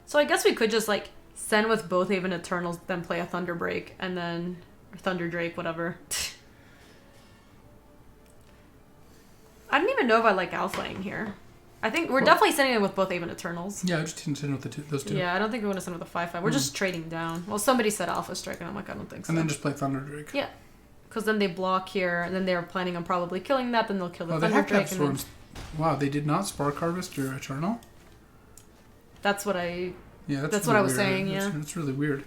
So I guess we could just like send with both Haven Eternals, then play a Thunder Break, and then or Thunder Drake, whatever. I don't even know if I like alphaing here. I think we're definitely sending it with both Haven Eternals. Yeah, I just didn't send with those two. Yeah, I don't think we want to send with a 5/5. We're just trading down. Well, somebody said Alpha Strike, and I'm like, I don't think so. And then just play Thunder Drake. Yeah. Because then they block here, and then they're planning on probably killing that, then they'll kill the Oh, they Thunder have to have Drake. And then... swords. Wow, they did not Spark Harvest your Eternal? That's what I... Yeah, That's really what I was weird. saying, yeah. That's really weird.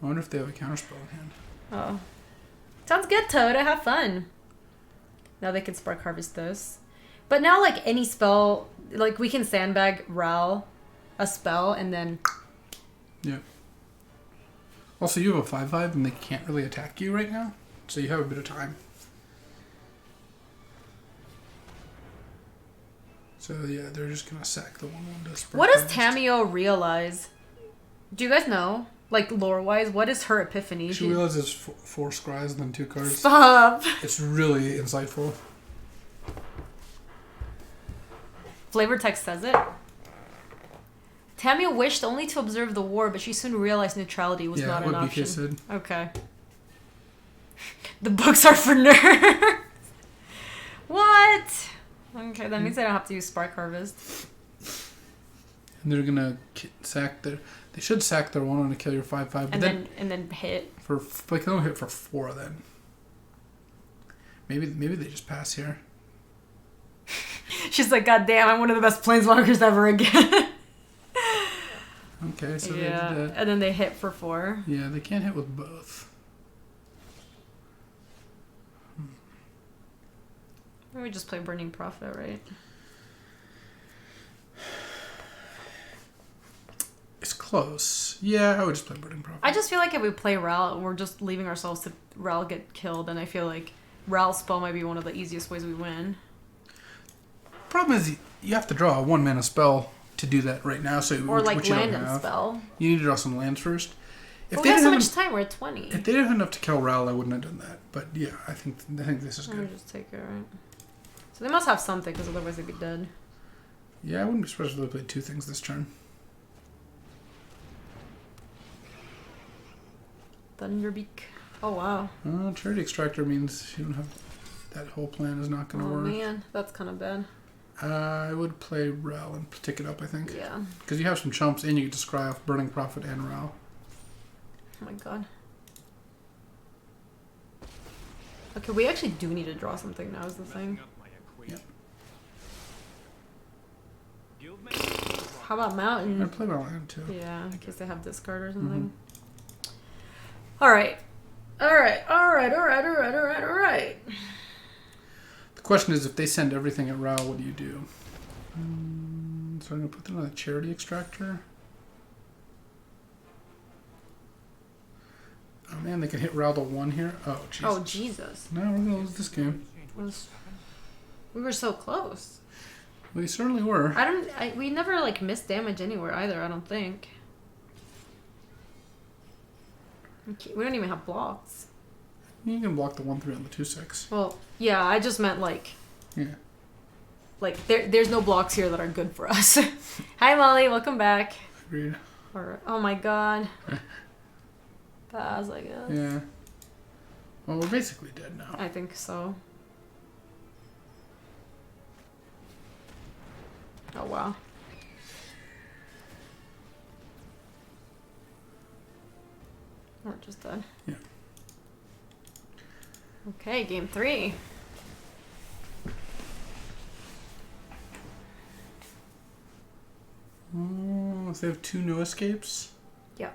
I wonder if they have a counterspell in hand. Oh. Sounds good, Toad. Have fun. Now they can Spark Harvest this. But now, like, any spell... Like, we can sandbag Ral a spell, and then... Yeah. Also, you have a 5/5, and they can't really attack you right now, so you have a bit of time. So yeah, they're just gonna sack the 1/1 to Spark What does Harvest. Tamio realize? Do you guys know? Like, lore-wise, what is her epiphany? She realizes 4 scries and then 2 cards. Stop! It's really insightful. Flavor text says it. Tamia wished only to observe the war, but she soon realized neutrality was not an what option. BK said. Okay. The books are for nerds. What? Okay, that means I don't have to use Spark Harvest. And they're gonna sack their. They should sack their 1/1 to kill your 5/5, but And then hit. for like they'll hit for 4 then. Maybe they just pass here. She's like, God damn, I'm one of the best planeswalkers ever again. Okay, so yeah, they did that. and then they hit for 4. Yeah, they can't hit with both. Maybe we just play Burning Prophet, right? It's close. Yeah, I would just play Burning Prophet. I just feel like if we play Ral, we're just leaving ourselves to Ral get killed, and I feel like Ral's spell might be one of the easiest ways we win. Problem is, you have to draw a 1-mana spell to do that right now. So Or like which you don't land and have. spell. You need to draw some lands first. But we have so much time, we're at 20. If they didn't have enough to kill Ral, I wouldn't have done that. But yeah, I think this is Let me good. just take it, right? So they must have something, because otherwise they'd be dead. Yeah, I wouldn't be surprised if they played 2 things this turn. Thunderbeak. Oh, wow. Charity Extractor means you don't have... That whole plan is not going to Oh, work. man. That's kind of bad. I would play Ral and tick it up, I think. Yeah. Because you have some chumps, and you get to scry off Burning Prophet and Ral. Oh, my God. Okay, we actually do need to draw something now, is the thing. Yep. How about Mountain? I'd play my land, too. Yeah, in case they have discard or Mm-hmm. something. Alright. Alright. The question is, if they send everything at Ral, what do you do? So I'm going to put them on a Charity Extractor. Oh man, they can hit Ral to 1 here. Oh, jeez. Oh, Jesus. No, we're going to lose this game. We were so close. We certainly were. We never, like, missed damage anywhere either, I don't think. We don't even have blocks. You can block the 1/3 on the 2/6. Well, yeah, I just meant, like... Yeah. Like, there's no blocks here that are good for us. Hi, Molly. Welcome back. Agreed. Alright. Oh, my God. Pass, I guess. Yeah. Well, we're basically dead now. I think so. Oh, wow. We're just dead. Yeah. Okay, game 3. Oh, so they have 2 no escapes? Yeah.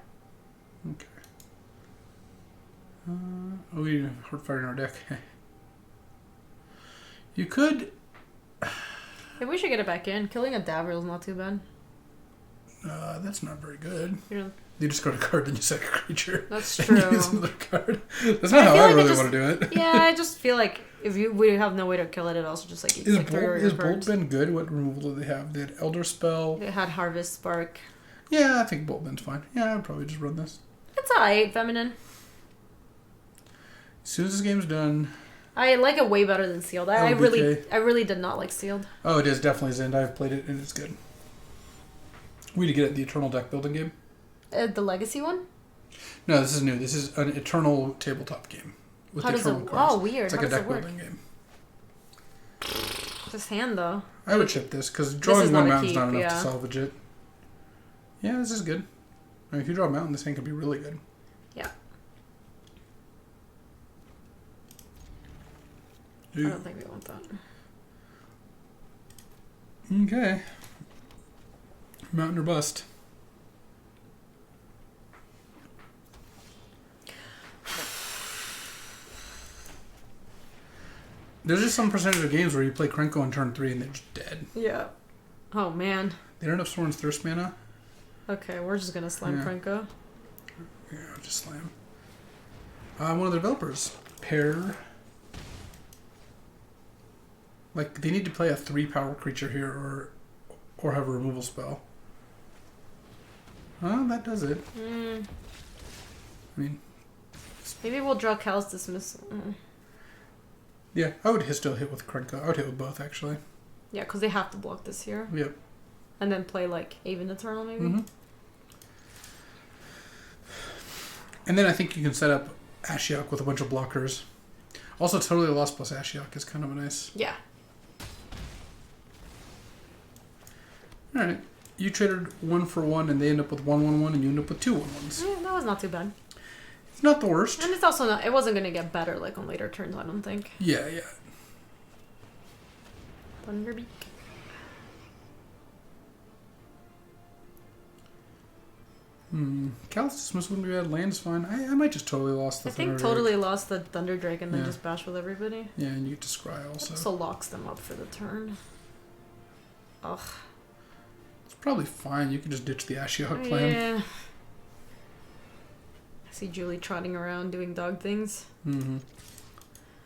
Okay. We need a Heartfire in our deck. You could... Maybe we should get it back in. Killing a Davriel is not too bad. That's not very good. You know, You discard a card, then you sack a creature. That's and true. you use another card. That's not how I really want to do it. Yeah, I just feel like if we have no way to kill it, it also just like eats like 3 or Is 4 Bolt cards. been good? What removal do they have? They had Elder Spell. It had Harvest Spark. Yeah, I think Bolt Ben's fine. Yeah, I'd probably just run this. It's alright, Feminine. As soon as this game's done. I like it way better than Sealed. I really did not like Sealed. Oh, it is definitely Zend. I've played it and it's good. We need to get it the Eternal deck building game. The Legacy one? No, this is new. This is an Eternal tabletop game with How does Eternal it? cards. Oh, weird. It's like How a does deck it work? building game. This hand though. I would chip this because is drawing not one a mountain's keep, not enough yeah. to salvage it. Yeah, this is good. I mean, if you draw a mountain, this hand could be really good. Yeah. I Ooh. don't think we want that. Okay. Mountain or bust. There's just some percentage of games where you play Krenko on turn 3 and they're just dead. Yeah. Oh man. They don't have Soren's Thirst mana. Okay, we're just gonna slam Yeah. Krenko. Yeah, just slam. One of the developers. Pair. Like, they need to play a 3-power creature here or have a removal spell. Well, that does it. I mean, Maybe we'll draw Callous Dismissal. yeah, I would still hit with Krenko. I would hit with both, actually. Yeah, because they have to block this here. Yep. And then play like Haven Eternal maybe. Mm-hmm. And then I think you can set up Ashiok with a bunch of blockers. Also, Totally Lost plus Ashiok is kind of a nice... Yeah. Alright. You traded 1 for 1 and they end up with 1/1/1 and you end up with 2 1/1s. That was not too bad. It's not the worst. And it's also not, it wasn't going to get better like on later turns, I don't think. Yeah, yeah. Thunderbeak. Callous Dismissal wouldn't be bad. Land's fine. I might just Totally Lost the I think Thunder totally Drake. lost the Thunder Drake and then Yeah. just bash with everybody. Yeah, and you get to Scry also. Also locks them up for the turn. Ugh. It's probably fine. You can just ditch the Ashiok plan. Yeah. I see Julie trotting around doing dog things. Mm-hmm.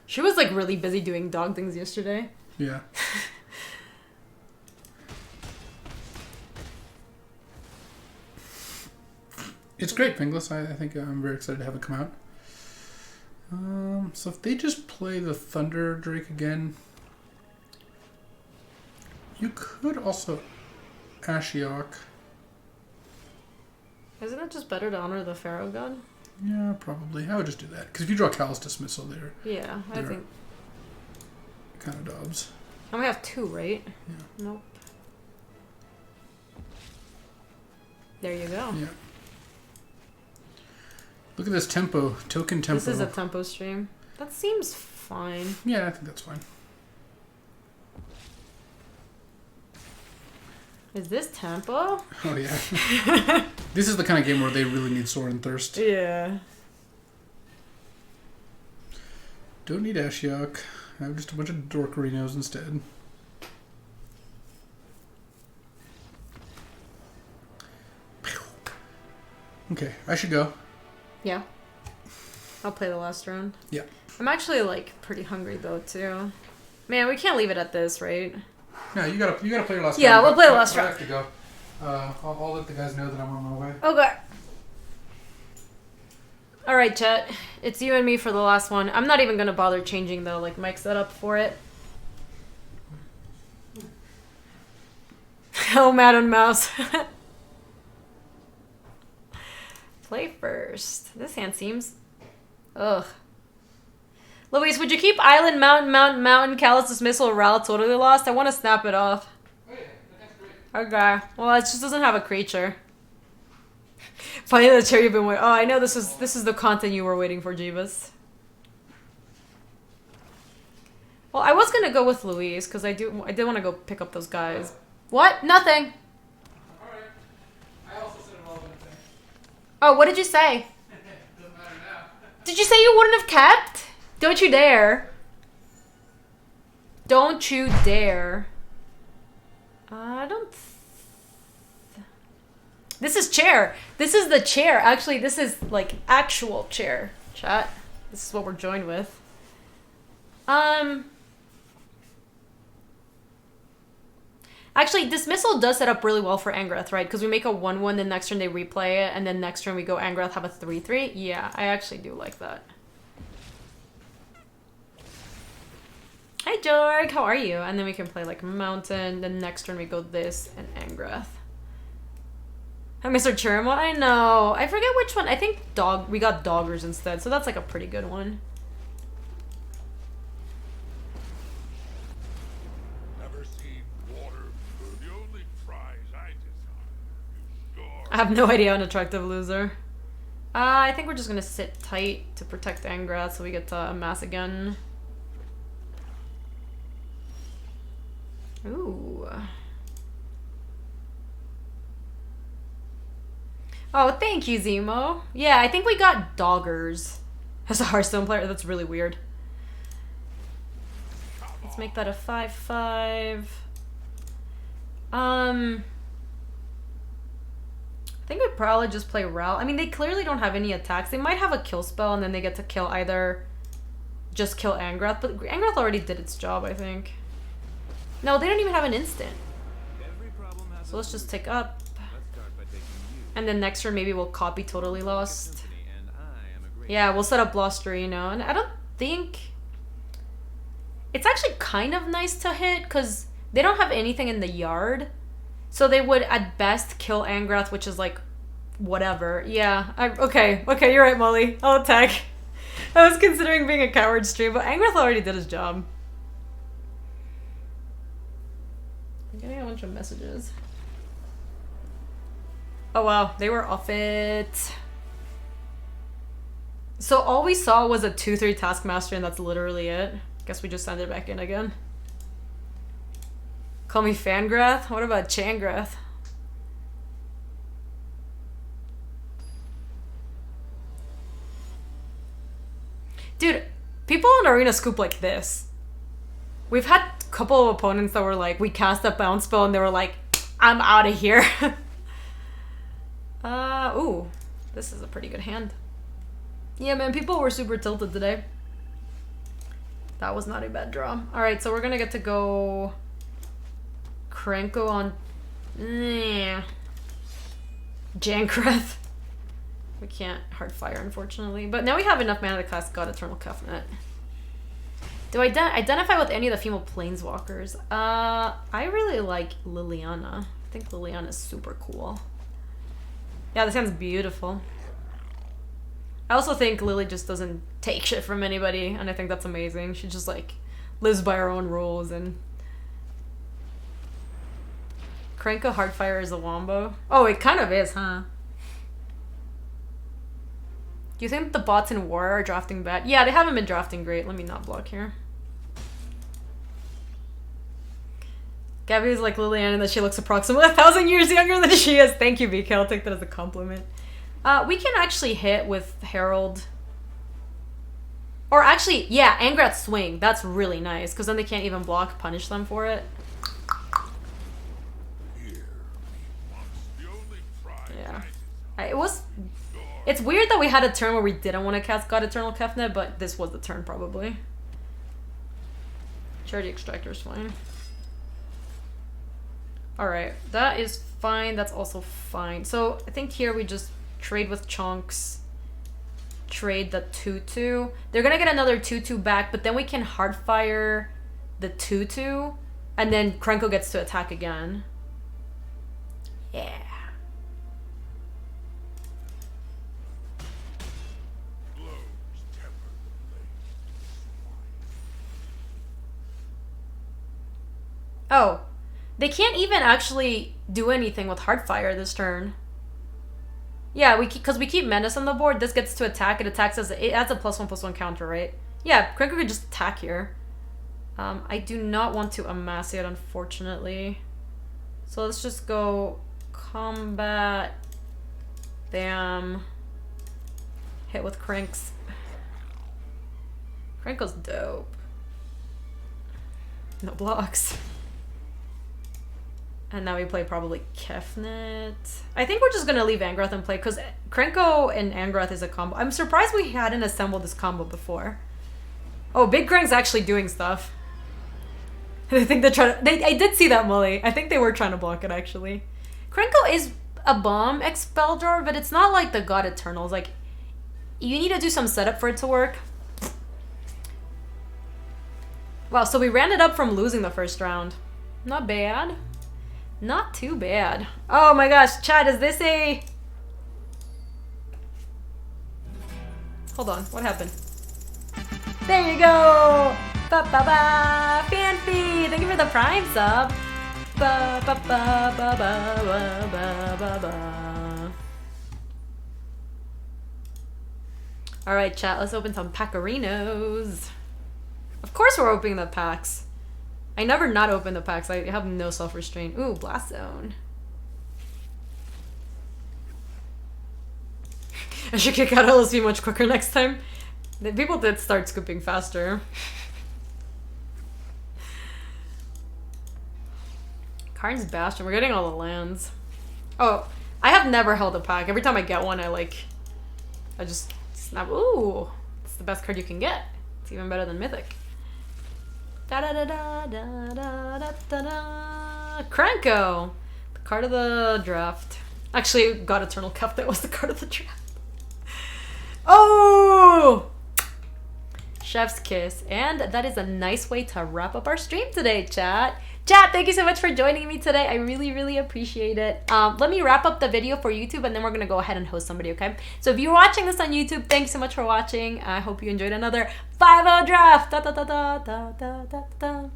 She was like really busy doing dog things yesterday. Yeah. It's great, Pinglis. I think I'm very excited to have it come out. So if they just play the Thunder Drake again, you could also Ashiok. Isn't it just better to honor the Pharaoh God? Yeah, probably. I would just do that. Because if you draw Callous Dismissal, they're Yeah, I There. think. kind of dobs. And we have 2, right? Yeah. Nope. There you go. Yeah. Look at this tempo. Token tempo. This is a tempo stream. That seems fine. Yeah, I think that's fine. Is this tempo? Oh, yeah. This is the kind of game where they really need Soren Thirst. Yeah. Don't need Ashiok. I have just a bunch of Dorkerinos instead. Okay, I should go. Yeah. I'll play the last round. Yeah. I'm actually like pretty hungry though too. Man, we can't leave it at this, right? No, you gotta play your last round. Yeah, we'll play the I- last I round. have to go. I'll let the guys know that I'm on my way. Okay. Alright, chat. It's you and me for the last one. I'm not even gonna bother changing the like mic setup for it. Oh, Madam Mouse. Play first. This hand seems... Ugh. Luis, would you keep Island, Mountain, Callous Dismissal, Ral, Totally Lost? I want to snap it off. Oh yeah, that's great. Okay. Well, it just doesn't have a creature. Finally, the chair you've been waiting... Oh, I know this is the content you were waiting for, Jeebus. Well, I was gonna go with Luis, because I did want to go pick up those guys. What? Nothing. Alright. I also said a relevant thing. Oh, what did you say? Doesn't matter now. Did you say you wouldn't have kept? Don't you dare. Don't you dare. I don't... This is chair. This is the chair. Actually, this is like actual chair. Chat. This is what we're joined with. Actually, Dismissal does set up really well for Angrath, right? Because we make a 1-1, then next turn they replay it, and then next turn we go Angrath, have a 3-3. Yeah, I actually do like that. Hi, Jorg. How are you? And then we can play like Mountain. Then next turn we go this and Angrath. Hi, Mr. Chirimo. I know. I forget which one. I think we got Doggers instead, so that's like a pretty good one. Never seen water. The only prize I desire. You sure? I have no idea, unattractive loser. I think we're just gonna sit tight to protect Angrath so we get to amass again. Ooh. Oh, thank you, Zemo. Yeah, I think we got Doggers as a Hearthstone player. That's really weird. Let's make that a 5/5. I think we'd probably just play Ral. I mean, they clearly don't have any attacks. They might have a kill spell, and then they get to kill either... just kill Angrath, but Angrath already did its job, I think. No, they don't even have an instant. So let's just take up. And then next turn maybe we'll copy Totally Lost. Yeah, we'll set up Losterino. And I don't think... It's actually kind of nice to hit, because they don't have anything in the yard. So they would, at best, kill Angrath, which is like... whatever. Yeah. Okay, you're right, Molly. I'll attack. I was considering being a coward stream, but Angrath already did his job. I'm getting a bunch of messages. Oh wow, they were off it. So all we saw was a 2/3 Taskmaster, and that's literally it. Guess we just send it back in again. Call me Fangrath? What about Changrath? Dude, people in Arena scoop like this. We've had a couple of opponents that were like, we cast a bounce spell, and they were like, I'm out of here. Ooh, this is a pretty good hand. Yeah, man, people were super tilted today. That was not a bad draw. Alright, so we're gonna get to go... Krenko on... Jankreth. We can't hard fire, unfortunately. But now we have enough mana to cast God Eternal Covenant. Do I identify with any of the female planeswalkers? I really like Liliana. I think Liliana is super cool. Yeah, this hand's beautiful. I also think Lily just doesn't take shit from anybody, and I think that's amazing. She just, like, lives by her own rules, and... Krenko Hardfire is a wombo? Oh, it kind of is, huh? Do you think the bots in War are drafting bad? Yeah, they haven't been drafting great. Let me not block here. Gabby is like Liliana and that she looks approximately 1,000 years younger than she is. Thank you, BK. I'll take that as a compliment. We can actually hit with Herald. Or actually, yeah, Angrath Swing. That's really nice, because then they can't even block, punish them for it. Yeah. It's weird that we had a turn where we didn't want to cast God Eternal Covenant, but this was the turn, probably. Charity Extractor is fine. Alright, that is fine. That's also fine. So, I think here we just trade with Chunks. Trade the 2/2. They're gonna get another 2/2 back, but then we can hardfire the 2/2, and then Krenko gets to attack again. Yeah. Oh, they can't even actually do anything with Heartfire this turn. Yeah, because we keep Menace on the board. This gets to attack. It attacks as it adds a +1/+1 counter, right? Yeah, Krenko could just attack here. I do not want to amass yet, unfortunately. So let's just go combat. Bam. Hit with Cranks. Krenko's dope. No blocks. And now we play probably Kefnet. I think we're just going to leave Angrath and play because Krenko and Angrath is a combo. I'm surprised we hadn't assembled this combo before. Oh, Big Krang's actually doing stuff. I think they're trying to... I did see that, Mully. I think they were trying to block it, actually. Krenko is a bomb expel drawer, but it's not like the God Eternals. Like, you need to do some setup for it to work. Wow, so we ran it up from losing the first round. Not bad. Not too bad. Oh my gosh, chat, is this a... Hold on, what happened? There you go! Ba-ba-ba! Fanfi! Thank you for the Prime sub! Ba-ba-ba-ba-ba-ba-ba-ba. Alright, chat, let's open some Packarinos. Of course we're opening the packs. I never not open the packs. I have no self-restraint. Ooh, Blast Zone. I should kick out LSV much quicker next time. The people did start scooping faster. Karn's Bastion. We're getting all the lands. Oh, I have never held a pack. Every time I get one, I just snap. Ooh, it's the best card you can get. It's even better than Mythic. Da da da da da da da da da. Krenko, the card of the draft. Actually, God Eternal Cup. That was the card of the draft. Oh, Chef's Kiss, and that is a nice way to wrap up our stream today, chat. Chat, thank you so much for joining me today. I really, really appreciate it. Let me wrap up the video for YouTube, and then we're gonna go ahead and host somebody, okay? So if you're watching this on YouTube, thank you so much for watching. I hope you enjoyed another 5-0 draft. Da, da, da, da, da, da, da, da.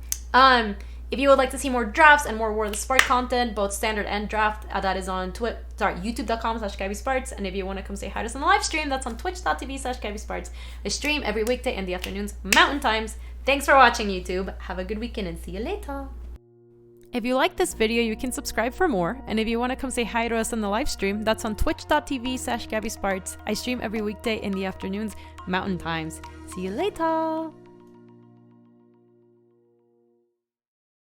If you would like to see more drafts and more War of the Spark content, both standard and draft, that is on youtube.com/GabySpartz. And if you want to come say hi to us on the live stream, that's on twitch.tv/GabySpartz. I stream every weekday in the afternoons, Mountain Times. Thanks for watching, YouTube. Have a good weekend and see you later. If you like this video, you can subscribe for more. And if you want to come say hi to us on the live stream, that's on twitch.tv/GabySpartz. I stream every weekday in the afternoons, Mountain Times. See you later.